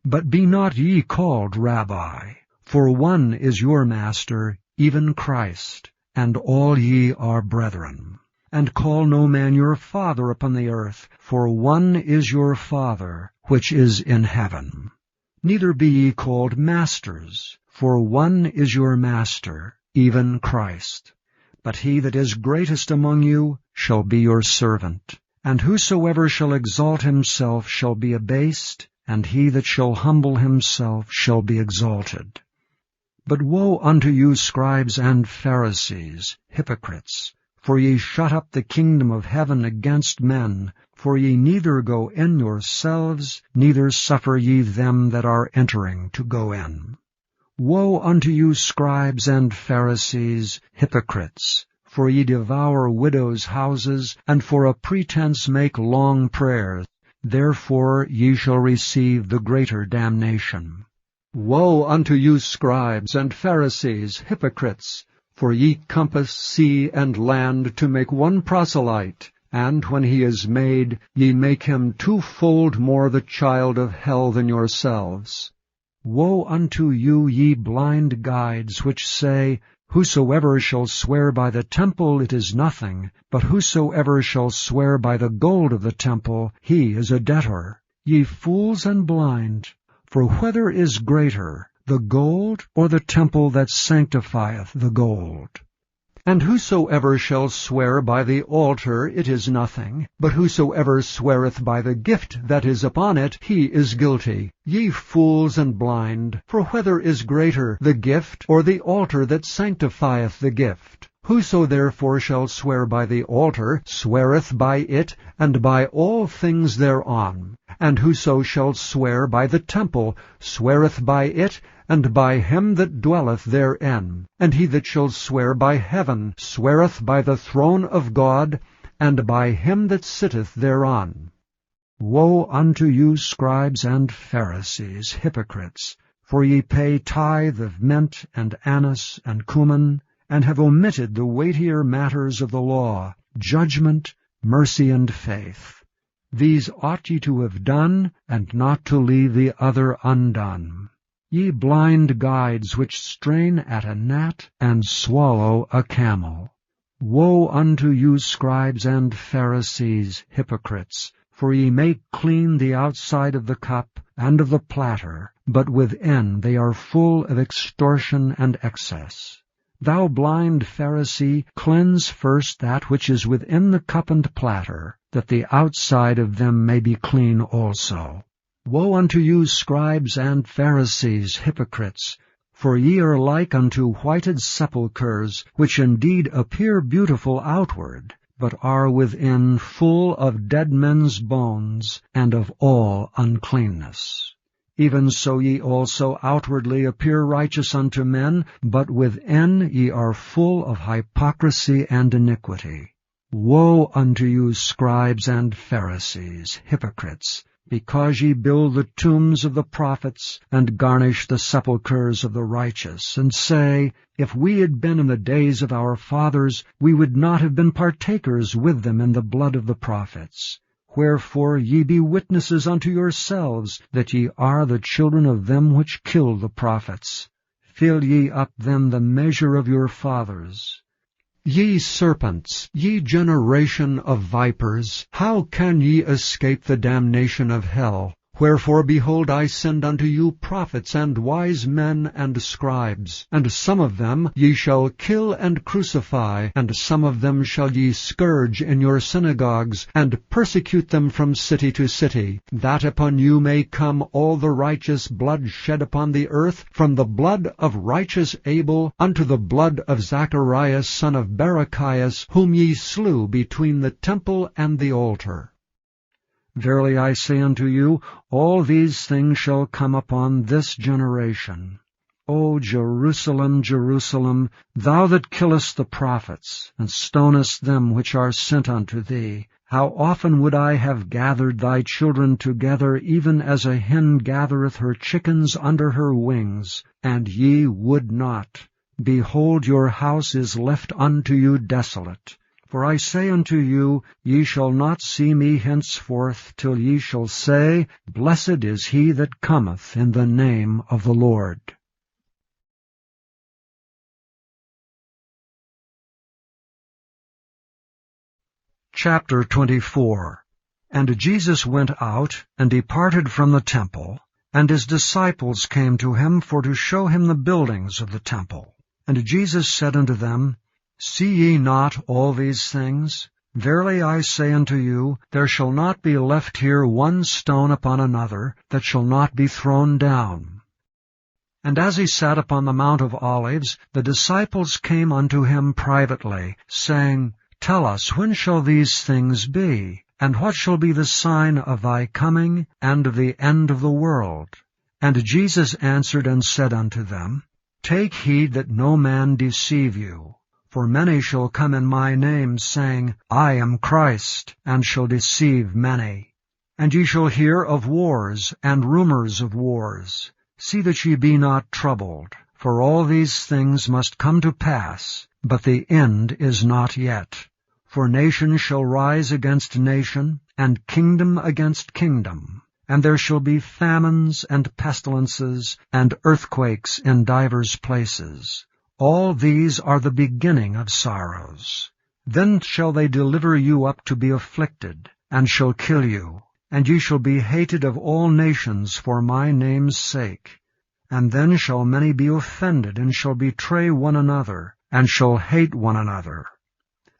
But be not ye called Rabbi, for one is your Master, even Christ, and all ye are brethren. And call no man your Father upon the earth, for one is your Father, which is in heaven. Neither be ye called masters, for one is your Master, even Christ. But he that is greatest among you shall be your servant. And whosoever shall exalt himself shall be abased, and he that shall humble himself shall be exalted. But woe unto you, scribes and Pharisees, hypocrites! For ye shut up the kingdom of heaven against men, for ye neither go in yourselves, neither suffer ye them that are entering to go in. Woe unto you, scribes and Pharisees, hypocrites! For ye devour widows' houses, and for a pretense make long prayers. Therefore ye shall receive the greater damnation. Woe unto you, scribes and Pharisees, hypocrites! For ye compass sea and land to make one proselyte, and when he is made, ye make him twofold more the child of hell than yourselves. Woe unto you, ye blind guides, which say, Whosoever shall swear by the temple, it is nothing, but whosoever shall swear by the gold of the temple, he is a debtor. Ye fools and blind! For whether is greater, the gold or the temple that sanctifieth the gold? And whosoever shall swear by the altar, it is nothing, but whosoever sweareth by the gift that is upon it, he is guilty. Ye fools and blind! For whether is greater, the gift or the altar that sanctifieth the gift? Whoso therefore shall swear by the altar sweareth by it, and by all things thereon. And whoso shall swear by the temple sweareth by it, and by him that dwelleth therein. And he that shall swear by heaven sweareth by the throne of God, and by him that sitteth thereon. Woe unto you, scribes and Pharisees, hypocrites! For ye pay tithe of mint and anise and cumin, and have omitted the weightier matters of the law, judgment, mercy, and faith. These ought ye to have done, and not to leave the other undone. Ye blind guides, which strain at a gnat, and swallow a camel. Woe unto you, scribes and Pharisees, hypocrites! For ye make clean the outside of the cup and of the platter, but within they are full of extortion and excess. Thou blind Pharisee, cleanse first that which is within the cup and platter, that the outside of them may be clean also. Woe unto you, scribes and Pharisees, hypocrites! For ye are like unto whited sepulchres, which indeed appear beautiful outward, but are within full of dead men's bones, and of all uncleanness. Even so ye also outwardly appear righteous unto men, but within ye are full of hypocrisy and iniquity. Woe unto you, scribes and Pharisees, hypocrites! because ye build the tombs of the prophets, and garnish the sepulchres of the righteous, and say, If we had been in the days of our fathers, we would not have been partakers with them in the blood of the prophets. Wherefore ye be witnesses unto yourselves, that ye are the children of them which killed the prophets. Fill ye up then the measure of your fathers. Ye serpents, ye generation of vipers, how can ye escape the damnation of hell? Wherefore, behold, I send unto you prophets and wise men and scribes, and some of them ye shall kill and crucify, and some of them shall ye scourge in your synagogues, and persecute them from city to city, that upon you may come all the righteous blood shed upon the earth, from the blood of righteous Abel unto the blood of Zacharias son of Barachias, whom ye slew between the temple and the altar. Verily I say unto you, all these things shall come upon this generation. O Jerusalem, Jerusalem, thou that killest the prophets, and stonest them which are sent unto thee, how often would I have gathered thy children together, even as a hen gathereth her chickens under her wings, and ye would not. Behold, your house is left unto you desolate. For I say unto you, ye shall not see me henceforth, till ye shall say, Blessed is he that cometh in the name of the Lord. Chapter 24. And Jesus went out, and departed from the temple, and his disciples came to him for to show him the buildings of the temple. And Jesus said unto them, See ye not all these things? Verily I say unto you, there shall not be left here one stone upon another, that shall not be thrown down. And as he sat upon the Mount of Olives, the disciples came unto him privately, saying, Tell us, when shall these things be? And what shall be the sign of thy coming, and of the end of the world? And Jesus answered and said unto them, Take heed that no man deceive you. For many shall come in my name, saying, I am Christ, and shall deceive many. And ye shall hear of wars, and rumors of wars. See that ye be not troubled, for all these things must come to pass, but the end is not yet. For nation shall rise against nation, and kingdom against kingdom. And there shall be famines, and pestilences, and earthquakes in divers places. All these are the beginning of sorrows. Then shall they deliver you up to be afflicted, and shall kill you, and ye shall be hated of all nations for my name's sake. And then shall many be offended, and shall betray one another, and shall hate one another.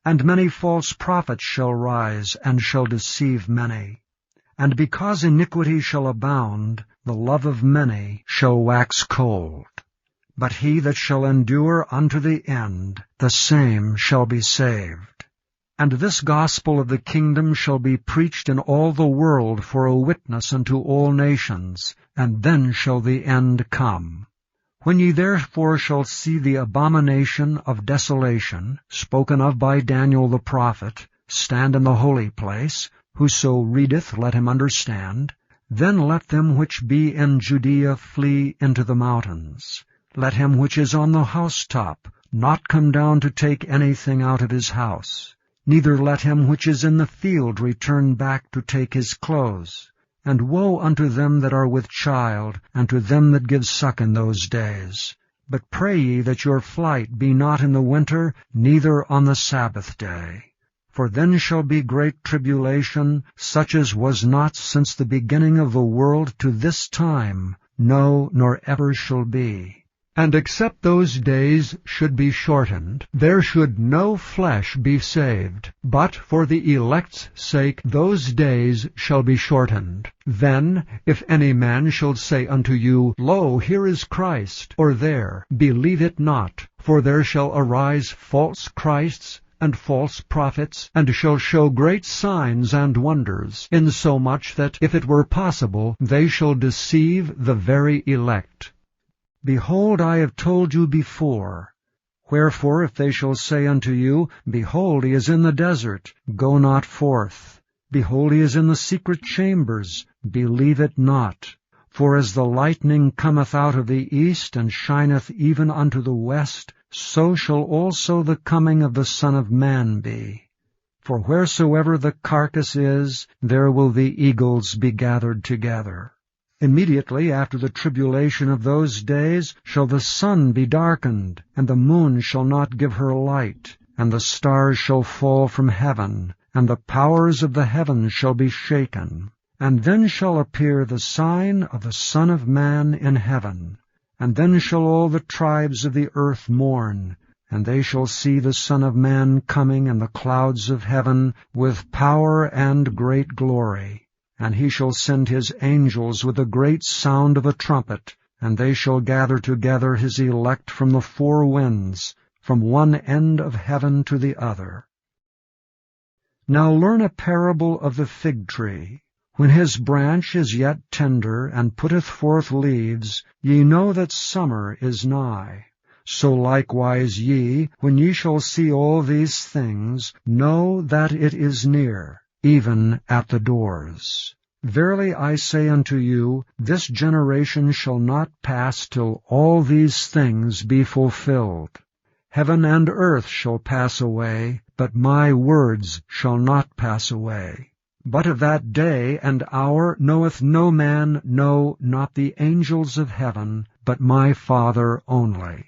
And many false prophets shall rise, and shall deceive many. And because iniquity shall abound, the love of many shall wax cold. But he that shall endure unto the end, the same shall be saved. And this gospel of the kingdom shall be preached in all the world for a witness unto all nations, and then shall the end come. When ye therefore shall see the abomination of desolation, spoken of by Daniel the prophet, stand in the holy place, whoso readeth, let him understand, then let them which be in Judea flee into the mountains. Let him which is on the housetop not come down to take anything out of his house. Neither let him which is in the field return back to take his clothes. And woe unto them that are with child, and to them that give suck in those days. But pray ye that your flight be not in the winter, neither on the Sabbath day. For then shall be great tribulation, such as was not since the beginning of the world to this time, no, nor ever shall be. And except those days should be shortened, there should no flesh be saved. But for the elect's sake those days shall be shortened. Then, if any man shall say unto you, Lo, here is Christ, or there, believe it not. For there shall arise false Christs, and false prophets, and shall show great signs and wonders, insomuch that, if it were possible, they shall deceive the very elect. Behold, I have told you before. Wherefore, if they shall say unto you, Behold, he is in the desert, go not forth. Behold, he is in the secret chambers, believe it not. For as the lightning cometh out of the east, and shineth even unto the west, so shall also the coming of the Son of Man be. For wheresoever the carcass is, there will the eagles be gathered together. Immediately after the tribulation of those days shall the sun be darkened, and the moon shall not give her light, and the stars shall fall from heaven, and the powers of the heavens shall be shaken. And then shall appear the sign of the Son of Man in heaven. And then shall all the tribes of the earth mourn, and they shall see the Son of Man coming in the clouds of heaven with power and great glory. And he shall send his angels with a great sound of a trumpet, and they shall gather together his elect from the four winds, from one end of heaven to the other. Now learn a parable of the fig tree. When his branch is yet tender, and putteth forth leaves, ye know that summer is nigh. So likewise ye, when ye shall see all these things, know that it is near, even at the doors. Verily I say unto you, this generation shall not pass till all these things be fulfilled. Heaven and earth shall pass away, but my words shall not pass away. But of that day and hour knoweth no man, no, not the angels of heaven, but my Father only.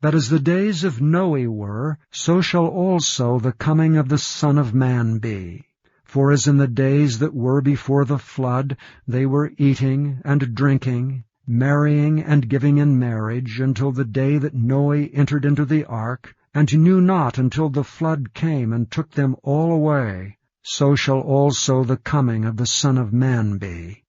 But as the days of Noe were, so shall also the coming of the Son of Man be. For as in the days that were before the flood, they were eating and drinking, marrying and giving in marriage, until the day that Noe entered into the ark, and knew not until the flood came and took them all away, so shall also the coming of the Son of Man be.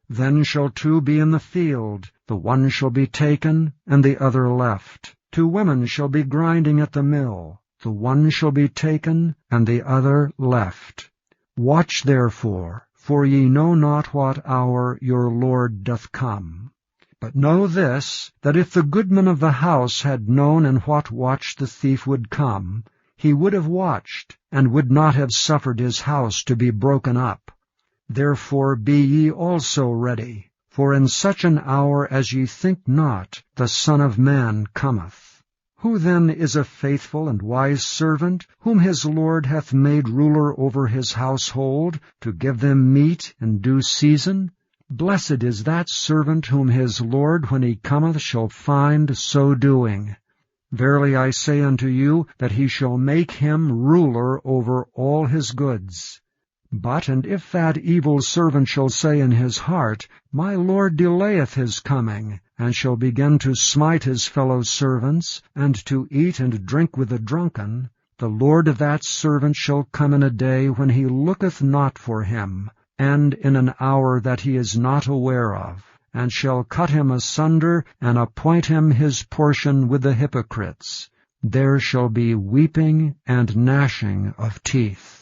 Then shall two be in the field, the one shall be taken, and the other left. 2 women shall be grinding at the mill, the one shall be taken, and the other left. Watch therefore, for ye know not what hour your Lord doth come. But know this, that if the goodman of the house had known in what watch the thief would come, he would have watched, and would not have suffered his house to be broken up. Therefore be ye also ready, for in such an hour as ye think not, the Son of Man cometh. Who then is a faithful and wise servant, whom his Lord hath made ruler over his household, to give them meat in due season? Blessed is that servant whom his Lord, when he cometh, shall find so doing. Verily I say unto you, that he shall make him ruler over all his goods. But, and if that evil servant shall say in his heart, My Lord delayeth his coming, and shall begin to smite his fellow servants, and to eat and drink with the drunken, the Lord of that servant shall come in a day when he looketh not for him, and in an hour that he is not aware of, and shall cut him asunder, and appoint him his portion with the hypocrites. There shall be weeping and gnashing of teeth.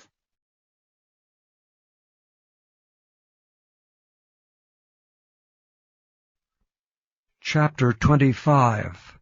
Chapter 25.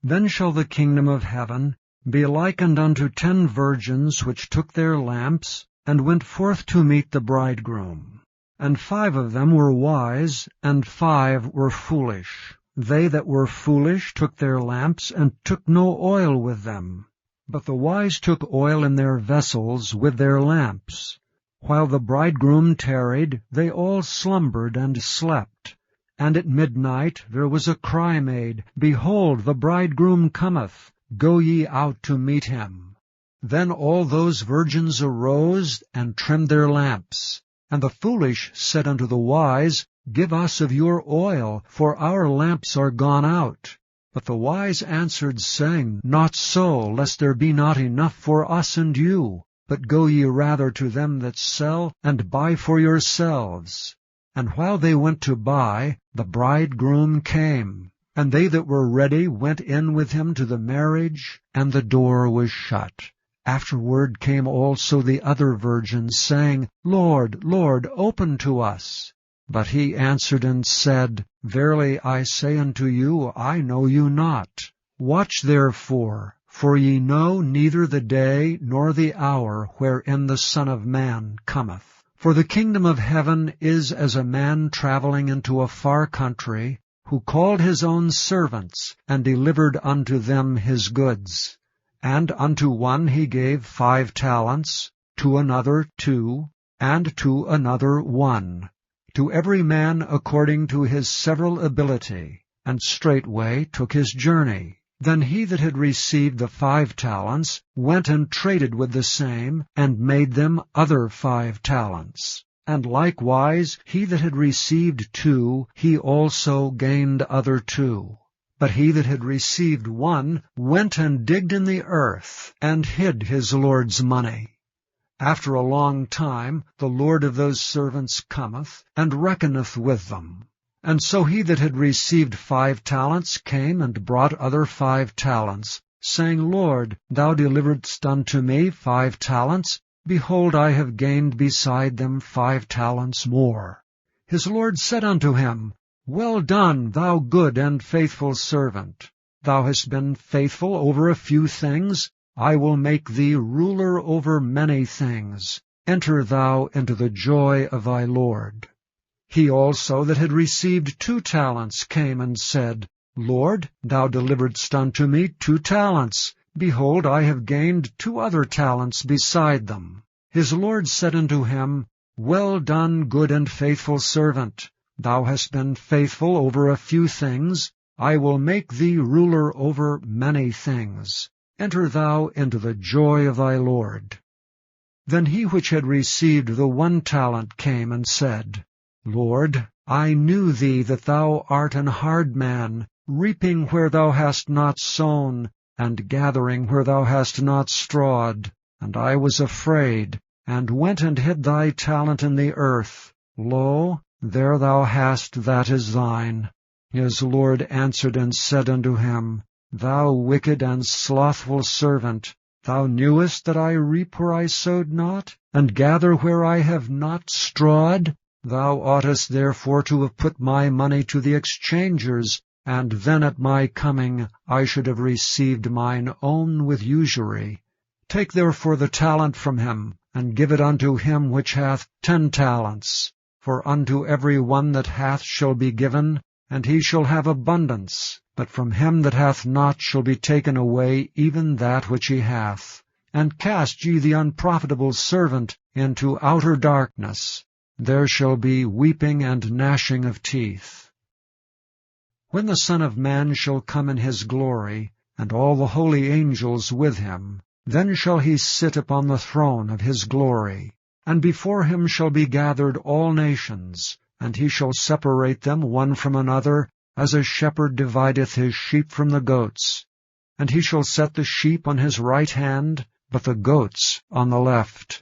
Then shall the kingdom of heaven be likened unto 10 virgins which took their lamps, and went forth to meet the bridegroom. And 5 of them were wise, and 5 were foolish. They that were foolish took their lamps, and took no oil with them. But the wise took oil in their vessels with their lamps. While the bridegroom tarried, they all slumbered and slept. And at midnight there was a cry made, Behold, the bridegroom cometh, go ye out to meet him. Then all those virgins arose, and trimmed their lamps. And the foolish said unto the wise, Give us of your oil, for our lamps are gone out. But the wise answered, saying, Not so, lest there be not enough for us and you. But go ye rather to them that sell, and buy for yourselves. And while they went to buy, the bridegroom came. And they that were ready went in with him to the marriage, and the door was shut. Afterward came also the other virgins, saying, Lord, Lord, open to us. But he answered and said, Verily I say unto you, I know you not. Watch therefore, for ye know neither the day nor the hour wherein the Son of Man cometh. For the kingdom of heaven is as a man traveling into a far country, who called his own servants, and delivered unto them his goods. And unto one he gave 5 talents, to another 2, and to another 1, to every man according to his several ability, and straightway took his journey. Then he that had received the 5 talents went and traded with the same, and made them other 5 talents. And likewise he that had received 2, he also gained other 2. But he that had received 1 went and digged in the earth, and hid his Lord's money. After a long time the Lord of those servants cometh, and reckoneth with them. And so he that had received 5 talents came and brought other 5 talents, saying, Lord, thou deliveredst unto me 5 talents. Behold, I have gained beside them 5 talents more. His Lord said unto him, Well done, thou good and faithful servant. Thou hast been faithful over a few things. I will make thee ruler over many things. Enter thou into the joy of thy Lord. He also that had received 2 talents came and said, Lord, thou deliveredst unto me 2 talents. Behold, I have gained 2 other talents beside them. His Lord said unto him, Well done, good and faithful servant. Thou hast been faithful over a few things. I will make thee ruler over many things. Enter thou into the joy of thy Lord. Then he which had received the 1 talent came and said, Lord, I knew thee that thou art an hard man, reaping where thou hast not sown, and gathering where thou hast not strawed. And I was afraid, and went and hid thy talent in the earth. Lo, there thou hast that is thine. His Lord answered and said unto him, Thou wicked and slothful servant, thou knewest that I reap where I sowed not, and gather where I have not strawed? Thou oughtest therefore to have put my money to the exchangers, and then at my coming I should have received mine own with usury. Take therefore the talent from him, and give it unto him which hath 10 talents. For unto every one that hath shall be given, and he shall have abundance. But from him that hath not shall be taken away even that which he hath. And cast ye the unprofitable servant into outer darkness. There shall be weeping and gnashing of teeth. When the Son of Man shall come in his glory, and all the holy angels with him, then shall he sit upon the throne of his glory. And before him shall be gathered all nations, and he shall separate them one from another, as a shepherd divideth his sheep from the goats. And he shall set the sheep on his right hand, but the goats on the left.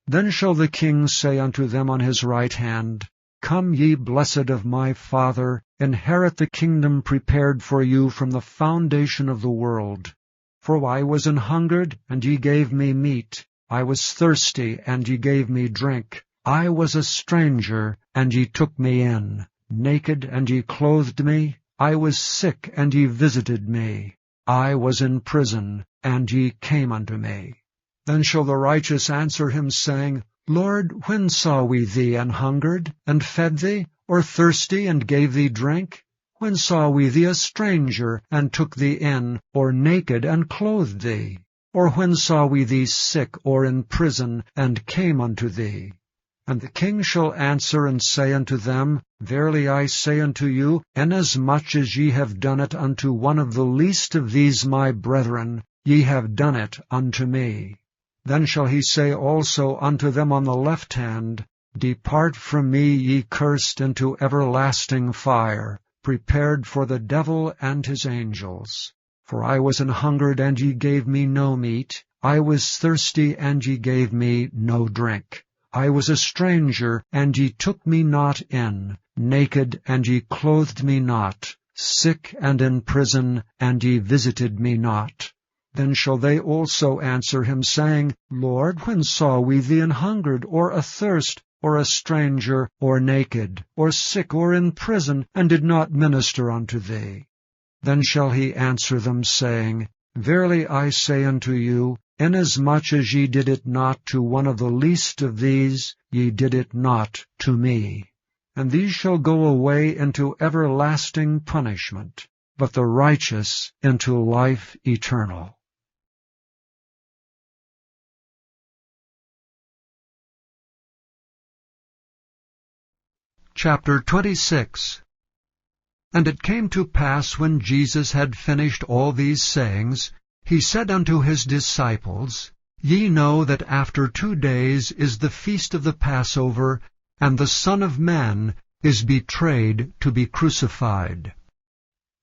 Then shall the King say unto them on his right hand, Come, ye blessed of my Father, inherit the kingdom prepared for you from the foundation of the world. For I was an hungered, and ye gave me meat. I was thirsty, and ye gave me drink. I was a stranger, and ye took me in. Naked, and ye clothed me. I was sick, and ye visited me. I was in prison, and ye came unto me. Then shall the righteous answer him, saying, Lord, when saw we thee an hungered, and fed thee, or thirsty, and gave thee drink? When saw we thee a stranger, and took thee in, or naked, and clothed thee? Or when saw we thee sick, or in prison, and came unto thee? And the King shall answer and say unto them, Verily I say unto you, inasmuch as ye have done it unto one of the least of these my brethren, ye have done it unto me. Then shall he say also unto them on the left hand, Depart from me, ye cursed, into everlasting fire, prepared for the devil and his angels. For I was an hungered, and ye gave me no meat. I was thirsty, and ye gave me no drink. I was a stranger, and ye took me not in. Naked, and ye clothed me not. Sick and in prison, and ye visited me not. Then shall they also answer him, saying, Lord, when saw we thee an hungered, or athirst, or a stranger, or naked, or sick, or in prison, and did not minister unto thee? Then shall he answer them, saying, Verily I say unto you, Inasmuch as ye did it not to one of the least of these, ye did it not to me. And these shall go away into everlasting punishment, but the righteous into life eternal. Chapter 26. And it came to pass, when Jesus had finished all these sayings, he said unto his disciples, Ye know that after 2 days is the feast of the Passover, and the Son of Man is betrayed to be crucified.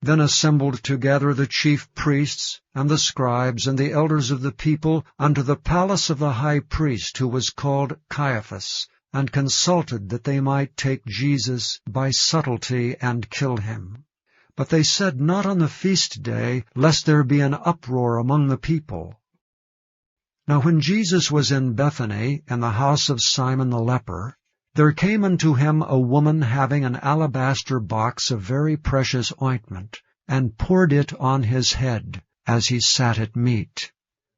Then assembled together the chief priests, and the scribes, and the elders of the people, unto the palace of the high priest, who was called Caiaphas, and consulted that they might take Jesus by subtlety and kill him. But they said not on the feast day, lest there be an uproar among the people. Now when Jesus was in Bethany, in the house of Simon the leper, there came unto him a woman having an alabaster box of very precious ointment, and poured it on his head, as he sat at meat.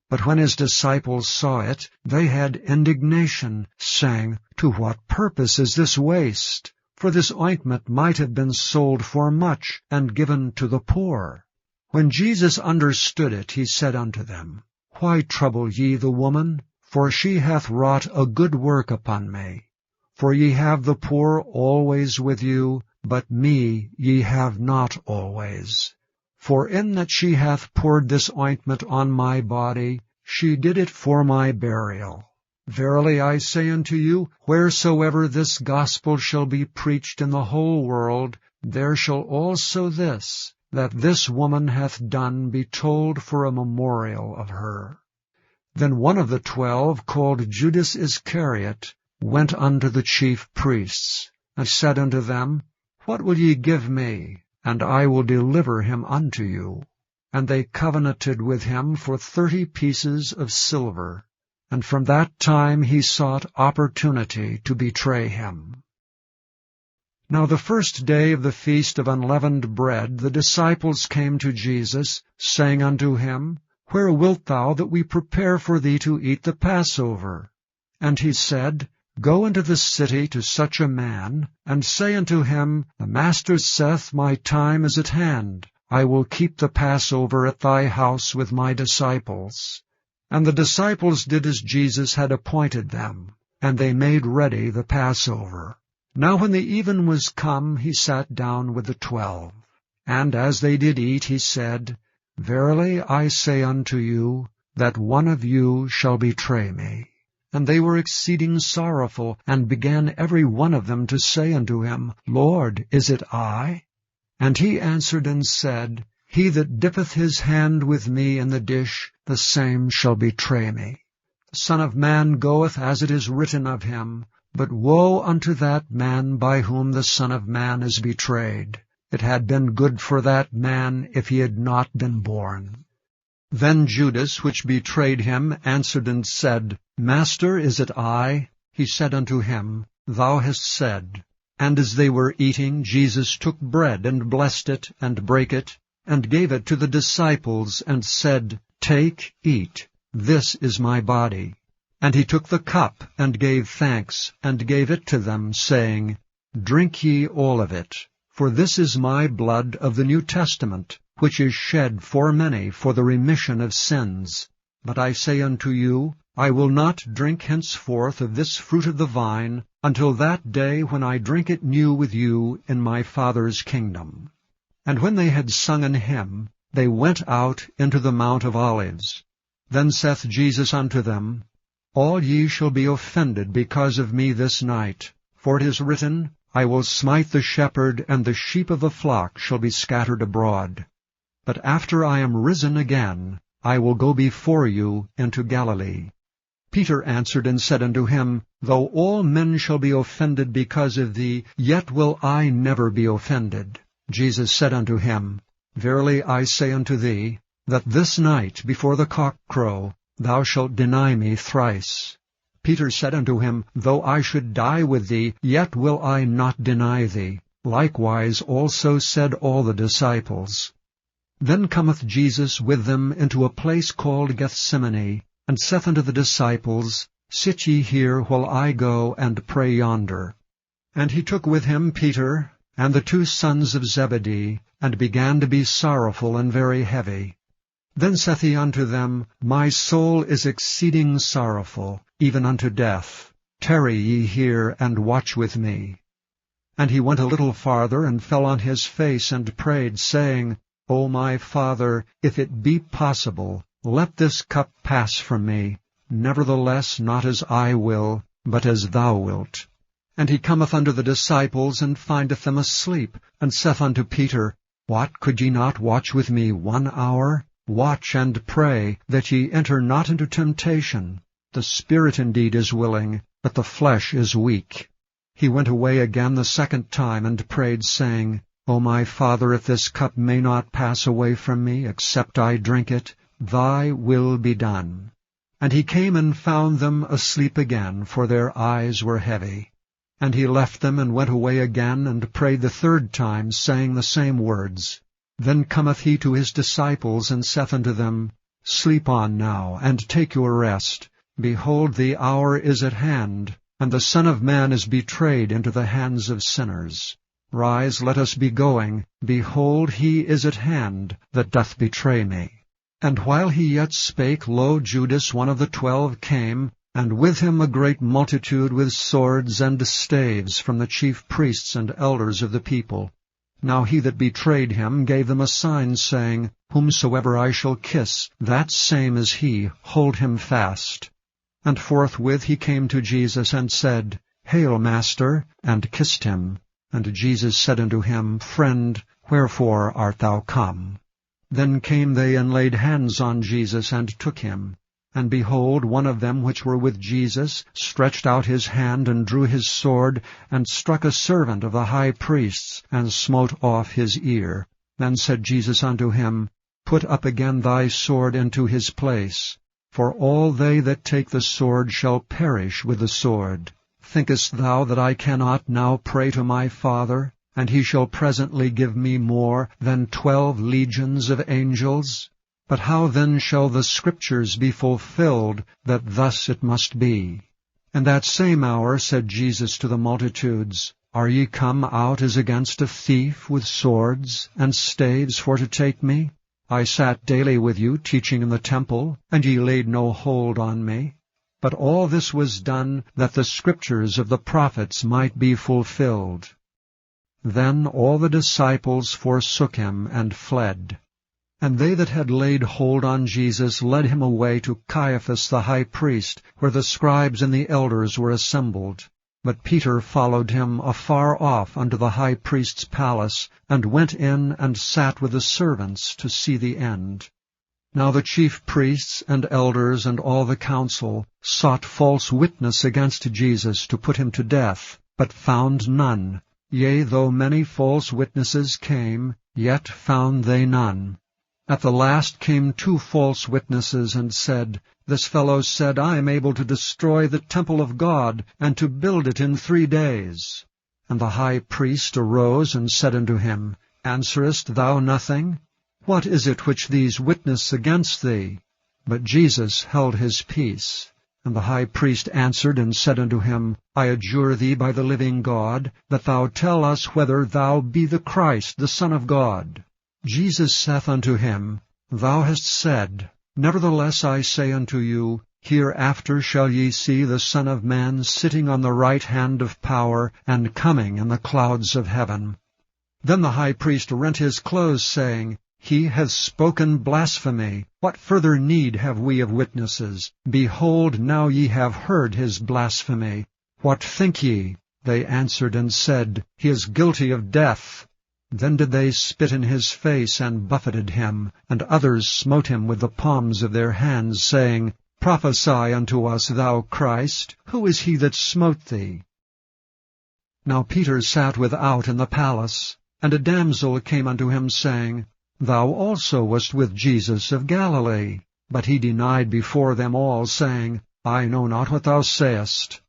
But when his disciples saw it, they had indignation, saying, To what purpose is this waste? For this ointment might have been sold for much, and given to the poor. When Jesus understood it, he said unto them, Why trouble ye the woman? For she hath wrought a good work upon me. For ye have the poor always with you, but me ye have not always. For in that she hath poured this ointment on my body, she did it for my burial. Verily I say unto you, wheresoever this gospel shall be preached in the whole world, there shall also this, that this woman hath done, be told for a memorial of her. Then one of the 12, called Judas Iscariot, went unto the chief priests, and said unto them, What will ye give me, and I will deliver him unto you? And they covenanted with him for 30 pieces of silver. And from that time he sought opportunity to betray him. Now the first day of the feast of unleavened bread, the disciples came to Jesus, saying unto him, Where wilt thou that we prepare for thee to eat the Passover? And he said, Go into the city to such a man, and say unto him, The Master saith, My time is at hand. I will keep the Passover at thy house with my disciples. And the disciples did as Jesus had appointed them, and they made ready the Passover. Now when the even was come, he sat down with the 12. And as they did eat, he said, Verily I say unto you, that one of you shall betray me. And they were exceeding sorrowful, and began every one of them to say unto him, Lord, is it I? And he answered and said, He that dippeth his hand with me in the dish, the same shall betray me. The Son of Man goeth as it is written of him, but woe unto that man by whom the Son of Man is betrayed. It had been good for that man if he had not been born. Then Judas, which betrayed him, answered and said, Master, is it I? He said unto him, Thou hast said. And as they were eating, Jesus took bread, and blessed it, and brake it, and gave it to the disciples, and said, Take, eat, this is my body. And he took the cup, and gave thanks, and gave it to them, saying, Drink ye all of it, for this is my blood of the New Testament, which is shed for many for the remission of sins. But I say unto you, I will not drink henceforth of this fruit of the vine, until that day when I drink it new with you in my Father's kingdom. And when they had sung an hymn, they went out into the Mount of Olives. Then saith Jesus unto them, All ye shall be offended because of me this night. For it is written, I will smite the shepherd, and the sheep of the flock shall be scattered abroad. But after I am risen again, I will go before you into Galilee. Peter answered and said unto him, Though all men shall be offended because of thee, yet will I never be offended. Jesus said unto him, Verily I say unto thee, that this night before the cock crow, thou shalt deny me thrice. Peter said unto him, Though I should die with thee, yet will I not deny thee. Likewise also said all the disciples. Then cometh Jesus with them into a place called Gethsemane, and saith unto the disciples, Sit ye here while I go and pray yonder. And he took with him Peter and the 2 sons of Zebedee, and began to be sorrowful and very heavy. Then saith he unto them, My soul is exceeding sorrowful, even unto death. Tarry ye here, and watch with me. And he went a little farther, and fell on his face, and prayed, saying, O my Father, if it be possible, let this cup pass from me. Nevertheless, not as I will, but as thou wilt. And he cometh unto the disciples, and findeth them asleep, and saith unto Peter, What, could ye not watch with me 1 hour? Watch and pray, that ye enter not into temptation. The spirit indeed is willing, but the flesh is weak. He went away again the 2nd time, and prayed, saying, O my Father, if this cup may not pass away from me, except I drink it, thy will be done. And he came and found them asleep again, for their eyes were heavy. And he left them, and went away again, and prayed the 3rd time, saying the same words. Then cometh he to his disciples, and saith unto them, Sleep on now, and take your rest. Behold, the hour is at hand, and the Son of Man is betrayed into the hands of sinners. Rise, let us be going. Behold, he is at hand, that doth betray me. And while he yet spake, lo, Judas, one of the 12, came, and with him a great multitude with swords and staves from the chief priests and elders of the people. Now he that betrayed him gave them a sign, saying, Whomsoever I shall kiss, that same is he, hold him fast. And forthwith he came to Jesus, and said, Hail, Master, and kissed him. And Jesus said unto him, Friend, wherefore art thou come? Then came they and laid hands on Jesus, and took him. And behold, one of them which were with Jesus stretched out his hand, and drew his sword, and struck a servant of the high priest's, and smote off his ear. Then said Jesus unto him, Put up again thy sword into his place, for all they that take the sword shall perish with the sword. Thinkest thou that I cannot now pray to my Father, and he shall presently give me more than 12 legions of angels? But how then shall the Scriptures be fulfilled, that thus it must be? And that same hour said Jesus to the multitudes, Are ye come out as against a thief with swords and staves for to take me? I sat daily with you, teaching in the temple, and ye laid no hold on me. But all this was done, that the Scriptures of the prophets might be fulfilled. Then all the disciples forsook him, and fled. And they that had laid hold on Jesus led him away to Caiaphas the high priest, where the scribes and the elders were assembled. But Peter followed him afar off unto the high priest's palace, and went in and sat with the servants to see the end. Now the chief priests and elders and all the council sought false witness against Jesus to put him to death, but found none. Yea, though many false witnesses came, yet found they none. At the last came 2 false witnesses, and said, This fellow said, I am able to destroy the temple of God, and to build it in 3 days. And the high priest arose, and said unto him, Answerest thou nothing? What is it which these witness against thee? But Jesus held his peace. And the high priest answered and said unto him, I adjure thee by the living God, that thou tell us whether thou be the Christ, the Son of God. Jesus saith unto him, Thou hast said. Nevertheless I say unto you, Hereafter shall ye see the Son of Man sitting on the right hand of power, and coming in the clouds of heaven. Then the high priest rent his clothes, saying, He hath spoken blasphemy. What further need have we of witnesses? Behold, now ye have heard his blasphemy. What think ye? They answered and said, He is guilty of death. Then did they spit in his face, and buffeted him, and others smote him with the palms of their hands, saying, Prophesy unto us, thou Christ, who is he that smote thee? Now Peter sat without in the palace, and a damsel came unto him, saying, Thou also wast with Jesus of Galilee. But he denied before them all, saying, I know not what thou sayest.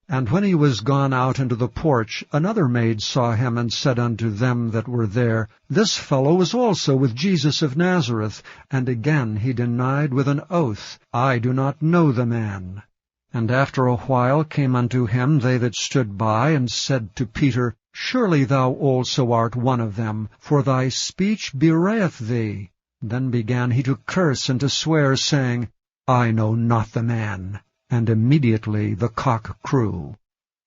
And when he was gone out into the porch, another maid saw him, and said unto them that were there, This fellow was also with Jesus of Nazareth. And again he denied with an oath, I do not know the man. And after a while came unto him they that stood by, and said to Peter, Surely thou also art one of them, for thy speech bewrayeth thee. Then began he to curse and to swear, saying, I know not the man. And immediately the cock crew.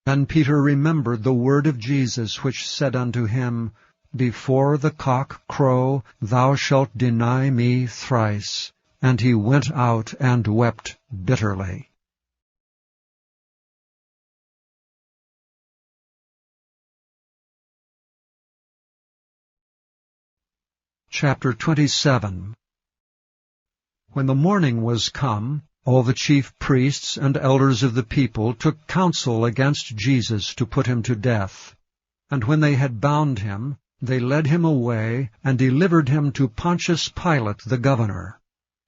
Then Peter remembered the word of Jesus, which said unto him, Before the cock crow, thou shalt deny me thrice. And he went out and wept bitterly. Chapter 27. When the morning was come, all the chief priests and elders of the people took counsel against Jesus to put him to death. And when they had bound him, they led him away, and delivered him to Pontius Pilate the governor.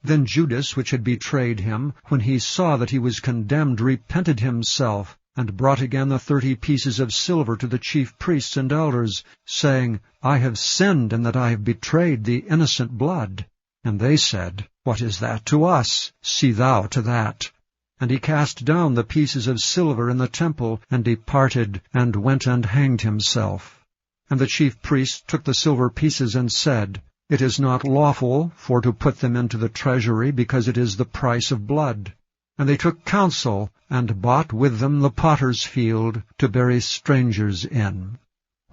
Then Judas, which had betrayed him, when he saw that he was condemned, repented himself, and brought again the 30 pieces of silver to the chief priests and elders, saying, I have sinned in that I have betrayed the innocent blood. And they said, What is that to us? See thou to that. And he cast down the pieces of silver in the temple, and departed, and went and hanged himself. And the chief priests took the silver pieces, and said, It is not lawful for to put them into the treasury, because it is the price of blood. And they took counsel, and bought with them the potter's field, to bury strangers in.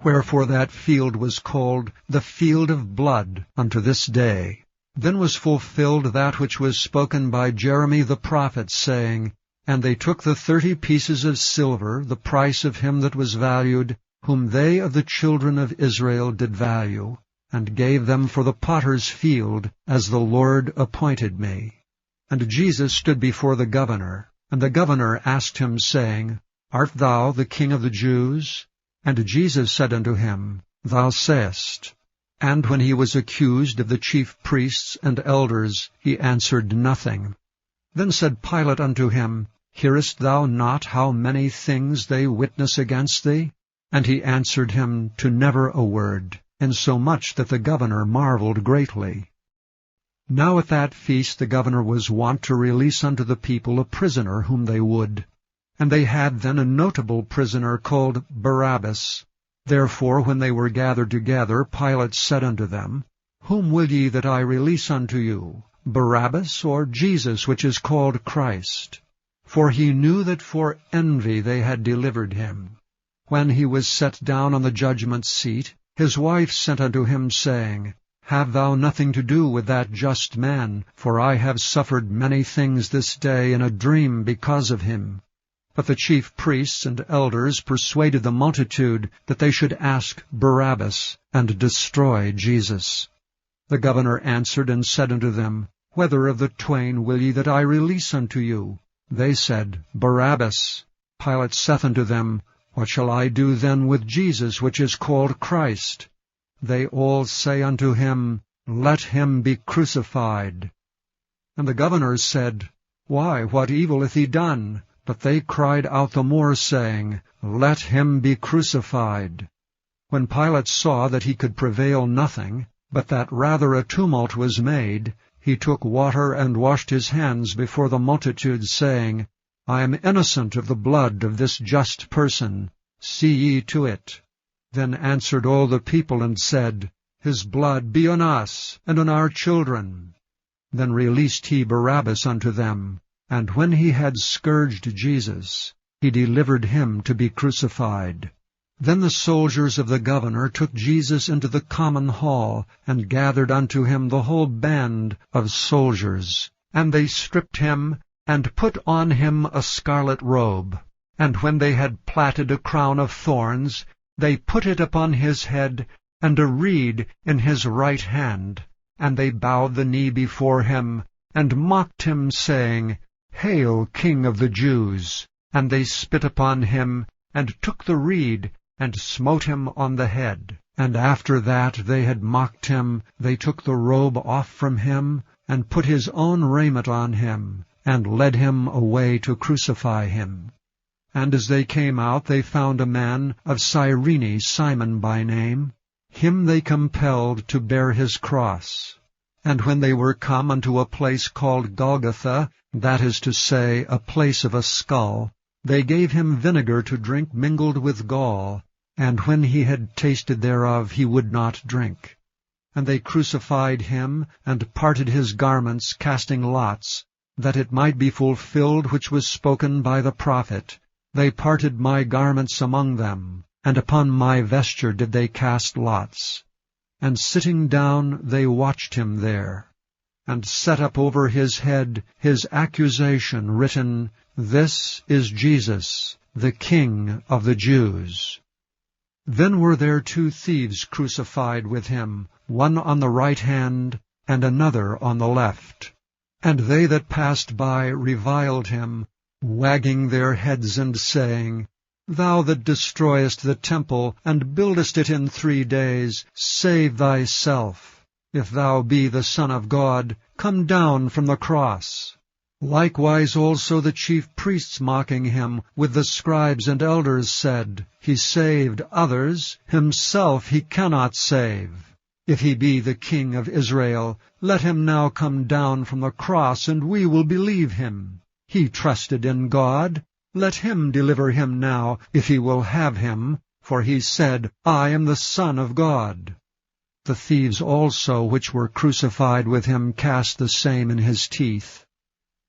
Wherefore that field was called the field of blood unto this day. Then was fulfilled that which was spoken by Jeremy the prophet, saying, And they took the 30 pieces of silver, the price of him that was valued, whom they of the children of Israel did value, and gave them for the potter's field, as the Lord appointed me. And Jesus stood before the governor, and the governor asked him, saying, Art thou the King of the Jews? And Jesus said unto him, Thou sayest. And when he was accused of the chief priests and elders, he answered nothing. Then said Pilate unto him, Hearest thou not how many things they witness against thee? And he answered him to never a word, insomuch that the governor marveled greatly. Now at that feast the governor was wont to release unto the people a prisoner whom they would. And they had then a notable prisoner called Barabbas. Therefore, when they were gathered together, Pilate said unto them, Whom will ye that I release unto you, Barabbas or Jesus, which is called Christ? For he knew that for envy they had delivered him. When he was set down on the judgment seat, his wife sent unto him, saying, Have thou nothing to do with that just man, for I have suffered many things this day in a dream because of him. But the chief priests and elders persuaded the multitude that they should ask Barabbas, and destroy Jesus. The governor answered and said unto them, Whether of the twain will ye that I release unto you? They said, Barabbas. Pilate saith unto them, What shall I do then with Jesus, which is called Christ? They all say unto him, Let him be crucified. And the governor said, Why, what evil hath he done? But they cried out the more, saying, Let him be crucified. When Pilate saw that he could prevail nothing, but that rather a tumult was made, he took water and washed his hands before the multitude, saying, I am innocent of the blood of this just person. See ye to it. Then answered all the people, and said, His blood be on us, and on our children. Then released he Barabbas unto them. And when he had scourged Jesus, he delivered him to be crucified. Then the soldiers of the governor took Jesus into the common hall, and gathered unto him the whole band of soldiers. And they stripped him, and put on him a scarlet robe. And when they had platted a crown of thorns, they put it upon his head, and a reed in his right hand. And they bowed the knee before him, and mocked him, saying, Hail, King of the Jews! And they spit upon him, and took the reed, and smote him on the head. And after that they had mocked him, they took the robe off from him, and put his own raiment on him, and led him away to crucify him. And as they came out, they found a man of Cyrene, Simon by name. Him they compelled to bear his cross. And when they were come unto a place called Golgotha, that is to say, a place of a skull, they gave him vinegar to drink mingled with gall, and when he had tasted thereof, he would not drink. And they crucified him, and parted his garments, casting lots, that it might be fulfilled which was spoken by the prophet, They parted my garments among them, and upon my vesture did they cast lots. And sitting down they watched him there, and set up over his head his accusation written, This is Jesus, the King of the Jews. Then were there 2 thieves crucified with him, one on the right hand, and another on the left. And they that passed by reviled him, wagging their heads and saying, Thou that destroyest the temple, and buildest it in 3 days, save thyself. If thou be the Son of God, come down from the cross. Likewise also the chief priests mocking him, with the scribes and elders said, He saved others, himself he cannot save. If he be the King of Israel, let him now come down from the cross, and we will believe him. He trusted in God. Let him deliver him now, if he will have him, for he said, I am the Son of God. The thieves also which were crucified with him cast the same in his teeth.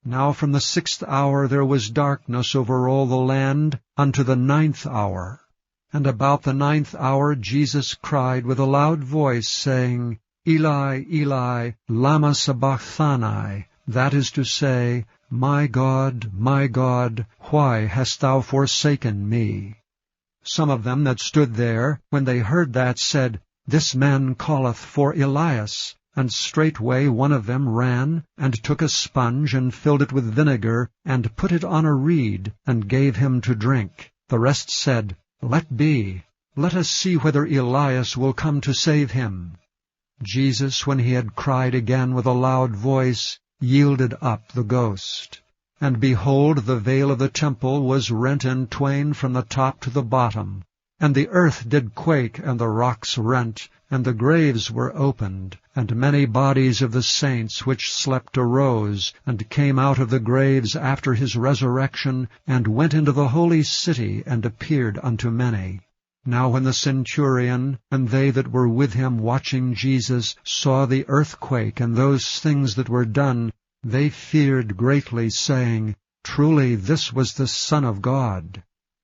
Now from the 6th hour there was darkness over all the land unto the 9th hour. And about the 9th hour Jesus cried with a loud voice, saying, Eli, Eli, lama sabachthani, that is to say, my God, why hast thou forsaken me? Some of them that stood there, when they heard that, said, This man calleth for Elias. And straightway one of them ran, and took a sponge, and filled it with vinegar, and put it on a reed, and gave him to drink. The rest said, Let be. Let us see whether Elias will come to save him. Jesus, when he had cried again with a loud voice, yielded up the ghost. And behold, the veil of the temple was rent in twain from the top to the bottom. And the earth did quake, and the rocks rent, and the graves were opened, and many bodies of the saints which slept arose, and came out of the graves after his resurrection, and went into the holy city, and appeared unto many. Now when the centurion, and they that were with him watching Jesus, saw the earthquake, and those things that were done, they feared greatly, saying, Truly this was the Son of God.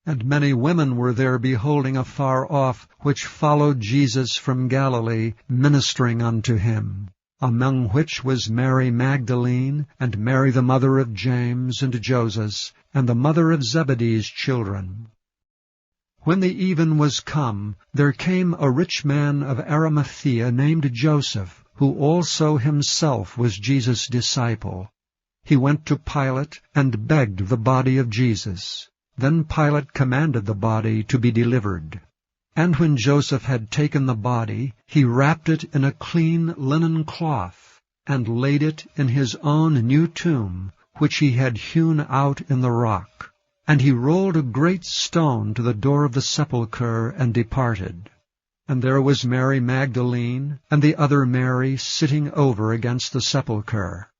And many women were there beholding afar off, which followed Jesus from Galilee, ministering unto him, among which was Mary Magdalene, and Mary the mother of James and Joses, and the mother of Zebedee's children. When the even was come, there came a rich man of Arimathea named Joseph, who also himself was Jesus' disciple. He went to Pilate, and begged the body of Jesus. Then Pilate commanded the body to be delivered. And when Joseph had taken the body, he wrapped it in a clean linen cloth, and laid it in his own new tomb, which he had hewn out in the rock. And he rolled a great stone to the door of the sepulchre, and departed. And there was Mary Magdalene, and the other Mary, sitting over against the sepulchre.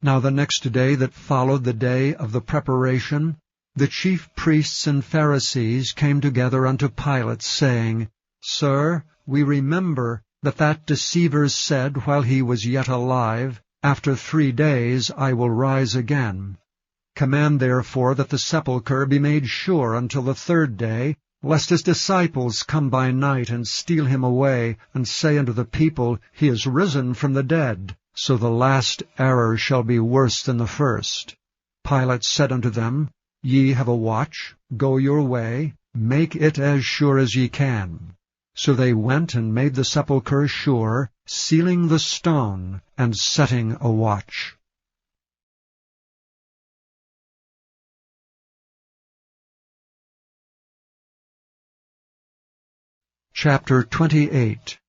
Now the next day that followed the day of the preparation, the chief priests and Pharisees came together unto Pilate, saying, Sir, we remember that deceiver said while he was yet alive, After 3 days I will rise again. Command therefore that the sepulchre be made sure until the 3rd day, lest his disciples come by night and steal him away, and say unto the people, He is risen from the dead. So the last error shall be worse than the first. Pilate said unto them, Ye have a watch, go your way, make it as sure as ye can. So they went and made the sepulchre sure, sealing the stone, and setting a watch. Chapter 28.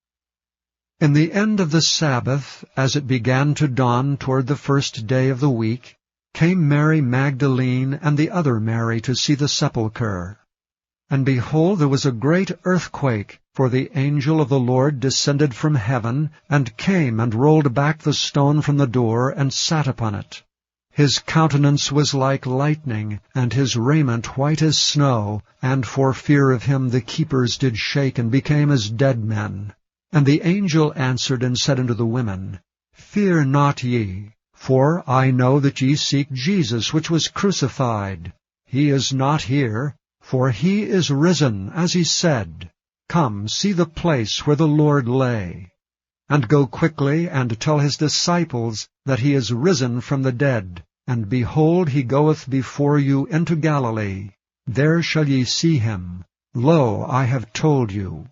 In the end of the Sabbath, as it began to dawn toward the 1st day of the week, came Mary Magdalene and the other Mary to see the sepulchre. And behold, there was a great earthquake, for the angel of the Lord descended from heaven, and came and rolled back the stone from the door, and sat upon it. His countenance was like lightning, and his raiment white as snow, and for fear of him the keepers did shake, and became as dead men. And the angel answered and said unto the women, Fear not ye, for I know that ye seek Jesus, which was crucified. He is not here, for he is risen, as he said. Come, see the place where the Lord lay. And go quickly and tell his disciples that he is risen from the dead. And behold, he goeth before you into Galilee. There shall ye see him. Lo, I have told you.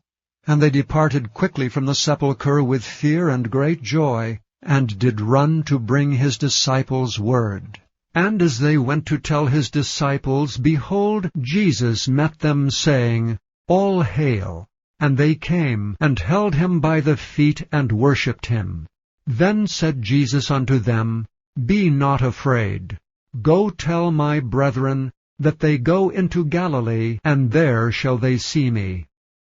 And they departed quickly from the sepulchre with fear and great joy, and did run to bring his disciples word. And as they went to tell his disciples, behold, Jesus met them, saying, All hail! And they came, and held him by the feet, and worshipped him. Then said Jesus unto them, Be not afraid. Go tell my brethren that they go into Galilee, and there shall they see me.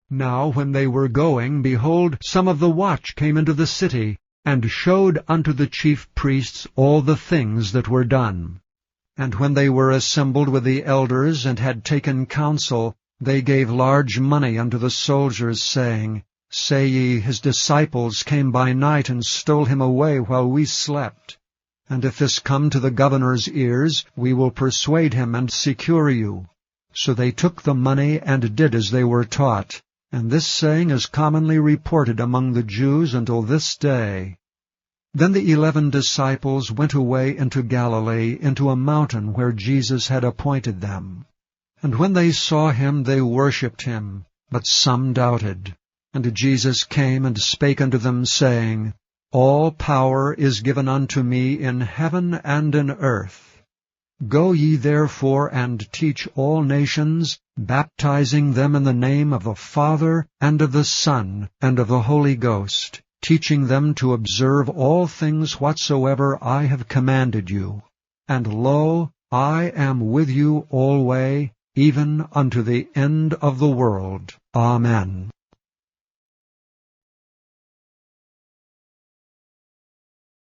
Now when they were going, behold, some of the watch came into the city, and showed unto the chief priests all the things that were done. And when they were assembled with the elders, and had taken counsel, they gave large money unto the soldiers, saying, Say ye, his disciples came by night, and stole him away while we slept. And if this come to the governor's ears, we will persuade him, and secure you. So they took the money, and did as they were taught. And this saying is commonly reported among the Jews until this day. Then the 11 disciples went away into Galilee, into a mountain where Jesus had appointed them. And when they saw him, they worshipped him, but some doubted. And Jesus came and spake unto them, saying, All power is given unto me in heaven and in earth. Go ye therefore and teach all nations, baptizing them in the name of the Father, and of the Son, and of the Holy Ghost, teaching them to observe all things whatsoever I have commanded you. And lo, I am with you alway, even unto the end of the world. Amen.